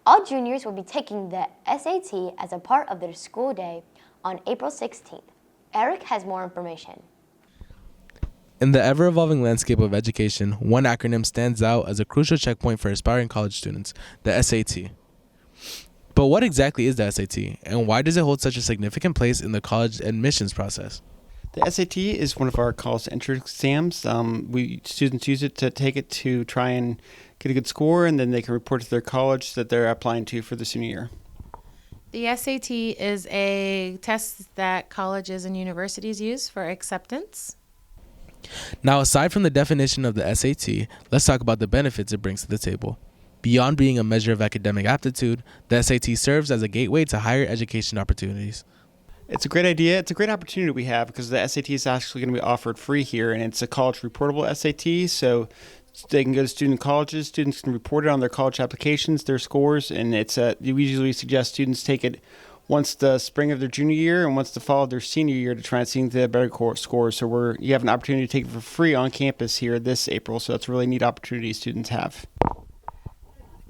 All juniors will be taking the SAT as a part of their school day on April 16th. Eric has more information. In the ever-evolving landscape of education, one acronym stands out as a crucial checkpoint for aspiring college students, the SAT. But what exactly is the SAT, and why does it hold such a significant place in the college admissions process? The SAT is one of our college entrance exams. Students use it to take it to try and get a good score, and then they can report to their college that they're applying to for the senior year. The SAT is a test that colleges and universities use for acceptance. Now, aside from the definition of the SAT, let's talk about the benefits it brings to the table. Beyond being a measure of academic aptitude, the SAT serves as a gateway to higher education opportunities. It's a great idea. It's a great opportunity we have because the SAT is actually going to be offered free here, and it's a college reportable SAT, so they can go to student colleges. Students can report it on their college applications, their scores, and we usually suggest students take it once the spring of their junior year and once the fall of their senior year to try and see if they have better scores. So you have an opportunity to take it for free on campus here this April, so that's a really neat opportunity students have.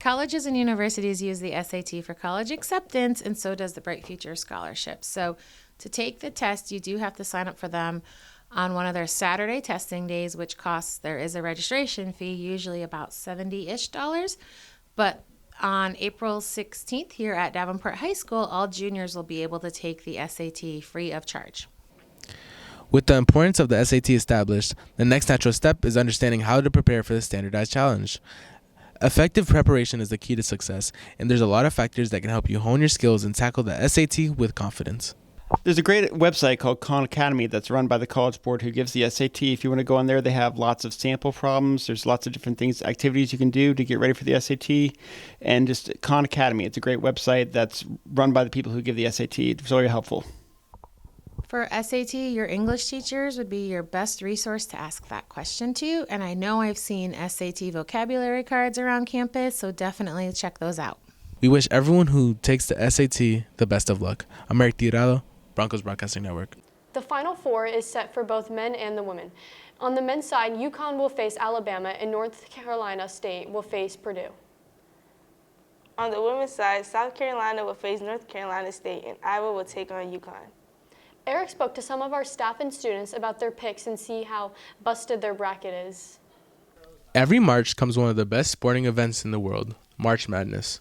Colleges and universities use the SAT for college acceptance, and so does the Bright Future Scholarship. So to take the test, you do have to sign up for them on one of their Saturday testing days, which there is a registration fee, usually about $70-ish. But on April 16th here at Davenport High School, all juniors will be able to take the SAT free of charge. With the importance of the SAT established, the next natural step is understanding how to prepare for the standardized challenge. Effective preparation is the key to success, and there's a lot of factors that can help you hone your skills and tackle the SAT with confidence. There's a great website called Khan Academy that's run by the College Board who gives the SAT. If you want to go on there, they have lots of sample problems. There's lots of different activities you can do to get ready for the SAT. And just Khan Academy, it's a great website that's run by the people who give the SAT. It's very helpful. For SAT, your English teachers would be your best resource to ask that question to. And I know I've seen SAT vocabulary cards around campus, so definitely check those out. We wish everyone who takes the SAT the best of luck. I'm Eric Tirado, Broncos Broadcasting Network. The Final Four is set for both men and the women. On the men's side, UConn will face Alabama and North Carolina State will face Purdue. On the women's side, South Carolina will face North Carolina State and Iowa will take on UConn. Eric spoke to some of our staff and students about their picks and see how busted their bracket is. Every March comes one of the best sporting events in the world, March Madness.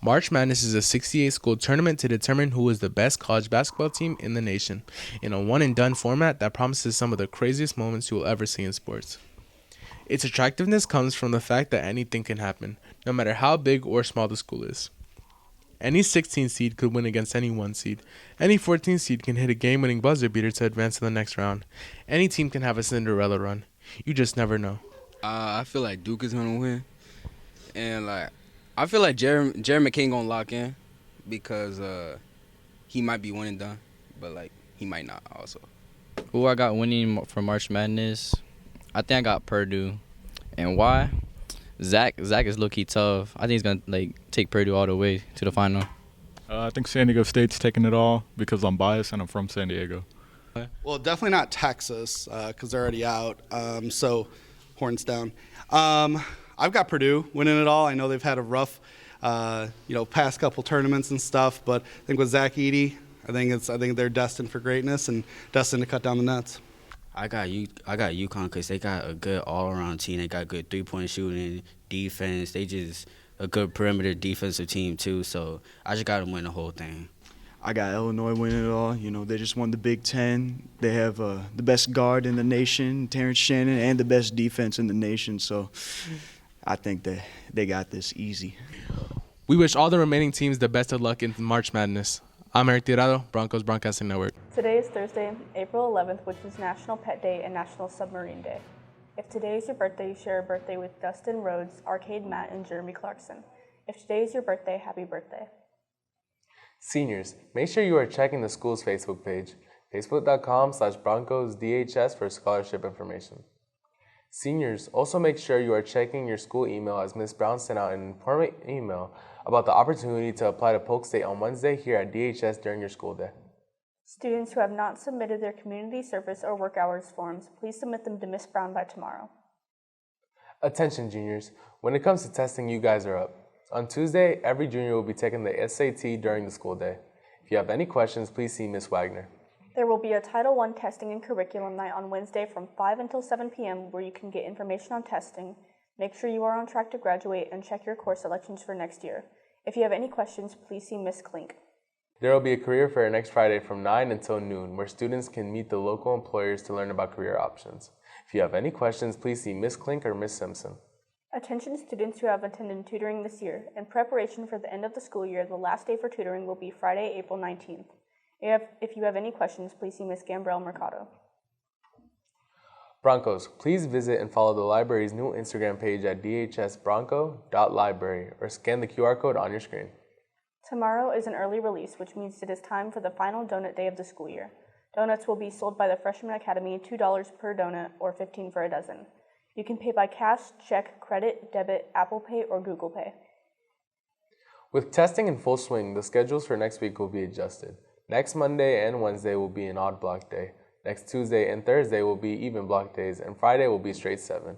March Madness is a 68-school tournament to determine who is the best college basketball team in the nation, in a one-and-done format that promises some of the craziest moments you will ever see in sports. Its attractiveness comes from the fact that anything can happen, no matter how big or small the school is. Any 16 seed could win against any 1 seed. Any 14 seed can hit a game-winning buzzer beater to advance to the next round. Any team can have a Cinderella run. You just never know. I feel like Duke is gonna win, and I feel like Jerry McCain gonna lock in because he might be one and done, but he might not also. Who I got winning for March Madness? I think I got Purdue, and why? Zach is low-key tough. I think he's going to take Purdue all the way to the final. I think San Diego State's taking it all because I'm biased and I'm from San Diego. Well, definitely not Texas because they're already out. So horns down. I've got Purdue winning it all. I know they've had a rough, past couple tournaments and stuff, but I think with Zach Edey, I think they're destined for greatness and destined to cut down the nets. I got UConn because they got a good all-around team. They got good three-point shooting, defense. They just a good perimeter defensive team too. So I just got them win the whole thing. I got Illinois winning it all. They just won the Big Ten. They have the best guard in the nation, Terrence Shannon, and the best defense in the nation. So I think that they got this easy. We wish all the remaining teams the best of luck in March Madness. I'm Eric Tirado, Broncos Broadcasting Network. Today is Thursday, April 11th, which is National Pet Day and National Submarine Day. If today is your birthday, you share a birthday with Dustin Rhodes, Arcade Matt, and Jeremy Clarkson. If today is your birthday, happy birthday. Seniors, make sure you are checking the school's Facebook page, facebook.com/BroncosDHS for scholarship information. Seniors, also make sure you are checking your school email as Ms. Brown sent out an important email about the opportunity to apply to Polk State on Wednesday here at DHS during your school day. Students who have not submitted their community service or work hours forms, please submit them to Ms. Brown by tomorrow. Attention juniors, when it comes to testing, you guys are up. On Tuesday, every junior will be taking the SAT during the school day. If you have any questions, please see Ms. Wagner. There will be a Title I testing and curriculum night on Wednesday from 5 until 7 p.m. where you can get information on testing, make sure you are on track to graduate, and check your course selections for next year. If you have any questions, please see Miss Klink. There will be a career fair next Friday from 9 until noon where students can meet the local employers to learn about career options. If you have any questions, please see Miss Klink or Miss Simpson. Attention students who have attended tutoring this year. In preparation for the end of the school year, the last day for tutoring will be Friday, April 19th. If you have any questions, please see Miss Gambrell Mercado. Broncos, please visit and follow the library's new Instagram page at dhsbronco.library or scan the QR code on your screen. Tomorrow is an early release, which means it is time for the final donut day of the school year. Donuts will be sold by the Freshman Academy $2 per donut or $15 for a dozen. You can pay by cash, check, credit, debit, Apple Pay, or Google Pay. With testing in full swing, the schedules for next week will be adjusted. Next Monday and Wednesday will be an odd block day. Next Tuesday and Thursday will be even block days, and Friday will be straight 7.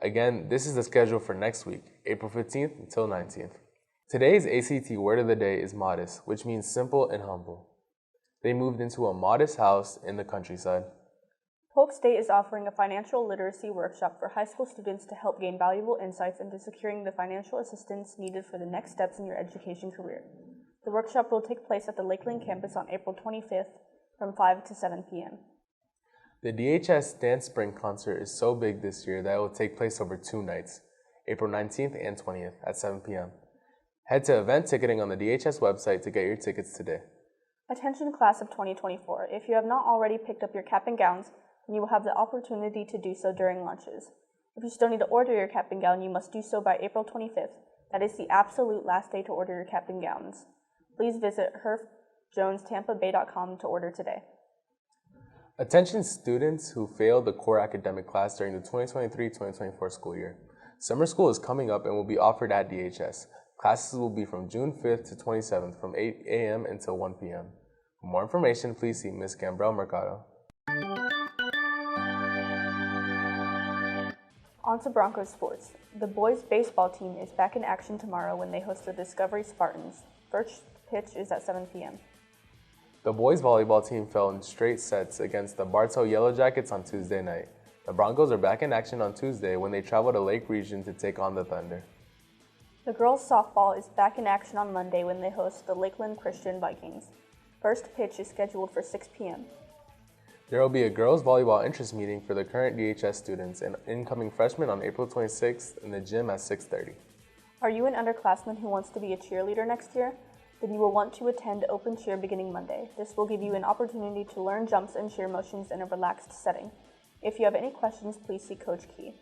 Again, this is the schedule for next week, April 15th until 19th. Today's ACT word of the day is modest, which means simple and humble. They moved into a modest house in the countryside. Polk State is offering a financial literacy workshop for high school students to help gain valuable insights into securing the financial assistance needed for the next steps in your education career. The workshop will take place at the Lakeland campus on April 25th from 5 to 7 p.m. The DHS Dance Spring concert is so big this year that it will take place over 2 nights, April 19th and 20th at 7 p.m. Head to event ticketing on the DHS website to get your tickets today. Attention class of 2024, if you have not already picked up your cap and gowns, then you will have the opportunity to do so during lunches. If you still need to order your cap and gown, you must do so by April 25th. That is the absolute last day to order your cap and gowns. Please visit herfjonestampabay.com to order today. Attention students who failed the core academic class during the 2023-2024 school year. Summer school is coming up and will be offered at DHS. Classes will be from June 5th to 27th from 8 a.m. until 1 p.m. For more information, please see Ms. Gambrell Mercado. On to Broncos sports. The boys' baseball team is back in action tomorrow when they host the Discovery Spartans. First pitch is at 7 p.m. The boys' volleyball team fell in straight sets against the Bartow Yellow Jackets on Tuesday night. The Broncos are back in action on Tuesday when they travel to Lake Region to take on the Thunder. The girls' softball is back in action on Monday when they host the Lakeland Christian Vikings. First pitch is scheduled for 6 p.m. There will be a girls' volleyball interest meeting for the current DHS students and incoming freshmen on April 26th in the gym at 6:30. Are you an underclassman who wants to be a cheerleader next year? Then you will want to attend Open Cheer beginning Monday. This will give you an opportunity to learn jumps and cheer motions in a relaxed setting. If you have any questions, please see Coach Key.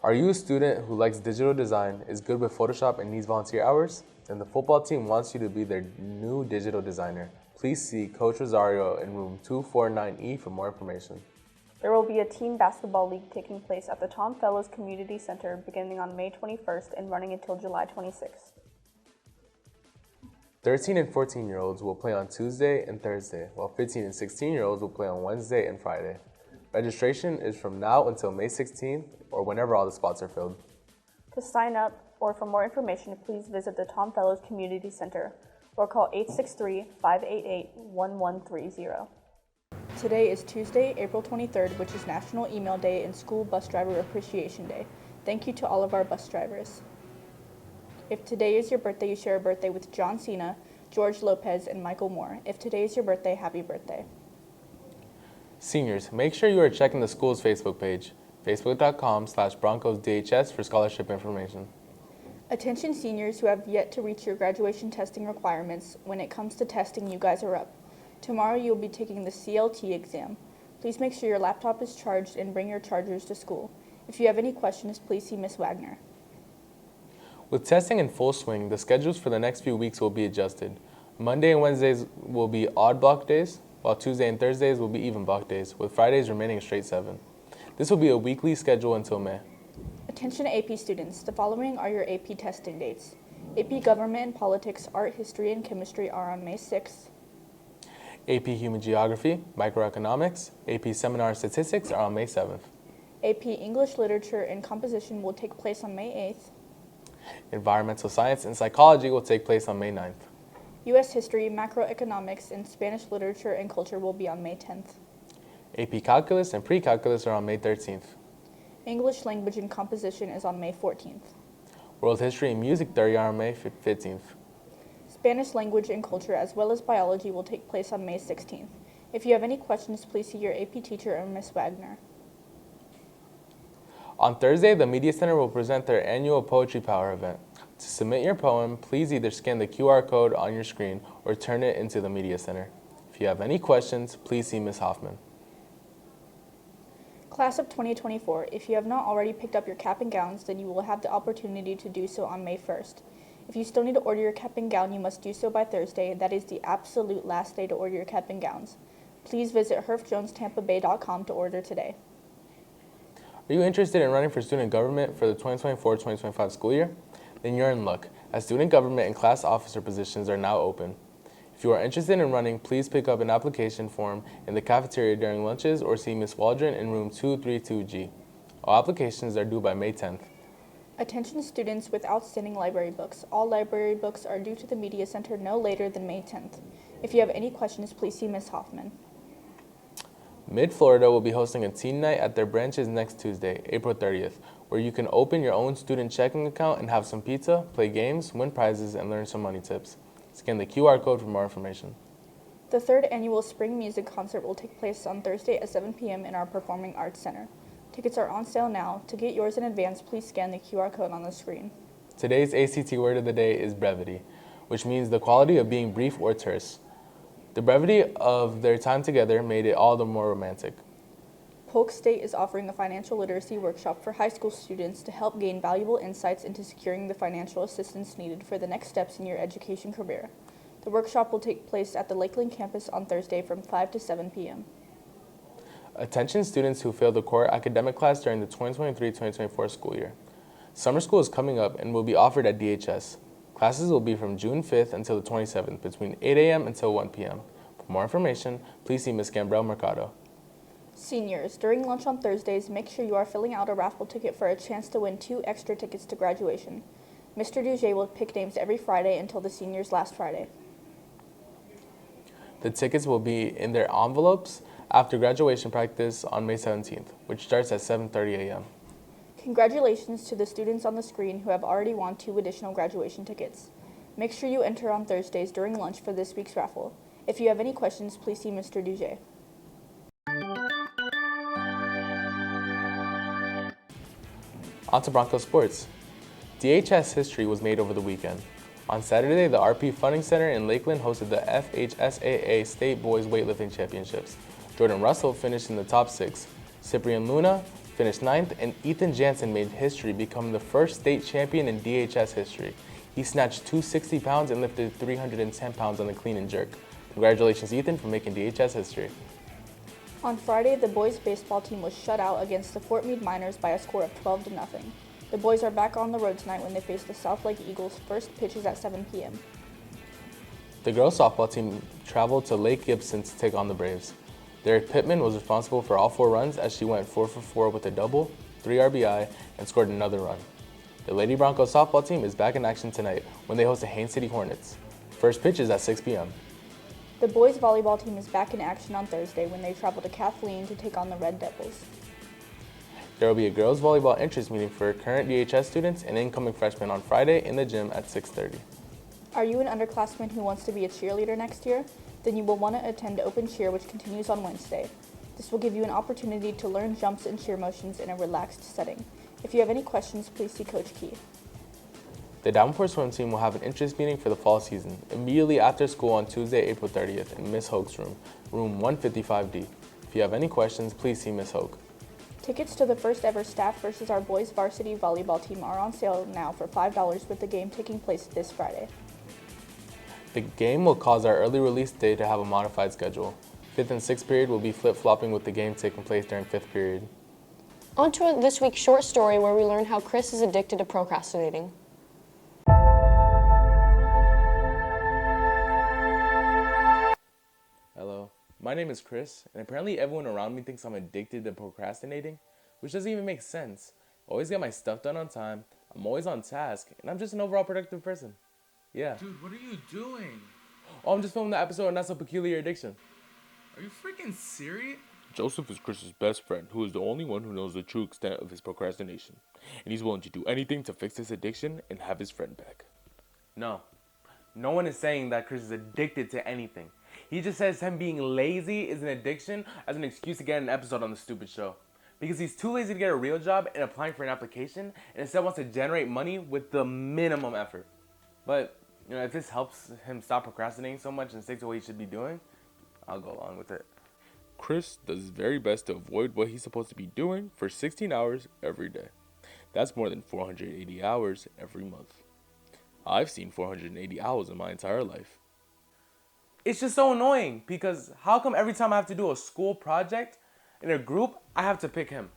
Are you a student who likes digital design, is good with Photoshop, and needs volunteer hours? Then the football team wants you to be their new digital designer. Please see Coach Rosario in room 249E for more information. There will be a team basketball league taking place at the Tom Fellows Community Center beginning on May 21st and running until July 26th. 13 and 14-year-olds will play on Tuesday and Thursday, while 15 and 16-year-olds will play on Wednesday and Friday. Registration is from now until May 16th or whenever all the spots are filled. To sign up or for more information, please visit the Tom Fellows Community Center or call 863-588-1130. Today is Tuesday, April 23rd, which is National Email Day and School Bus Driver Appreciation Day. Thank you to all of our bus drivers. If today is your birthday, you share a birthday with John Cena, George Lopez, and Michael Moore. If today is your birthday, happy birthday. Seniors, make sure you are checking the school's Facebook page, facebook.com/BroncosDHS for scholarship information. Attention seniors who have yet to reach your graduation testing requirements. When it comes to testing, you guys are up. Tomorrow you will be taking the CLT exam. Please make sure your laptop is charged and bring your chargers to school. If you have any questions, please see Ms. Wagner. With testing in full swing, the schedules for the next few weeks will be adjusted. Monday and Wednesdays will be odd block days, while Tuesday and Thursdays will be even block days, with Fridays remaining straight 7. This will be a weekly schedule until May. Attention AP students, the following are your AP testing dates. AP Government and Politics, Art, History, and Chemistry are on May 6th. AP Human Geography, Microeconomics, AP Seminar Statistics are on May 7th. AP English Literature and Composition will take place on May 8th. Environmental Science and Psychology will take place on May 9th. U.S. History, Macroeconomics, and Spanish Literature and Culture will be on May 10th. AP Calculus and Pre-Calculus are on May 13th. English Language and Composition is on May 14th. World History and Music theory are on May 15th. Spanish language and culture as well as biology will take place on May 16th. If you have any questions, please see your AP teacher or Miss Wagner. On Thursday, the Media Center will present their annual Poetry Power event. To submit your poem, please either scan the QR code on your screen or turn it into the Media Center. If you have any questions, please see Ms. Hoffman. Class of 2024, if you have not already picked up your cap and gowns, then you will have the opportunity to do so on May 1st. If you still need to order your cap and gown, you must do so by Thursday. That is the absolute last day to order your cap and gowns. Please visit herfjonestampabay.com to order today. Are you interested in running for student government for the 2024-2025 school year? Then you're in luck, as student government and class officer positions are now open. If you are interested in running, please pick up an application form in the cafeteria during lunches or see Ms. Waldron in room 232G. All applications are due by May 10th. Attention students with outstanding library books. All library books are due to the Media Center no later than May 10th. If you have any questions, please see Ms. Hoffman. Mid-Florida will be hosting a teen night at their branches next Tuesday, April 30th, where you can open your own student checking account and have some pizza, play games, win prizes, and learn some money tips. Scan the QR code for more information. The third annual Spring Music Concert will take place on Thursday at 7 p.m. in our Performing Arts Center. Tickets are on sale now. To get yours in advance, please scan the QR code on the screen. Today's ACT word of the day is brevity, which means the quality of being brief or terse. The brevity of their time together made it all the more romantic. Polk State is offering a financial literacy workshop for high school students to help gain valuable insights into securing the financial assistance needed for the next steps in your education career. The workshop will take place at the Lakeland campus on Thursday from 5 to 7 p.m. Attention students who failed the core academic class during the 2023-2024 school year. Summer school is coming up and will be offered at DHS. Classes will be from June 5th until the 27th between 8 a.m. until 1 p.m. For more information, please see Ms. Gambrell Mercado. Seniors, during lunch on Thursdays, make sure you are filling out a raffle ticket for a chance to win 2 extra tickets to graduation. Mr. Duget will pick names every Friday until the seniors' last Friday. The tickets will be in their envelopes after graduation practice on May 17th, which starts at 7:30 a.m. Congratulations to the students on the screen who have already won 2 additional graduation tickets. Make sure you enter on Thursdays during lunch for this week's raffle. If you have any questions, please see Mr. Duget. On to Broncos sports. DHS history was made over the weekend. On Saturday, the RP Funding Center in Lakeland hosted the FHSAA State Boys Weightlifting Championships. Jordan Russell finished in the top 6. Cyprian Luna finished 9th, and Ethan Jansen made history, becoming the first state champion in DHS history. He snatched 260 pounds and lifted 310 pounds on the clean and jerk. Congratulations, Ethan, for making DHS history. On Friday, the boys' baseball team was shut out against the Fort Meade Miners by a score of 12-0. The boys are back on the road tonight when they face the South Lake Eagles. First pitch is at 7 p.m. The girls' softball team traveled to Lake Gibson to take on the Braves. Derek Pittman was responsible for all 4 runs as she went 4 for 4 with a double, 3 RBI, and scored another run. The Lady Broncos softball team is back in action tonight when they host the Haines City Hornets. First pitch is at 6 p.m. The boys' volleyball team is back in action on Thursday when they travel to Kathleen to take on the Red Devils. There will be a girls' volleyball interest meeting for current DHS students and incoming freshmen on Friday in the gym at 6:30. Are you an underclassman who wants to be a cheerleader next year? Then you will want to attend Open Cheer, which continues on Wednesday. This will give you an opportunity to learn jumps and cheer motions in a relaxed setting. If you have any questions, please see Coach Key. The Davenport swim team will have an interest meeting for the fall season immediately after school on Tuesday, April 30th in Ms. Hoke's room, room 155D. If you have any questions, please see Ms. Hoke. Tickets to the first ever staff versus our boys varsity volleyball team are on sale now for $5 with the game taking place this Friday. The game will cause our early release day to have a modified schedule. 5th and 6th period will be flip-flopping with the game taking place during 5th period. On to this week's short story where we learn how Chris is addicted to procrastinating. Hello, my name is Chris, and apparently everyone around me thinks I'm addicted to procrastinating, which doesn't even make sense. I always get my stuff done on time, I'm always on task, and I'm just an overall productive person. Yeah. Dude, what are you doing? Oh, I'm just filming the episode and That's a Peculiar Addiction. Are you freaking serious? Joseph is Chris's best friend, who is the only one who knows the true extent of his procrastination, and he's willing to do anything to fix his addiction and have his friend back. No. No one is saying that Chris is addicted to anything. He just says him being lazy is an addiction as an excuse to get an episode on the stupid show. Because he's too lazy to get a real job and applying for an application, and instead wants to generate money with the minimum effort. But, if this helps him stop procrastinating so much and stick to what he should be doing, I'll go along with it. Chris does his very best to avoid what he's supposed to be doing for 16 hours every day. That's more than 480 hours every month. I've seen 480 hours in my entire life. It's just so annoying because how come every time I have to do a school project in a group, I have to pick him?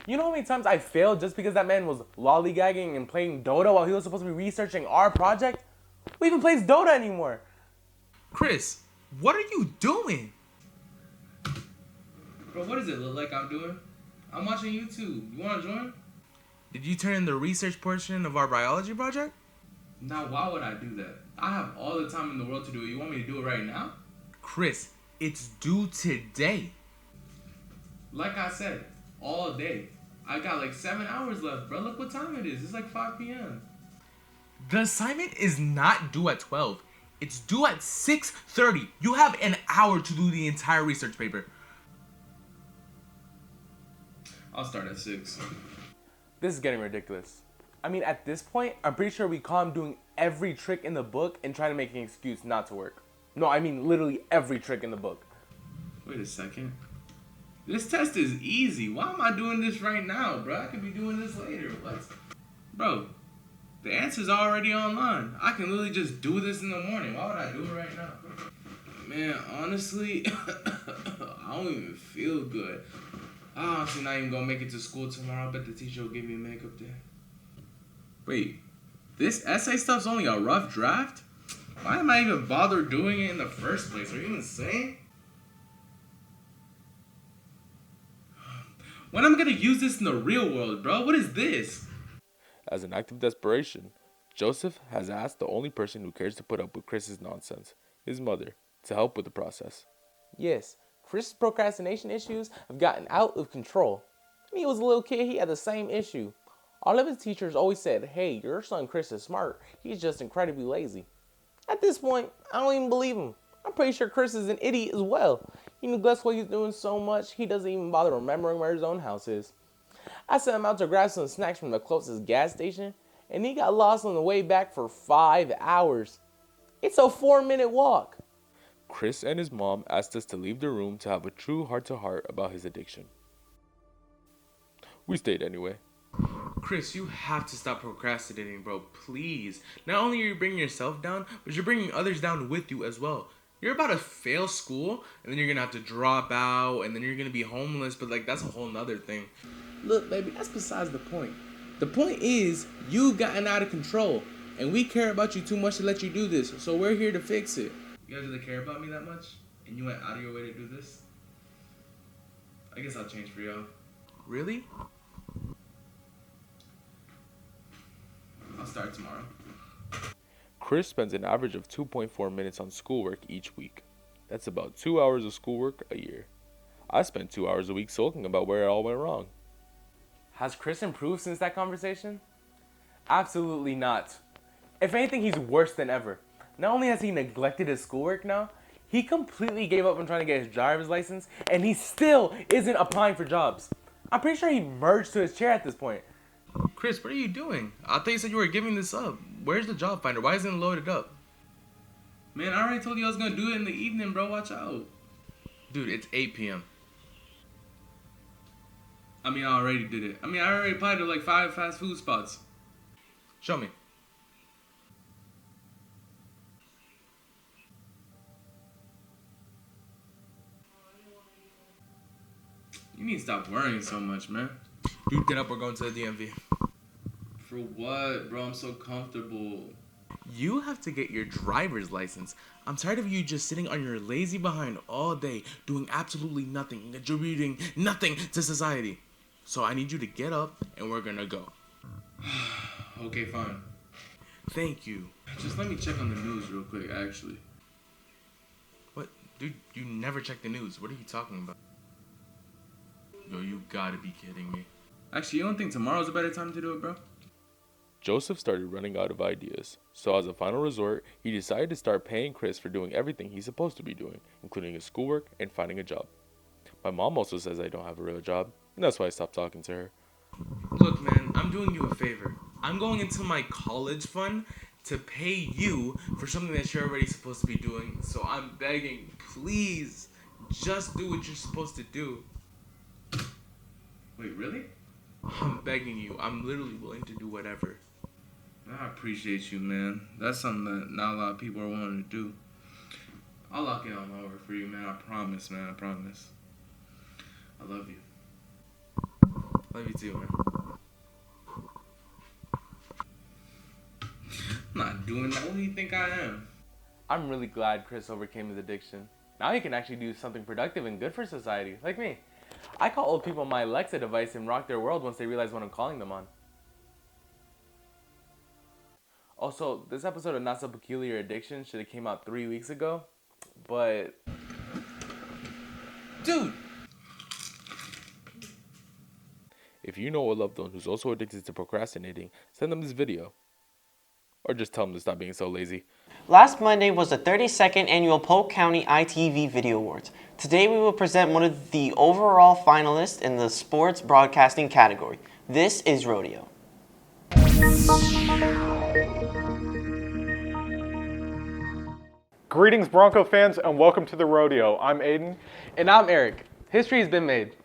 You know how many times I failed just because that man was lollygagging and playing Dota while he was supposed to be researching our project? Who even plays Dota anymore? Chris, what are you doing? Bro, what does it look like I'm doing? I'm watching YouTube. You want to join? Did you turn in the research portion of our biology project? Now, why would I do that? I have all the time in the world to do it. You want me to do it right now? Chris, it's due today. Like I said, all day. I got like 7 hours left, bro. Look what time it is. It's like 5 p.m. The assignment is not due at 12. It's due at 6:30. You have an hour to do the entire research paper. I'll start at 6. This is getting ridiculous. I mean, at this point, I'm pretty sure we caught him doing every trick in the book and trying to make an excuse not to work. No, I mean literally every trick in the book. Wait a second. This test is easy. Why am I doing this right now, bro? I could be doing this later. What? Bro, the answer's already online. I can literally just do this in the morning. Why would I do it right now? Man, honestly, I don't even feel good. I'm honestly not even gonna make it to school tomorrow. I bet the teacher will give me a makeup day. Wait, this essay stuff's only a rough draft? Why am I even bother doing it in the first place? Are you insane? When am I gonna use this in the real world, bro? What is this? As an act of desperation, Joseph has asked the only person who cares to put up with Chris's nonsense, his mother, to help with the process. Yes, Chris's procrastination issues have gotten out of control. When he was a little kid, he had the same issue. All of his teachers always said, hey, your son Chris is smart. He's just incredibly lazy. At this point, I don't even believe him. I'm pretty sure Chris is an idiot as well. He neglects what he's doing so much, he doesn't even bother remembering where his own house is. I sent him out to grab some snacks from the closest gas station, and he got lost on the way back for 5 hours. It's a 4-minute walk. Chris and his mom asked us to leave the room to have a true heart-to-heart about his addiction. We stayed anyway. Chris, you have to stop procrastinating, bro. Please. Not only are you bringing yourself down, but you're bringing others down with you as well. You're about to fail school, and then you're going to have to drop out, and then you're going to be homeless, but that's a whole nother thing. Look, baby, that's besides the point. The point is, you've gotten out of control, and we care about you too much to let you do this, so we're here to fix it. You guys really care about me that much? And you went out of your way to do this? I guess I'll change for y'all. Really? I'll start tomorrow. Chris spends an average of 2.4 minutes on schoolwork each week. That's about 2 hours of schoolwork a year. I spent 2 hours a week sulking about where it all went wrong. Has Chris improved since that conversation? Absolutely not. If anything, he's worse than ever. Not only has he neglected his schoolwork now, he completely gave up on trying to get his driver's license, and he still isn't applying for jobs. I'm pretty sure he merged to his chair at this point. Chris, what are you doing? I thought you said you were giving this up. Where's the job finder? Why isn't it loaded up? Man, I already told you I was gonna do it in the evening, bro. Watch out. Dude, it's 8 p.m. I already did it. I already applied to 5 fast food spots. Show me. You need to stop worrying so much, man. Dude, get up. We're going to the DMV. For what, bro? I'm so comfortable. You have to get your driver's license. I'm tired of you just sitting on your lazy behind all day, doing absolutely nothing, contributing nothing to society. So I need you to get up, and we're gonna go. Okay, fine. Thank you. Just let me check on the news real quick, actually. What? Dude, you never check the news. What are you talking about? Yo, you gotta be kidding me. Actually, you don't think tomorrow's a better time to do it, bro? Joseph started running out of ideas, so as a final resort, he decided to start paying Chris for doing everything he's supposed to be doing, including his schoolwork and finding a job. My mom also says I don't have a real job, and that's why I stopped talking to her. Look, man, I'm doing you a favor. I'm going into my college fund to pay you for something that you're already supposed to be doing. So I'm begging, please, just do what you're supposed to do. Wait, really? I'm begging you. I'm literally willing to do whatever. I appreciate you, man. That's something that not a lot of people are willing to do. I'll lock in on my work for you, man. I promise, man. I promise. I love you. Love you too, man. I'm not doing that. What do you think I am? I'm really glad Chris overcame his addiction. Now he can actually do something productive and good for society, like me. I call old people my Alexa device and rock their world once they realize what I'm calling them on. Also, this episode of Not So Peculiar Addiction should have came out 3 weeks ago, but... Dude! If you know a loved one who's also addicted to procrastinating, send them this video. Or just tell them to stop being so lazy. Last Monday was the 32nd annual Polk County ITV Video Awards. Today we will present one of the overall finalists in the sports broadcasting category. This is Rodeo. Greetings, Bronco fans, and welcome to the Rodeo. I'm Aiden. And I'm Eric. History has been made.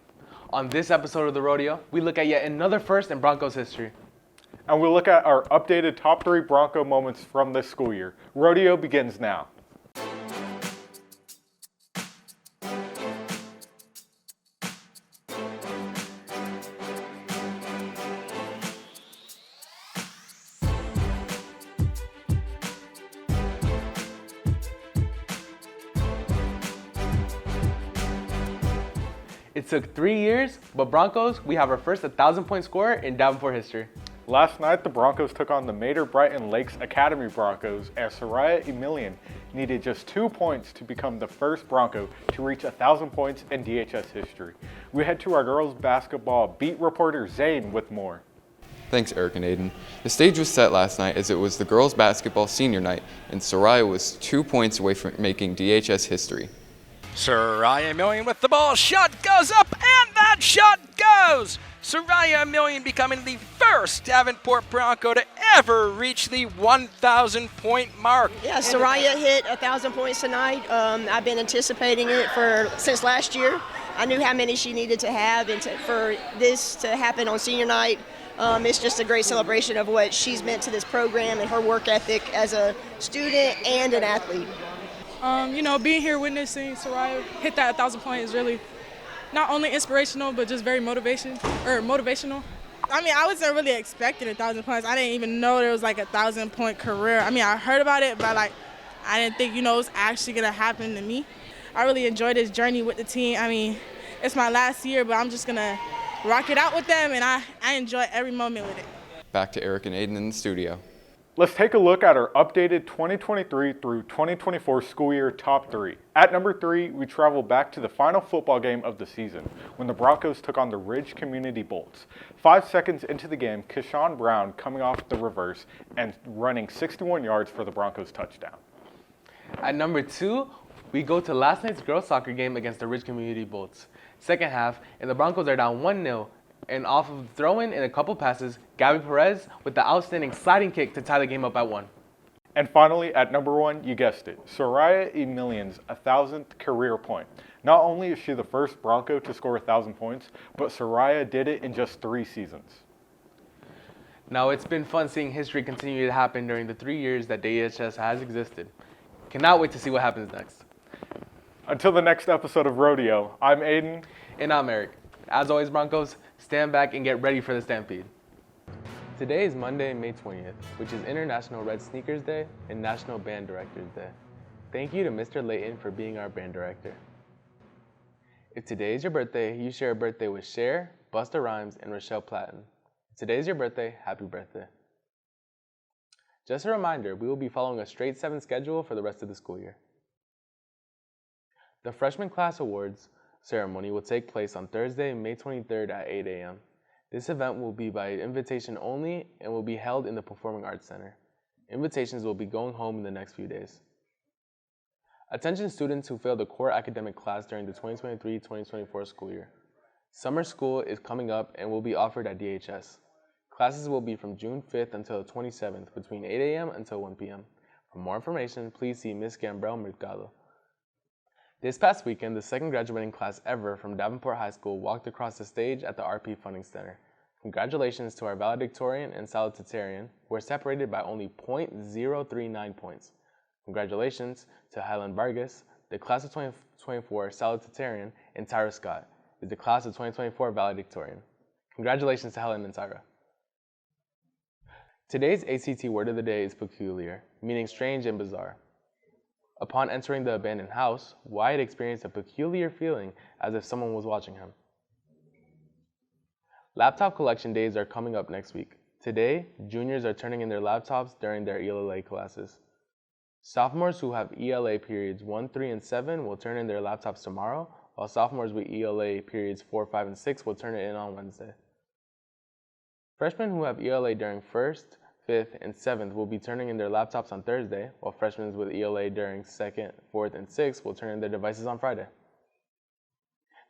On this episode of the Rodeo, we look at yet another first in Broncos history. And we'll look at our updated top 3 Bronco moments from this school year. Rodeo begins now. It took 3 years, but Broncos, we have our first 1,000-point scorer in Davenport history. Last night, the Broncos took on the Mater Brighton Lakes Academy Broncos as Soraya Emilian needed just 2 points to become the first Bronco to reach 1,000 points in DHS history. We head to our girls basketball beat reporter Zane with more. Thanks, Eric and Aiden. The stage was set last night as it was the girls basketball senior night, and Soraya was 2 points away from making DHS history. Soraya Emilian with the ball, shot goes up, and that shot goes! Soraya Emilian becoming the first Davenport Bronco to ever reach the 1,000-point mark. Yeah, Soraya hit 1,000 points tonight. I've been anticipating it since last year. I knew how many she needed to have, and for this to happen on senior night, it's just a great celebration of what she's meant to this program and her work ethic as a student and an athlete. Being here witnessing Soraya hit that 1,000 point is really not only inspirational, but just very motivational. I mean, I wasn't really expecting 1,000 points. I didn't even know there was like a 1,000-point career. I mean, I heard about it, but I didn't think, it was actually gonna happen to me. I really enjoyed this journey with the team. I mean, it's my last year, but I'm just gonna rock it out with them, and I enjoy every moment with it. Back to Eric and Aiden in the studio. Let's take a look at our updated 2023 through 2024 school year top 3. At number 3, we travel back to the final football game of the season when the Broncos took on the Ridge Community Bolts. 5 seconds into the game, Keshawn Brown coming off the reverse and running 61 yards for the Broncos touchdown. At number 2, we go to last night's girls soccer game against the Ridge Community Bolts. Second half, and the Broncos are down 1-0. And off of throw-in and a couple passes, Gabby Perez with the outstanding sliding kick to tie the game up at 1. And finally, at number 1, you guessed it, Soraya Emilian's 1,000th career point. Not only is she the first Bronco to score 1,000 points, but Soraya did it in just 3 seasons. Now, it's been fun seeing history continue to happen during the 3 years that DHS has existed. Cannot wait to see what happens next. Until the next episode of Rodeo, I'm Aiden. And I'm Eric. As always, Broncos, stand back and get ready for the Stampede. Today is Monday, May 20th, which is International Red Sneakers Day and National Band Directors Day. Thank you to Mr. Layton for being our band director. If today is your birthday, you share a birthday with Cher, Busta Rhymes, and Rochelle Platten. If today is your birthday, happy birthday. Just a reminder, we will be following a straight 7 schedule for the rest of the school year. The Freshman Class Awards ceremony will take place on Thursday, May 23rd at 8 a.m. This event will be by invitation only and will be held in the Performing Arts Center. Invitations will be going home in the next few days. Attention students who failed a core academic class during the 2023-2024 school year. Summer school is coming up and will be offered at DHS. Classes will be from June 5th until the 27th between 8 a.m. until 1 p.m. For more information, please see Ms. Gambrel Mercado. This past weekend, the second graduating class ever from Davenport High School walked across the stage at the RP Funding Center. Congratulations to our valedictorian and salutatorian, who were separated by only .039 points. Congratulations to Highland Vargas, the class of 2024 salutatorian, and Tyra Scott, is the class of 2024 valedictorian. Congratulations to Helen and Tyra. Today's ACT word of the day is peculiar, meaning strange and bizarre. Upon entering the abandoned house, Wyatt experienced a peculiar feeling as if someone was watching him. Laptop collection days are coming up next week. Today, juniors are turning in their laptops during their ELA classes. Sophomores who have ELA periods 1, 3, and 7 will turn in their laptops tomorrow, while sophomores with ELA periods 4, 5, and 6 will turn it in on Wednesday. Freshmen who have ELA during 1st, 5th, and 7th will be turning in their laptops on Thursday, while freshmen with ELA during 2nd, 4th, and 6th will turn in their devices on Friday.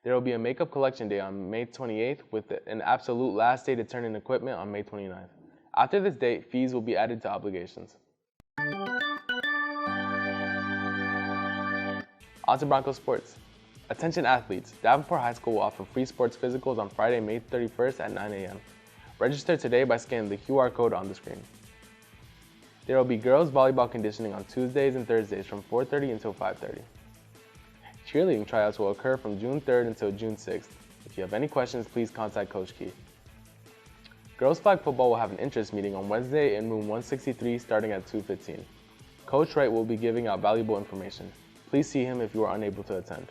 There will be a makeup collection day on May 28th with an absolute last day to turn in equipment on May 29th. After this date, fees will be added to obligations. On to Broncos sports. Attention athletes, Davenport High School will offer free sports physicals on Friday, May 31st at 9 a.m. Register today by scanning the QR code on the screen. There will be girls volleyball conditioning on Tuesdays and Thursdays from 4:30 until 5:30. Cheerleading tryouts will occur from June 3rd until June 6th. If you have any questions, please contact Coach Key. Girls flag football will have an interest meeting on Wednesday in room 163 starting at 2:15. Coach Wright will be giving out valuable information. Please see him if you are unable to attend.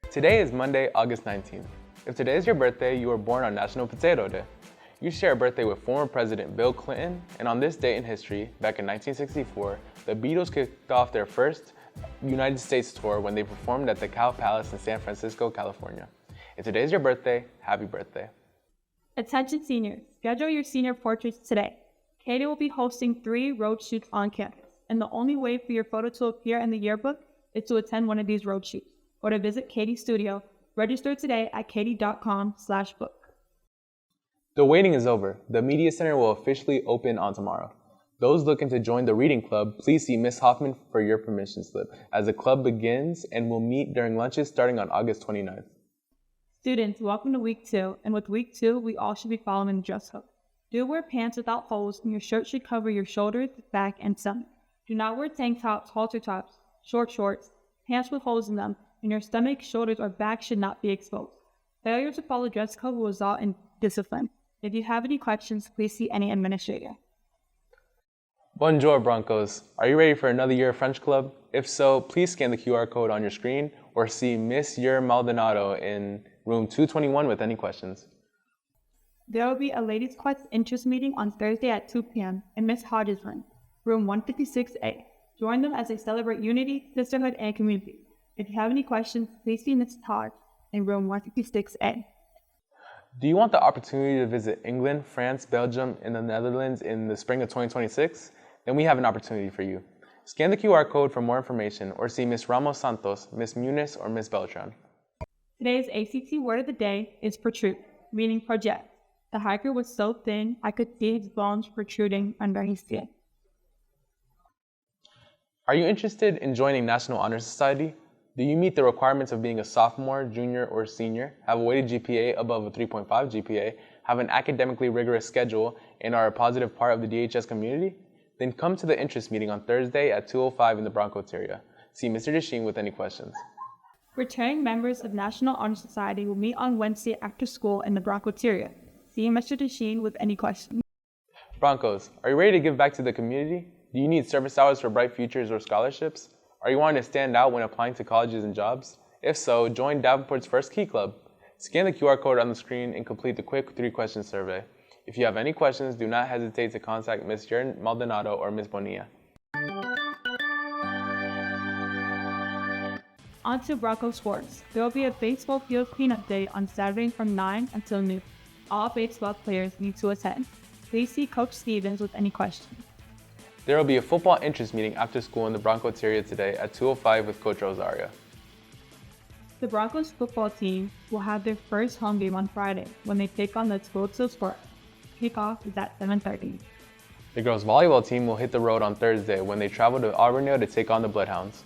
Today is Monday, August 19th. If today is your birthday, you were born on National Potato Day. You share a birthday with former President Bill Clinton, and on this date in history, back in 1964, the Beatles kicked off their first United States tour when they performed at the Cow Palace in San Francisco, California. If today is your birthday, happy birthday. Attention seniors, schedule your senior portraits today. Katie will be hosting 3 road shoots on campus, and the only way for your photo to appear in the yearbook is to attend one of these road shoots or to visit Katie's studio. Register today at katie.com/book. The waiting is over. The Media Center will officially open on tomorrow. Those looking to join the reading club, please see Ms. Hoffman for your permission slip, as the club begins and will meet during lunches starting on August 29th. Students, welcome to week 2, and with week 2, we all should be following the dress code. Do wear pants without holes, and your shirt should cover your shoulders, back, and stomach. Do not wear tank tops, halter tops, short shorts, pants with holes in them, and your stomach, shoulders, or back should not be exposed. Failure to follow dress code will result in discipline. If you have any questions, please see any administrator. Bonjour, Broncos. Are you ready for another year of French Club? If so, please scan the QR code on your screen or see Miss Yer Maldonado in room 221 with any questions. There will be a Ladies Quest interest meeting on Thursday at 2 p.m. in Miss Hodges' room, room 156A. Join them as they celebrate unity, sisterhood, and community. If you have any questions, please see Ms. Todd in room 156A. Do you want the opportunity to visit England, France, Belgium, and the Netherlands in the spring of 2026? Then we have an opportunity for you. Scan the QR code for more information or see Ms. Ramos Santos, Ms. Muniz, or Ms. Beltran. Today's ACT word of the day is protrude, meaning project. The hiker was so thin I could see his bones protruding under his skin. Are you interested in joining National Honor Society? Do you meet the requirements of being a sophomore, junior, or senior, have a weighted GPA above a 3.5 GPA, have an academically rigorous schedule, and are a positive part of the DHS community? Then come to the interest meeting on Thursday at 2:05 in the Broncos area. See Mr. Desheen with any questions. Returning members of National Honor Society will meet on Wednesday after school in the Broncos area. See Mr. Desheen with any questions. Broncos, are you ready to give back to the community? Do you need service hours for bright futures or scholarships? Are you wanting to stand out when applying to colleges and jobs? If so, join Davenport's first Key Club. Scan the QR code on the screen and complete the quick 3-question survey. If you have any questions, do not hesitate to contact Ms. Jern Maldonado or Ms. Bonilla. On to Broncos sports. There will be a baseball field cleanup day on Saturday from 9 until noon. All baseball players need to attend. Please see Coach Stevens with any questions. There will be a football interest meeting after school in the Broncos area today at 2:05 with Coach Rosario. The Broncos football team will have their first home game on Friday when they take on the Tulsa Spartans. Kickoff is at 7:30. The girls volleyball team will hit the road on Thursday when they travel to Auburndale to take on the Bloodhounds.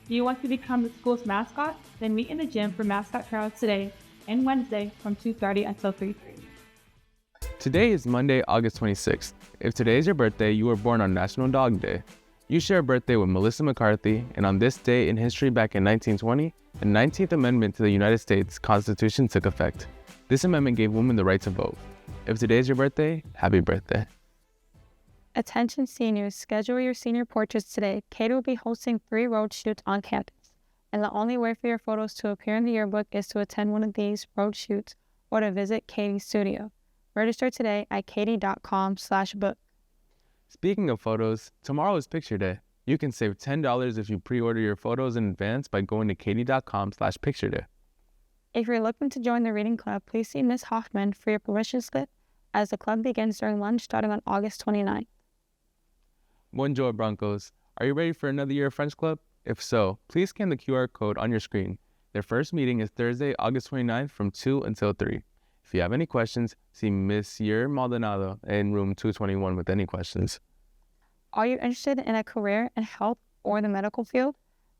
Do you want to become the school's mascot? Then meet in the gym for mascot tryouts today and Wednesday from 2:30 until 3:30. Today is Monday, August 26th. If today is your birthday, you were born on National Dog Day. You share a birthday with Melissa McCarthy, and on this day in history back in 1920, the 19th Amendment to the United States Constitution took effect. This amendment gave women the right to vote. If today is your birthday, happy birthday. Attention seniors, schedule your senior portraits today. Katie will be hosting 3 road shoots on campus, and the only way for your photos to appear in the yearbook is to attend one of these road shoots or to visit Katie's studio. Register today at katie.com/book. Speaking of photos, tomorrow is picture day. You can save $10 if you pre-order your photos in advance by going to katie.com/picture day. If you're looking to join the reading club, please see Ms. Hoffman for your permission slip as the club begins during lunch starting on August 29th. Bonjour, Broncos. Are you ready for another year of French Club? If so, please scan the QR code on your screen. Their first meeting is Thursday, August 29th from 2 until 3. If you have any questions, see Monsieur Maldonado in room 221 with any questions. Are you interested in a career in health or the medical field?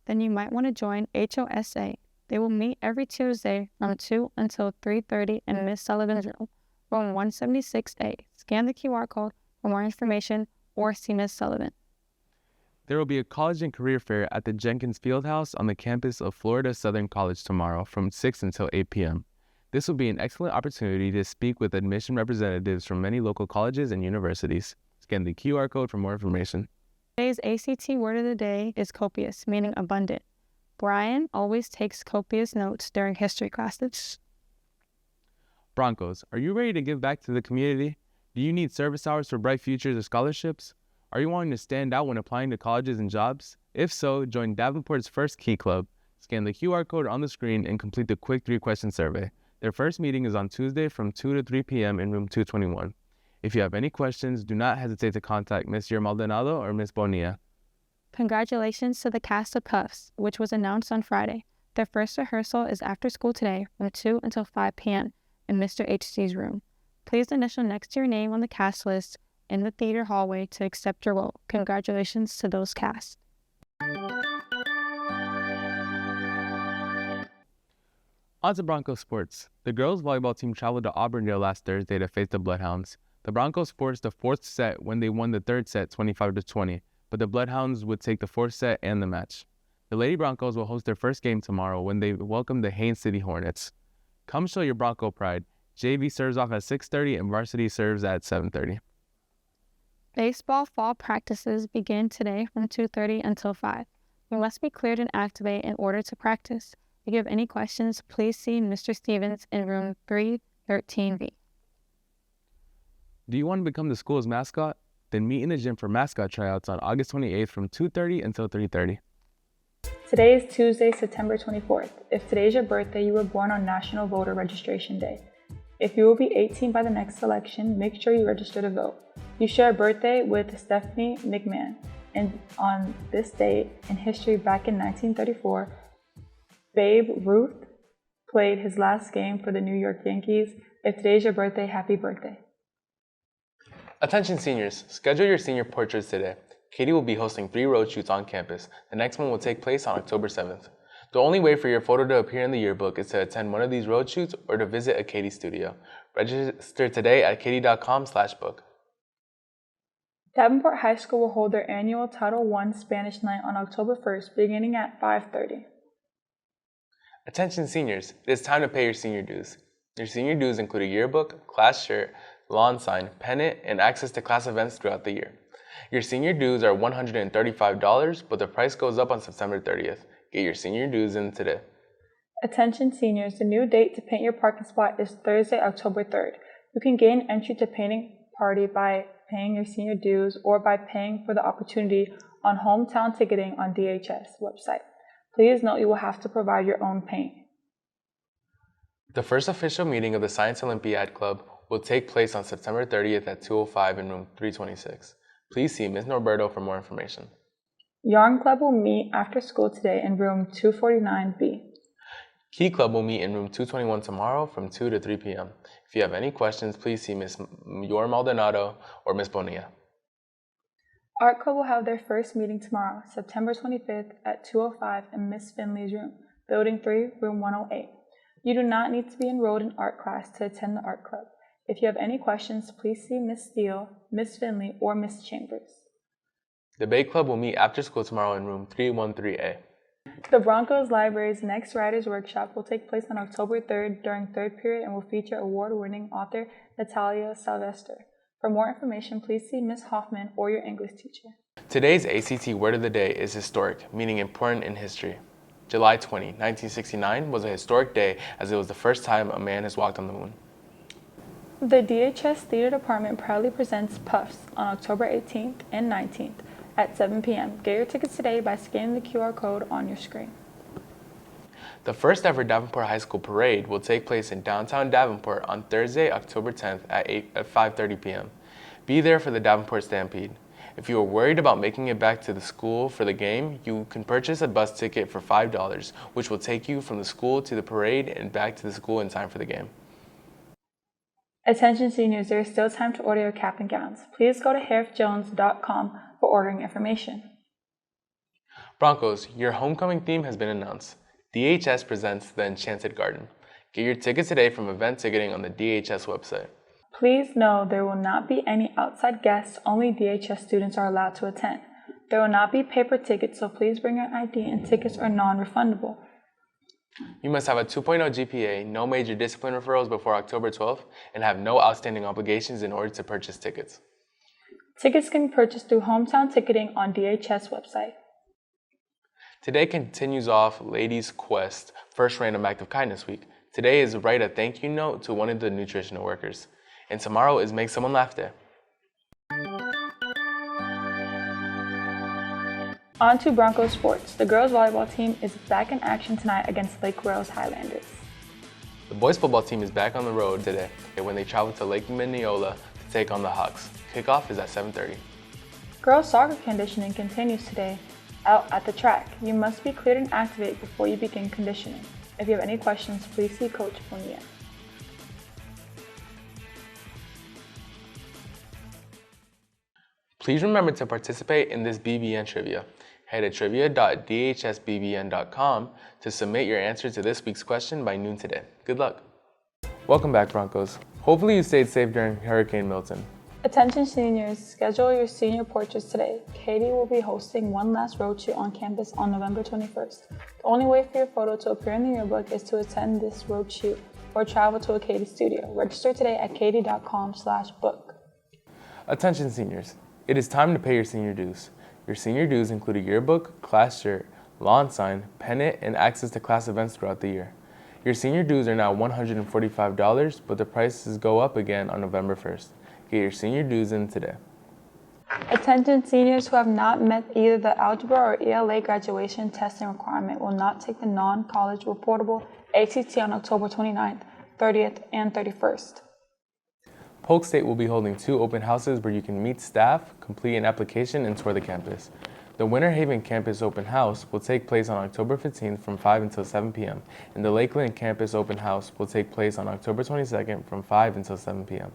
Then you might want to join HOSA. They will meet every Tuesday from 2 until 3:30 in Ms. Sullivan's room 176A. Scan the QR code for more information or see Ms. Sullivan. There will be a college and career fair at the Jenkins Fieldhouse on the campus of Florida Southern College tomorrow from 6 until 8 p.m. This will be an excellent opportunity to speak with admission representatives from many local colleges and universities. Scan the QR code for more information. Today's ACT word of the day is copious, meaning abundant. Brian always takes copious notes during history classes. Broncos, are you ready to give back to the community? Do you need service hours for bright futures or scholarships? Are you wanting to stand out when applying to colleges and jobs? If so, join Davenport's first Key Club. Scan the QR code on the screen and complete the quick 3-question survey. Their first meeting is on Tuesday from 2 to 3 p.m. in room 221. If you have any questions, do not hesitate to contact Monsieur Maldonado or Ms. Bonilla. Congratulations to the cast of Puffs, which was announced on Friday. Their first rehearsal is after school today from 2 until 5 p.m. in Mr. HC's room. Please initial next to your name on the cast list in the theater hallway to accept your vote. Congratulations to those cast. On to Broncos sports. The girls volleyball team traveled to Auburndale last Thursday to face the Bloodhounds. The Broncos forced the 4th set when they won the 3rd set 25-20, but the Bloodhounds would take the 4th set and the match. The Lady Broncos will host their first game tomorrow when they welcome the Haines City Hornets. Come show your Bronco pride. JV serves off at 6:30 and varsity serves at 7:30. Baseball fall practices begin today from 2:30 until 5. You must be cleared and activate in order to practice. If you have any questions, please see Mr. Stevens in room 313B. Do you want to become the school's mascot? Then meet in the gym for mascot tryouts on August 28th from 2:30 until 3:30. Today is Tuesday, September 24th. If today is your birthday, you were born on National Voter Registration Day. If you will be 18 by the next election, make sure you register to vote. You share a birthday with Stephanie McMahon, and on this date in history back in 1934, Babe Ruth played his last game for the New York Yankees. If today is your birthday, happy birthday. Attention seniors, schedule your senior portraits today. Katie will be hosting 3 road shoots on campus. The next one will take place on October 7th. The only way for your photo to appear in the yearbook is to attend one of these road shoots or to visit a Katie studio. Register today at katie.com/book. Davenport High School will hold their annual Title I Spanish Night on October 1st, beginning at 5:30. Attention seniors, it is time to pay your senior dues. Your senior dues include a yearbook, class shirt, lawn sign, pennant, and access to class events throughout the year. Your senior dues are $135, but the price goes up on September 30th. Get your senior dues in today. Attention seniors, the new date to paint your parking spot is Thursday, October 3rd. You can gain entry to painting party by paying your senior dues or by paying for the opportunity on hometown ticketing on DHS website. Please note you will have to provide your own paint. The first official meeting of the Science Olympiad Club will take place on September 30th at 2:05 in room 326. Please see Ms. Norberto for more information. Yarn Club will meet after school today in room 249B. Key Club will meet in room 221 tomorrow from 2 to 3 p.m. If you have any questions, please see Ms. Yor Maldonado or Ms. Bonilla. Art Club will have their first meeting tomorrow, September 25th at 2:05 in Miss Finley's room, Building 3, room 108. You do not need to be enrolled in art class to attend the Art Club. If you have any questions, please see Miss Steele, Miss Finley, or Miss Chambers. Debate Club will meet after school tomorrow in room 313A. The Broncos Library's next Writers' Workshop will take place on October 3rd during third period and will feature award-winning author Natalia Sylvester. For more information, please see Ms. Hoffman or your English teacher. Today's ACT word of the day is historic, meaning important in history. July 20, 1969 was a historic day as it was the first time a man has walked on the moon. The DHS Theater Department proudly presents Puffs on October 18th and 19th at 7 p.m. Get your tickets today by scanning the QR code on your screen. The first ever Davenport High School parade will take place in downtown Davenport on Thursday, October 10th at 5:30 p.m. Be there for the Davenport Stampede. If you are worried about making it back to the school for the game, you can purchase a bus ticket for $5, which will take you from the school to the parade and back to the school in time for the game. Attention seniors, there is still time to order your cap and gowns. Please go to harifjones.com for ordering information. Broncos, your homecoming theme has been announced. DHS presents The Enchanted Garden. Get your tickets today from event ticketing on the DHS website. Please know there will not be any outside guests, only DHS students are allowed to attend. There will not be paper tickets, so please bring your ID and tickets are non-refundable. You must have a 2.0 GPA, no major discipline referrals before October 12th, and have no outstanding obligations in order to purchase tickets. Tickets can be purchased through hometown ticketing on DHS website. Today continues off Ladies Quest First Random Act of Kindness Week. Today is write a thank you note to one of the nutritional workers. And tomorrow is Make Someone Laugh Day. On to Broncos sports. The girls volleyball team is back in action tonight against Lake Rose Highlanders. The boys football team is back on the road today when they travel to Lake Mineola to take on the Hawks. Kickoff is at 7:30. Girls soccer conditioning continues today out at the track. You must be cleared and activated before you begin conditioning. If you have any questions, please see Coach Bonilla. Please remember to participate in this BBN trivia. Head to trivia.dhsbbn.com to submit your answer to this week's question by noon today. Good luck. Welcome back, Broncos. Hopefully you stayed safe during Hurricane Milton. Attention seniors, schedule your senior portraits today. Katie will be hosting one last road shoot on campus on November 21st. The only way for your photo to appear in the yearbook is to attend this road shoot or travel to a Katie studio. Register today at katie.com/book. Attention seniors, it is time to pay your senior dues. Your senior dues include a yearbook, class shirt, lawn sign, pennant, and access to class events throughout the year. Your senior dues are now $145, but the prices go up again on November 1st. Get your senior dues in today. Attention seniors who have not met either the algebra or ELA graduation testing requirement will not take the non-college reportable ACT on October 29th, 30th, and 31st. Polk State will be holding 2 open houses where you can meet staff, complete an application, and tour the campus. The Winter Haven Campus Open House will take place on October 15th from 5 until 7 p.m. and the Lakeland Campus Open House will take place on October 22nd from 5 until 7 p.m.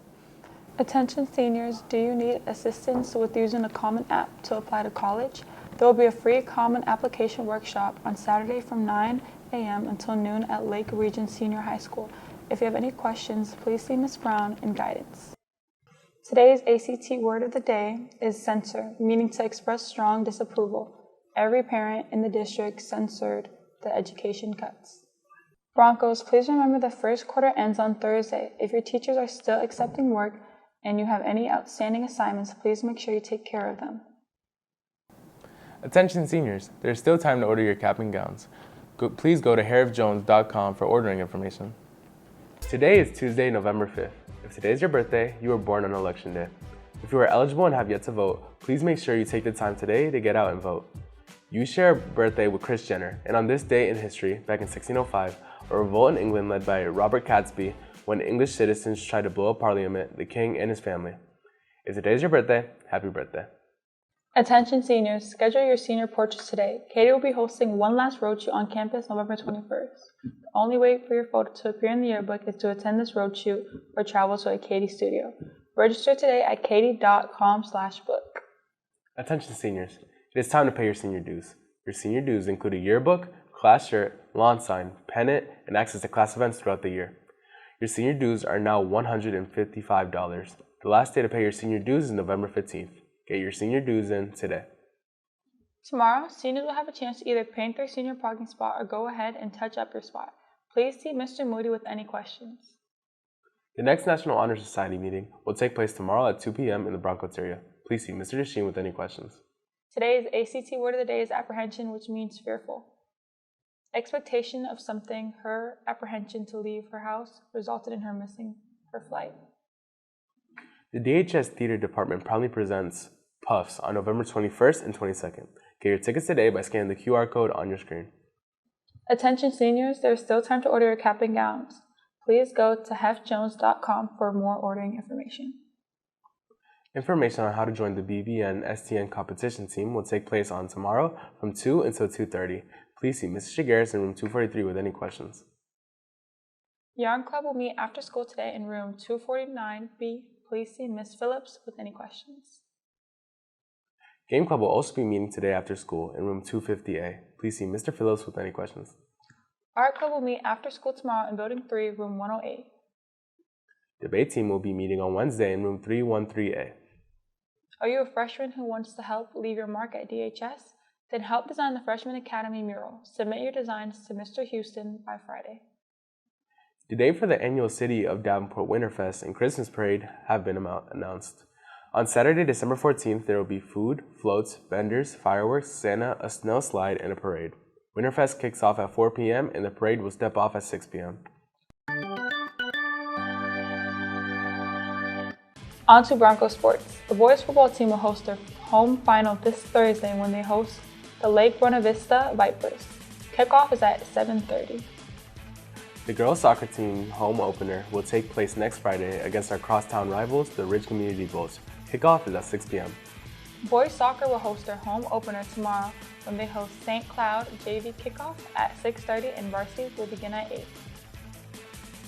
Attention seniors, do you need assistance with using the Common App to apply to college? There will be a free Common Application workshop on Saturday from 9 a.m. until noon at Lake Region Senior High School. If you have any questions, please see Ms. Brown in guidance. Today's ACT word of the day is censor, meaning to express strong disapproval. Every parent in the district censored the education cuts. Broncos, please remember the first quarter ends on Thursday. If your teachers are still accepting work and you have any outstanding assignments, please make sure you take care of them. Attention seniors, there's still time to order your cap and gowns. Please go to harifjones.com for ordering information. Today is Tuesday, November 5th. If today is your birthday, you were born on Election Day. If you are eligible and have yet to vote, please make sure you take the time today to get out and vote. You share a birthday with Kris Jenner, and on this day in history, back in 1605, a revolt in England led by Robert Catesby, when English citizens tried to blow up Parliament, the king, and his family. If today is your birthday, happy birthday. Attention seniors, schedule your senior portraits today. Katie will be hosting one last roadshoot on campus November 21st. The only way for your photo to appear in the yearbook is to attend this roadshoot or travel to a Katie studio. Register today at katie.com/book. Attention seniors, it is time to pay your senior dues. Your senior dues include a yearbook, class shirt, lawn sign, pennant, and access to class events throughout the year. Your senior dues are now $155. The last day to pay your senior dues is November 15th. Get your senior dues in today. Tomorrow, seniors will have a chance to either paint their senior parking spot or go ahead and touch up your spot. Please see Mr. Moody with any questions. The next National Honor Society meeting will take place tomorrow at 2 p.m. in the Broncos area. Please see Mr. Desheen with any questions. Today's ACT word of the day is apprehension, which means fearful. Expectation of something, her apprehension to leave her house, resulted in her missing her flight. The DHS Theater Department proudly presents Puffs on November 21st and 22nd. Get your tickets today by scanning the QR code on your screen. Attention seniors, there is still time to order your cap and gowns. Please go to hefjones.com for more ordering information. Information on how to join the BBN STN competition team will take place on tomorrow from 2 until 2:30. Please see Mrs. Shigaris in room 243 with any questions. Yarn Club will meet after school today in room 249B. Please see Ms. Phillips with any questions. Game Club will also be meeting today after school in room 250A. Please see Mr. Phillips with any questions. Art Club will meet after school tomorrow in building 3, room 108. Debate team will be meeting on Wednesday in room 313A. Are you a freshman who wants to help leave your mark at DHS? Then help design the Freshman Academy mural. Submit your designs to Mr. Houston by Friday. The date for the annual City of Davenport Winterfest and Christmas Parade have been announced. On Saturday, December 14th, there will be food, floats, vendors, fireworks, Santa, a snow slide, and a parade. Winterfest kicks off at 4 p.m. and the parade will step off at 6 p.m. On to Broncos sports. The boys football team will host their home final this Thursday when they host the Lake Buena Vista Vipers. Kickoff is at 7:30. The girls soccer team home opener will take place next Friday against our crosstown rivals, the Ridge Community Bulls. Kickoff is at 6 p.m. Boys soccer will host their home opener tomorrow when they host St. Cloud JV kickoff at 6:30 and varsity will begin at 8.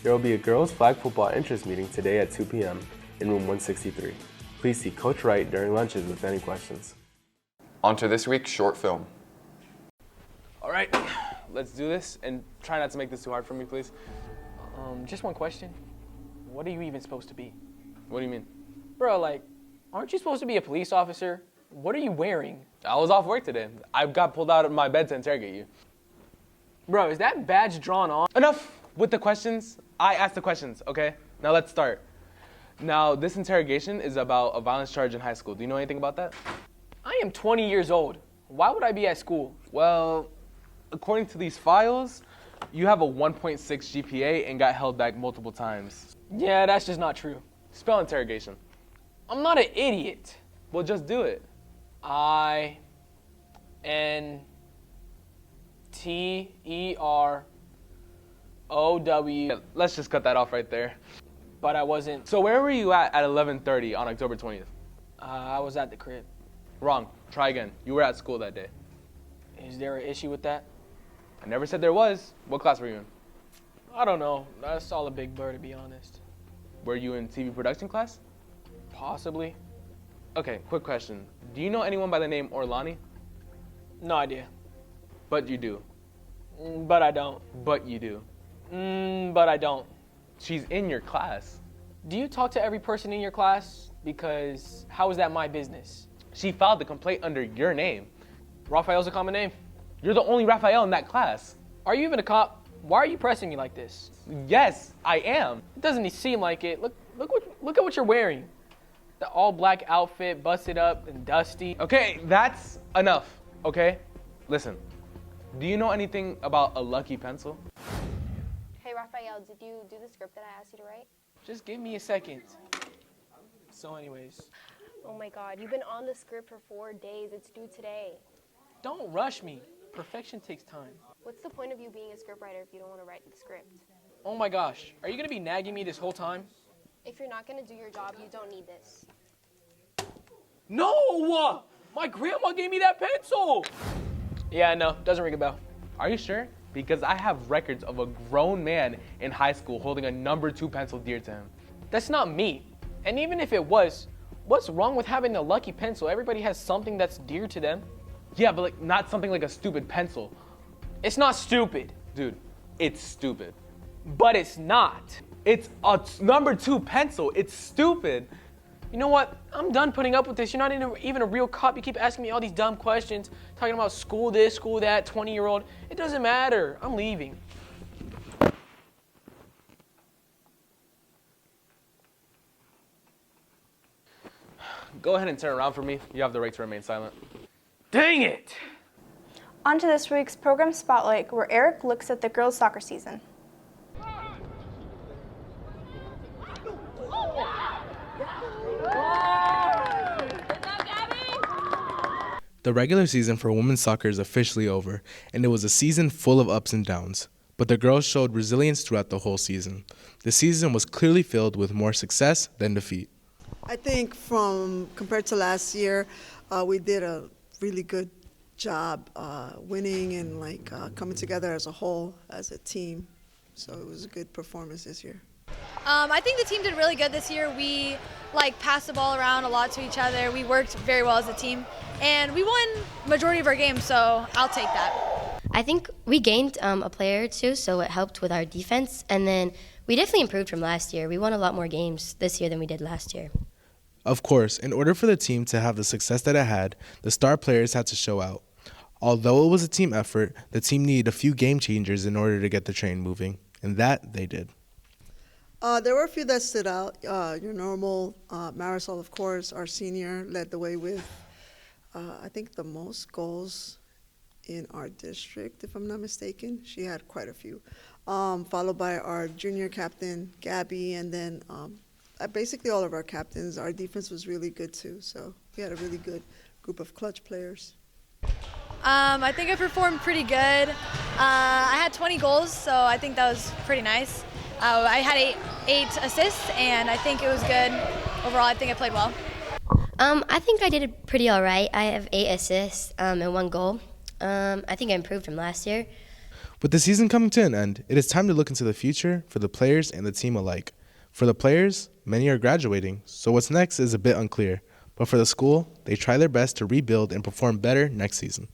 There will be a girls flag football interest meeting today at 2 p.m. in room 163. Please see Coach Wright during lunches with any questions. On to this week's short film. All right, let's do this, and try not to make this too hard for me, please. Just one question. What are you even supposed to be? What do you mean? Bro, like, aren't you supposed to be a police officer? What are you wearing? I was off work today. I got pulled out of my bed to interrogate you. Bro, is that badge drawn on? Enough with the questions. I asked the questions, okay? Now let's start. Now, this interrogation is about a violence charge in high school. Do you know anything about that? I am 20 years old. Why would I be at school? Well, according to these files, you have a 1.6 GPA and got held back multiple times. Yeah, that's just not true. Spell interrogation. I'm not an idiot. Well, just do it. INTEROW. Let's just cut that off right there. But I wasn't. So where were you at 11:30 on October 20th? I was at the crib. Wrong. Try again. You were at school that day. Is there an issue with that? I never said there was. What class were you in? I don't know. That's all a big blur, to be honest. Were you in TV production class? Possibly. Okay, quick question. Do you know anyone by the name Orlani? No idea. But you do. But I don't. But you do. But I don't. She's in your class. Do you talk to every person in your class? Because how is that my business? She filed the complaint under your name. Raphael's a common name. You're the only Raphael in that class. Are you even a cop? Why are you pressing me like this? Yes, I am. It doesn't seem like it. Look at what you're wearing. The all black outfit, busted up and dusty. Okay, that's enough, okay? Listen, do you know anything about a lucky pencil? Hey, Raphael, did you do the script that I asked you to write? Just give me a second. So anyways. Oh my God, you've been on the script for 4 days. It's due today. Don't rush me. Perfection takes time. What's the point of you being a scriptwriter if you don't want to write the script? Oh my gosh, are you gonna be nagging me this whole time? If you're not going to do your job, you don't need this. No! My grandma gave me that pencil! Yeah, no, doesn't ring a bell. Are you sure? Because I have records of a grown man in high school holding a number 2 pencil dear to him. That's not me. And even if it was, what's wrong with having a lucky pencil? Everybody has something that's dear to them. Yeah, but like not something like a stupid pencil. It's not stupid. Dude, it's stupid. But it's not. It's a number 2 pencil. It's stupid. You know what? I'm done putting up with this. You're not even a real cop. You keep asking me all these dumb questions, talking about school this, school that, 20-year-old. It doesn't matter. I'm leaving. Go ahead and turn around for me. You have the right to remain silent. Dang it! On to this week's program spotlight, where Eric looks at the girls' soccer season. The regular season for women's soccer is officially over, and it was a season full of ups and downs. But the girls showed resilience throughout the whole season. The season was clearly filled with more success than defeat. I think compared to last year, we did a really good job winning and coming together as a whole, as a team. So it was a good performance this year. I think the team did really good this year. We passed the ball around a lot to each other. We worked very well as a team, and we won majority of our games, so I'll take that. I think we gained a player or two, so it helped with our defense, and then we definitely improved from last year. We won a lot more games this year than we did last year. Of course, in order for the team to have the success that it had, the star players had to show out. Although it was a team effort, the team needed a few game changers in order to get the train moving, and that they did. There were a few that stood out. Your normal Marisol, of course, our senior, led the way with, I think, the most goals in our district, if I'm not mistaken. She had quite a few. Followed by our junior captain, Gabby, and then basically all of our captains. Our defense was really good, too. So we had a really good group of clutch players. I think I performed pretty good. I had 20 goals, so I think that was pretty nice. I had eight assists, and I think it was good. Overall, I think I played well. I think I did pretty all right. I have 8 assists and 1 goal. I think I improved from last year. With the season coming to an end, it is time to look into the future for the players and the team alike. For the players, many are graduating, so what's next is a bit unclear. But for the school, they try their best to rebuild and perform better next season.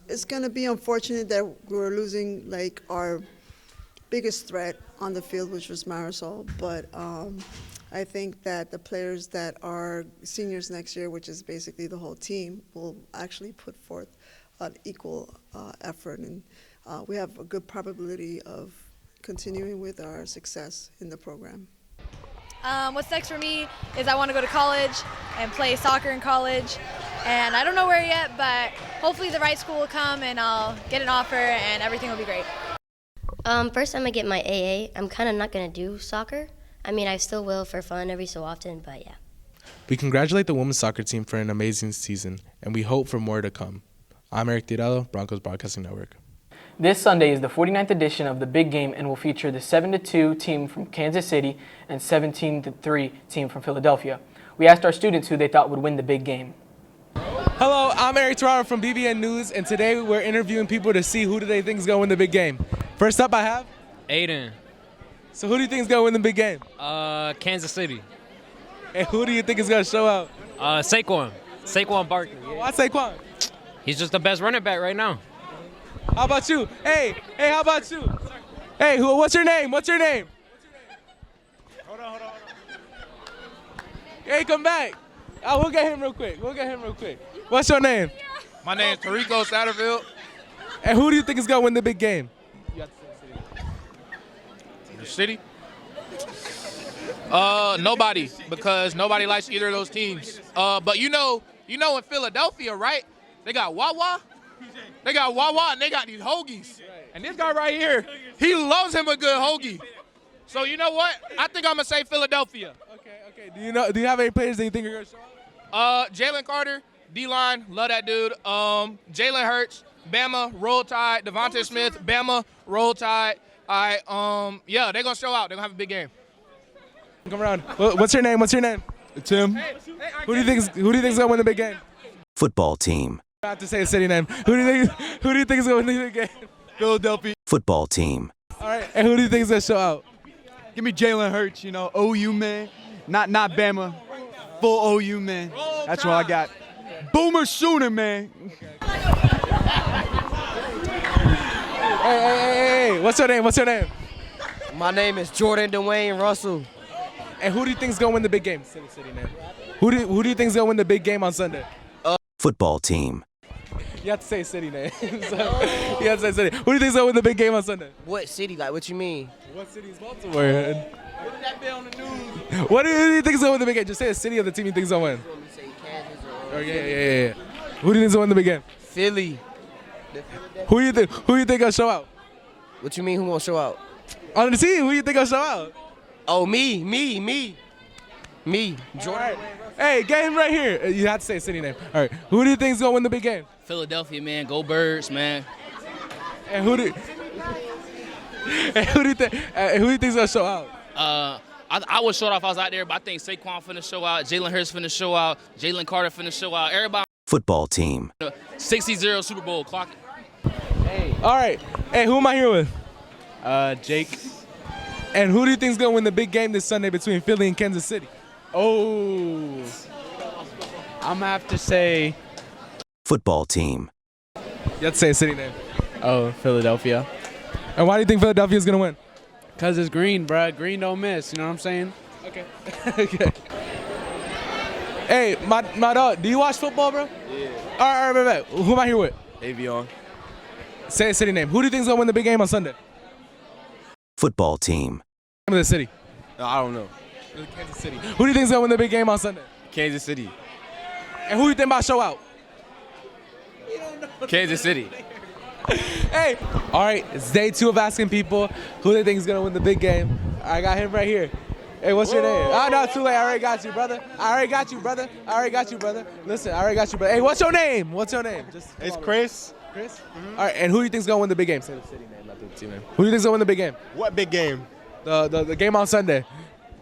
It's going to be unfortunate that we're losing our biggest threat on the field, which was Marisol, but I think that the players that are seniors next year, which is basically the whole team, will actually put forth an equal effort, and we have a good probability of continuing with our success in the program. What's next for me is I want to go to college and play soccer in college, and I don't know where yet, but hopefully the right school will come and I'll get an offer and everything will be great. First, I'm going to get my AA. I'm kind of not going to do soccer. I mean, I still will for fun every so often, but yeah. We congratulate the women's soccer team for an amazing season, and we hope for more to come. I'm Eric Tirado, Broncos Broadcasting Network. This Sunday is the 49th edition of the Big Game and will feature the 7-2 team from Kansas City and 17-3 team from Philadelphia. We asked our students who they thought would win the Big Game. Hello, I'm Eric Tirado from BBN News, and today we're interviewing people to see who do they think is going to win the big game. First up, I have Aiden. So who do you think is going to win the big game? Kansas City. And who do you think is going to show out? Saquon. Saquon Barkley. Yeah. Why Saquon? He's just the best running back right now. How about you? Hey, how about you? Hey, what's your name? Hold on. Hey, come back. We'll get him real quick. What's your name? My name is Tarico Satterfield. And who do you think is going to win the big game? The city? Nobody, because nobody likes either of those teams. But you know in Philadelphia, right? They got Wawa. They got Wawa and they got these hoagies. And this guy right here, he loves him a good hoagie. So you know what? I think I'm gonna say Philadelphia. Okay. Do you have any players that you think are gonna show up? Jalen Carter, D-line, love that dude. Jalen Hurts, Bama, Roll Tide. Devontae Smith, Bama, Roll Tide. All right, yeah, they're going to show out. They're going to have a big game. Come around. What's your name? What's your name? Tim. Who do you think's gonna win the big game? Football team. I have to say a city name. Who do you think is gonna win the big game? Philadelphia. Football team. All right. And who do you think is gonna show out? Give me Jalen Hurts, you know, OU man. Not Bama. Full OU man. That's what I got. Boomer Sooner, man. Hey. What's your name? What's your name? My name is Jordan Dwayne Russell. And who do you think is gonna win the big game? City name. Who do you think is gonna win the big game on Sunday? Football team. You have to say city name. You have to say city. Who do you think is gonna win the big game on Sunday? What city? Like, what you mean? What city is Baltimore? What did that be on the news? What do you think is gonna win the big game? Just say a city of the team you think is gonna win. Yeah. Who do you think is gonna win the big game? Philly. Who do you think gonna show out? What you mean? Who gonna show out? On the team, who do you think gonna show out? Oh, me. Jordan. Right. Hey, get him right here. You have to say a city name. All right. Who do you think is gonna win the big game? Philadelphia, man. Go Birds, man. And who do you think is gonna show out? I would show it off if I was out there, but I think Saquon finna show out, Jalen Hurts finna show out, Jalen Carter finna show out. Everybody. Football team. 60-0 Super Bowl clock. Hey. All right. Hey, who am I here with? Jake. And who do you think is gonna win the big game this Sunday between Philly and Kansas City? Oh. I'm gonna have to say Football team. You have to say a city name. Oh, Philadelphia. And why do you think Philadelphia is gonna win? Cause it's green, bruh. Green don't miss. You know what I'm saying? Okay. Okay. Hey, my dog, do you watch football, bro? Yeah. All right. Who am I here with? Avion. Say a city name. Who do you think is gonna win the big game on Sunday? Football team. Name of the city. I don't know. Kansas City. Who do you think is gonna win the big game on Sunday? Kansas City. And who do you think about show out? Kansas City. Hey. All right, it's day 2 of asking people who they think is gonna win the big game. I got him right here. Hey, what's your name? Oh, no, too late. I already got you, brother. Listen, I already got you, brother. Hey, what's your name? It's Chris. Chris? All right, and who do you think is gonna win the big game? Say the city name, not the team name. Who do you think is gonna win the big game? What big game? The game on Sunday.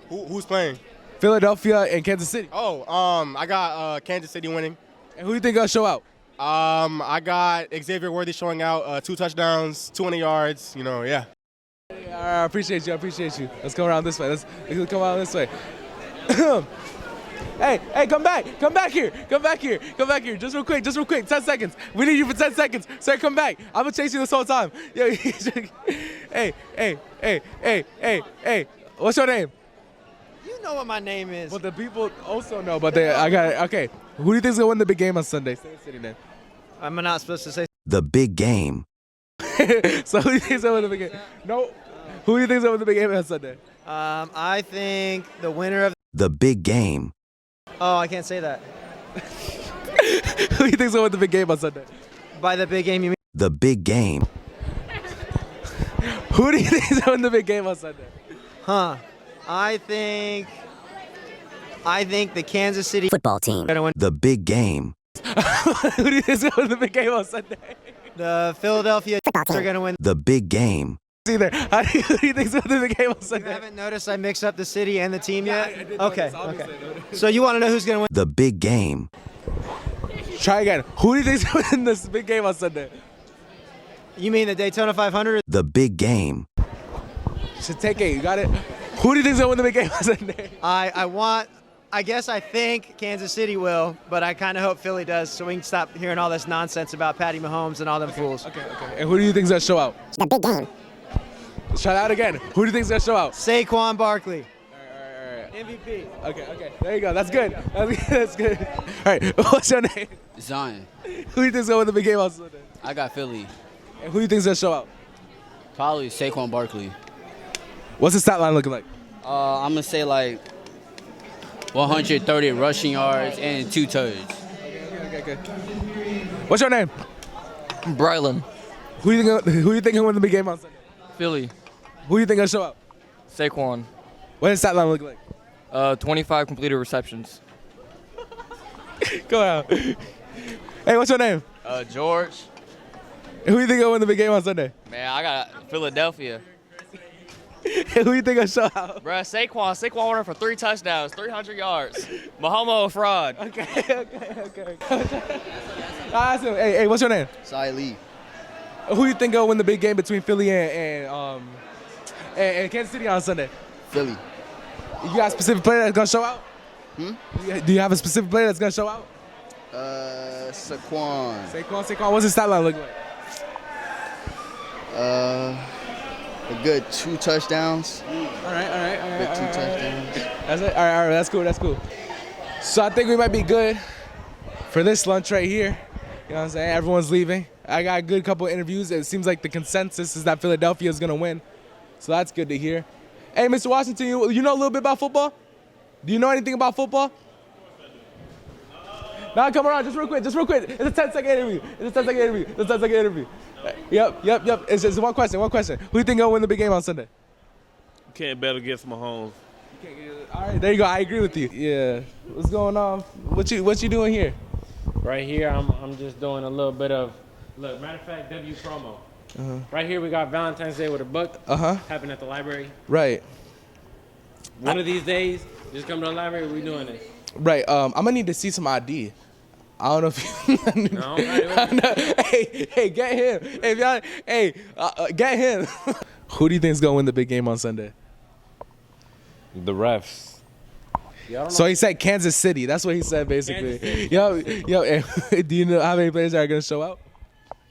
Who's playing? Philadelphia and Kansas City. Oh, I got Kansas City winning. And who do you think gonna show out? I got Xavier Worthy showing out 2 touchdowns, 200 yards. You know, yeah. I appreciate you. Let's go around this way. Let's come around this way. Hey, come back here. Just real quick. 10 seconds. We need you for 10 seconds. Sir, come back. I'm gonna chase you this whole time. Hey. What's your name? You know what my name is. Well, the people also know, but I got it. Okay. Who do you think's gonna win the big game on Sunday? Say the city name. I'm not supposed to say. The big game. So who do you think's gonna win the big game? No. Who do you think's gonna win the big game on Sunday? I think the winner of. The big game. Oh, I can't say that. Who do you think's gonna win the big game on Sunday? By the big game, you mean? The big game. Who do you think's gonna win the big game on Sunday? I think the Kansas City Football team. The big game. Who do you think's gonna win the big game on Sunday? The Philadelphia are going to win. The big game. Who do you think's gonna win the game on Sunday? You haven't noticed I mixed up the city and the team yet? I did Okay. notice, So you want to know who's going to win? The big game. Try again. Who do you think's gonna win this big game on Sunday? You mean the Daytona 500? The big game. Should take it. You got it. Who do you think's gonna win the big game on Sunday? I guess I think Kansas City will, but I kind of hope Philly does, so we can stop hearing all this nonsense about Patty Mahomes and all them fools. Okay. And who do you think's gonna show out? The big game. Let's try that again. Who do you think's gonna show out? Saquon Barkley. All right. MVP. Okay. There you go. That's good. That's good. All right. What's your name? Zion. Who do you think's gonna win the big game on Sunday? I got Philly. And who do you think's gonna show out? Probably Saquon Barkley. What's the stat line looking like? I'm going to say like 130 rushing yards and 2 touchdowns. Okay. What's your name? Brylan. Who do you think will win the big game on Sunday? Philly. Who do you think will show up? Saquon. What does the stat line look like? 25 completed receptions. Come on. Hey, what's your name? George. Who you think will win the big game on Sunday? Man, I got Philadelphia. Who you think will show out? Bruh, Saquon running for 3 touchdowns, 300 yards. Mahomo a fraud. Okay. Hey, what's your name? Sai Lee. Who you think will win the big game between Philly and Kansas City on Sunday? Philly. You got a specific player that's gonna show out? Do you have a specific player that's gonna show out? Saquon. Saquon. What's his stat line look like? A good 2 touchdowns. All right. Good 2 touchdowns. That's it. All right. That's cool. So I think we might be good for this lunch right here. You know what I'm saying? Everyone's leaving. I got a good couple of interviews. It seems like the consensus is that Philadelphia is gonna win. So that's good to hear. Hey, Mr. Washington, you know a little bit about football? Do you know anything about football? Now come around, just real quick. It's a 10-second interview. Yep. It's just one question. Who do you think will win the big game on Sunday? Can't bet against Mahomes. All right, there you go. I agree with you. Yeah. What's going on? What you doing here? Right here, I'm just doing a little bit of, look, matter of fact, W promo. Right here, we got Valentine's Day with a book. Happened at the library. Right. One of these days, just come to the library. We doing this. Right. I'm gonna need to see some ID. I don't know if you. No. Hey, get him. Hey, if y'all, get him. Who do you think is gonna win the big game on Sunday? The refs. So he said Kansas City. That's what he said basically. Yo. Do you know how many players are gonna show out?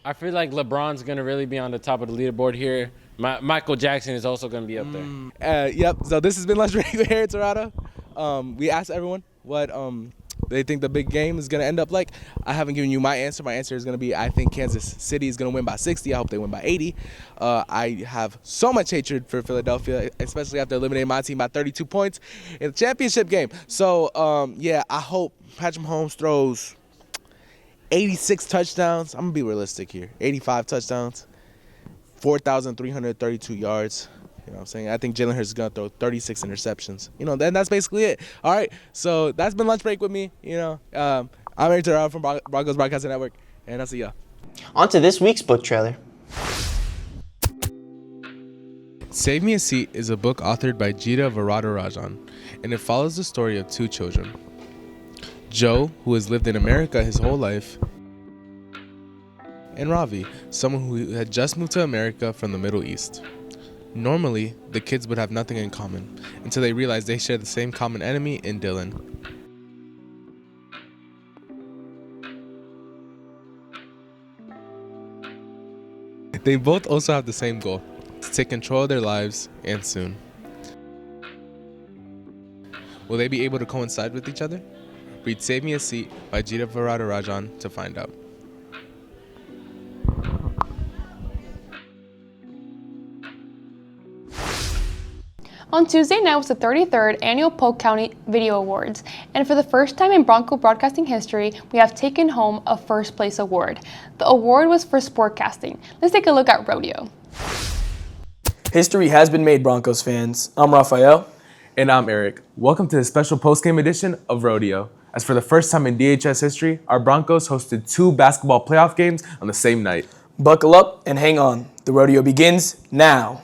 I feel like LeBron's gonna really be on the top of the leaderboard here. Michael Jackson is also gonna be up there. Yep. So this has been Lunch Break here at Toronto. We asked everyone what they think the big game is gonna end up like. I haven't given you my answer. My answer is gonna be I think Kansas City is gonna win by 60. I hope they win by 80. I have so much hatred for Philadelphia, especially after eliminating my team by 32 points in the championship game. So I hope Patrick Mahomes throws 86 touchdowns. I'm gonna be realistic here. 85 touchdowns, 4,332 yards. You know what I'm saying? I think Jalen Hurts is going to throw 36 interceptions. You know, then that's basically it. All right, so that's been Lunch Break with me. You know, I'm Eric Terrell from Broncos Broadcasting Network, and I'll see y'all. On to this week's book trailer. Save Me a Seat is a book authored by Jita Varadarajan, and it follows the story of 2 children. Joe, who has lived in America his whole life, and Ravi, someone who had just moved to America from the Middle East. Normally, the kids would have nothing in common until they realized they shared the same common enemy in Dylan. They both also have the same goal, to take control of their lives, and soon. Will they be able to coincide with each other? Read Save Me a Seat by Jita Varadarajan to find out. On Tuesday night was the 33rd Annual Polk County Video Awards, and for the first time in Bronco broadcasting history, we have taken home a first place award. The award was for sportcasting. Let's take a look at rodeo. History has been made, Broncos fans. I'm Raphael. And I'm Eric. Welcome to the special post-game edition of Rodeo. As for the first time in DHS history, our Broncos hosted 2 basketball playoff games on the same night. Buckle up and hang on. The rodeo begins now.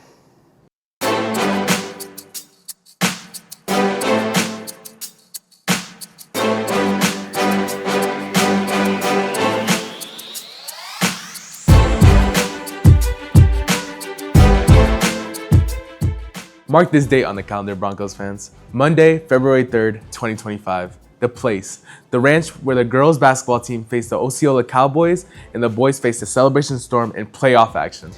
Mark this date on the calendar, Broncos fans. Monday, February 3rd, 2025. The place, the ranch where the girls basketball team faced the Osceola Cowboys and the boys faced the Celebration Storm in playoff action.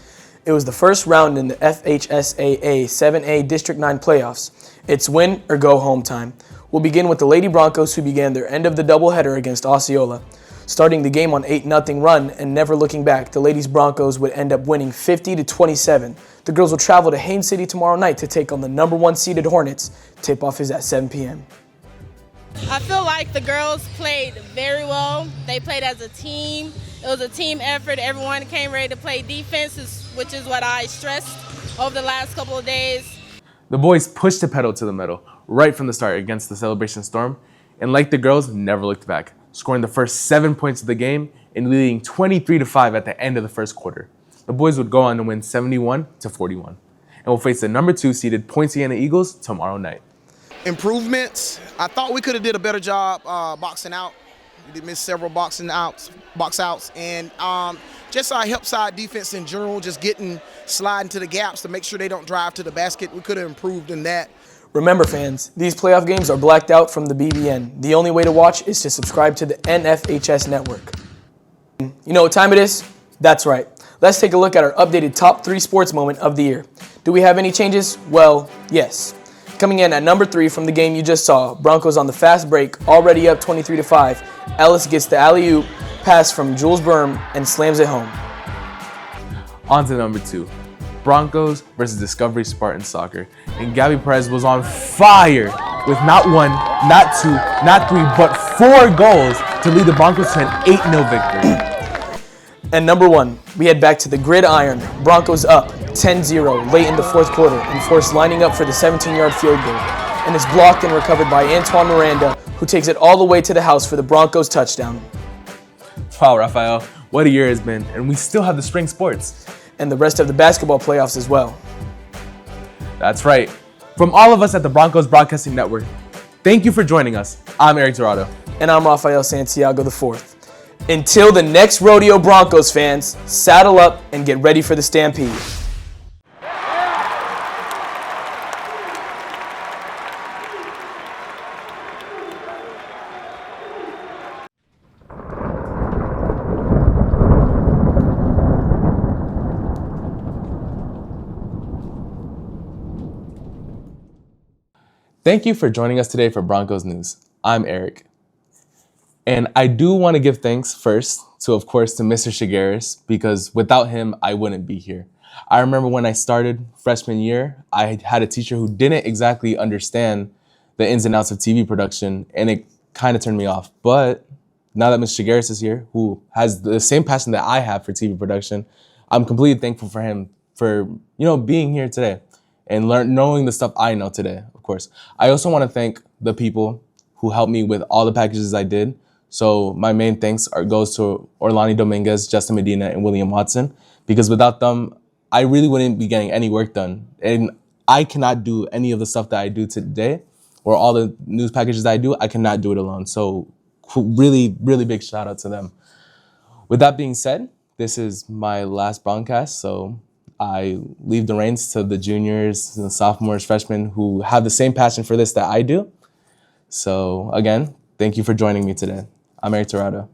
It was the first round in the FHSAA 7A District 9 playoffs. It's win or go home time. We'll begin with the Lady Broncos, who began their end of the doubleheader against Osceola. Starting the game on 8-0 run and never looking back, the Ladies Broncos would end up winning 50-27. The girls will travel to Haines City tomorrow night to take on the number 1 seeded Hornets. Tip-off is at 7 p.m. I feel like the girls played very well. They played as a team. It was a team effort. Everyone came ready to play defense, which is what I stressed over the last couple of days. The boys pushed the pedal to the metal right from the start against the Celebration Storm, and like the girls, never looked back. scoring the first 7 points of the game and leading 23-5 at the end of the first quarter. The boys would go on to win 71-41 and will face the number 2 seeded Poinciana Eagles tomorrow night. Improvements. I thought we could have did a better job boxing out. We did miss several box outs, and just our help side defense in general, just sliding to the gaps to make sure they don't drive to the basket. We could have improved in that. Remember, fans, these playoff games are blacked out from the BBN. The only way to watch is to subscribe to the NFHS network. You know what time it is? That's right. Let's take a look at our updated top 3 sports moment of the year. Do we have any changes? Well, yes. Coming in at number 3 from the game you just saw, Broncos on the fast break, already up 23-5. Ellis gets the alley-oop pass from Jules Berm and slams it home. On to number 2, Broncos versus Discovery Spartan Soccer. And Gabby Perez was on fire with not 1, not 2, not 3, but 4 goals to lead the Broncos to an 8-0 victory. And number 1, we head back to the gridiron. Broncos up 10-0 late in the fourth quarter and forced lining up for the 17-yard field goal. And is blocked and recovered by Antoine Miranda, who takes it all the way to the house for the Broncos touchdown. Wow, Rafael, what a year it's been, and we still have the spring sports. And the rest of the basketball playoffs as well. That's right. From all of us at the Broncos Broadcasting Network, thank you for joining us. I'm Eric Dorado. And I'm Rafael Santiago IV. Until the next rodeo, Broncos fans, saddle up and get ready for the Stampede. Thank you for joining us today for Broncos News. I'm Eric. And I do want to give thanks first to, of course, to Mr. Shigaris, because without him, I wouldn't be here. I remember when I started freshman year, I had a teacher who didn't exactly understand the ins and outs of TV production, and it kind of turned me off. But now that Mr. Shigaris is here, who has the same passion that I have for TV production, I'm completely thankful for him for, being here today and knowing the stuff I know today, of course. I also want to thank the people who helped me with all the packages I did. So my main thanks goes to Orlani Dominguez, Justin Medina, and William Watson, because without them, I really wouldn't be getting any work done. And I cannot do any of the stuff that I do today, or all the news packages that I do, I cannot do it alone. So really, really big shout out to them. With that being said, this is my last broadcast, so I leave the reins to the juniors, and sophomores, freshmen who have the same passion for this that I do. So again, thank you for joining me today. I'm Eric Dorado.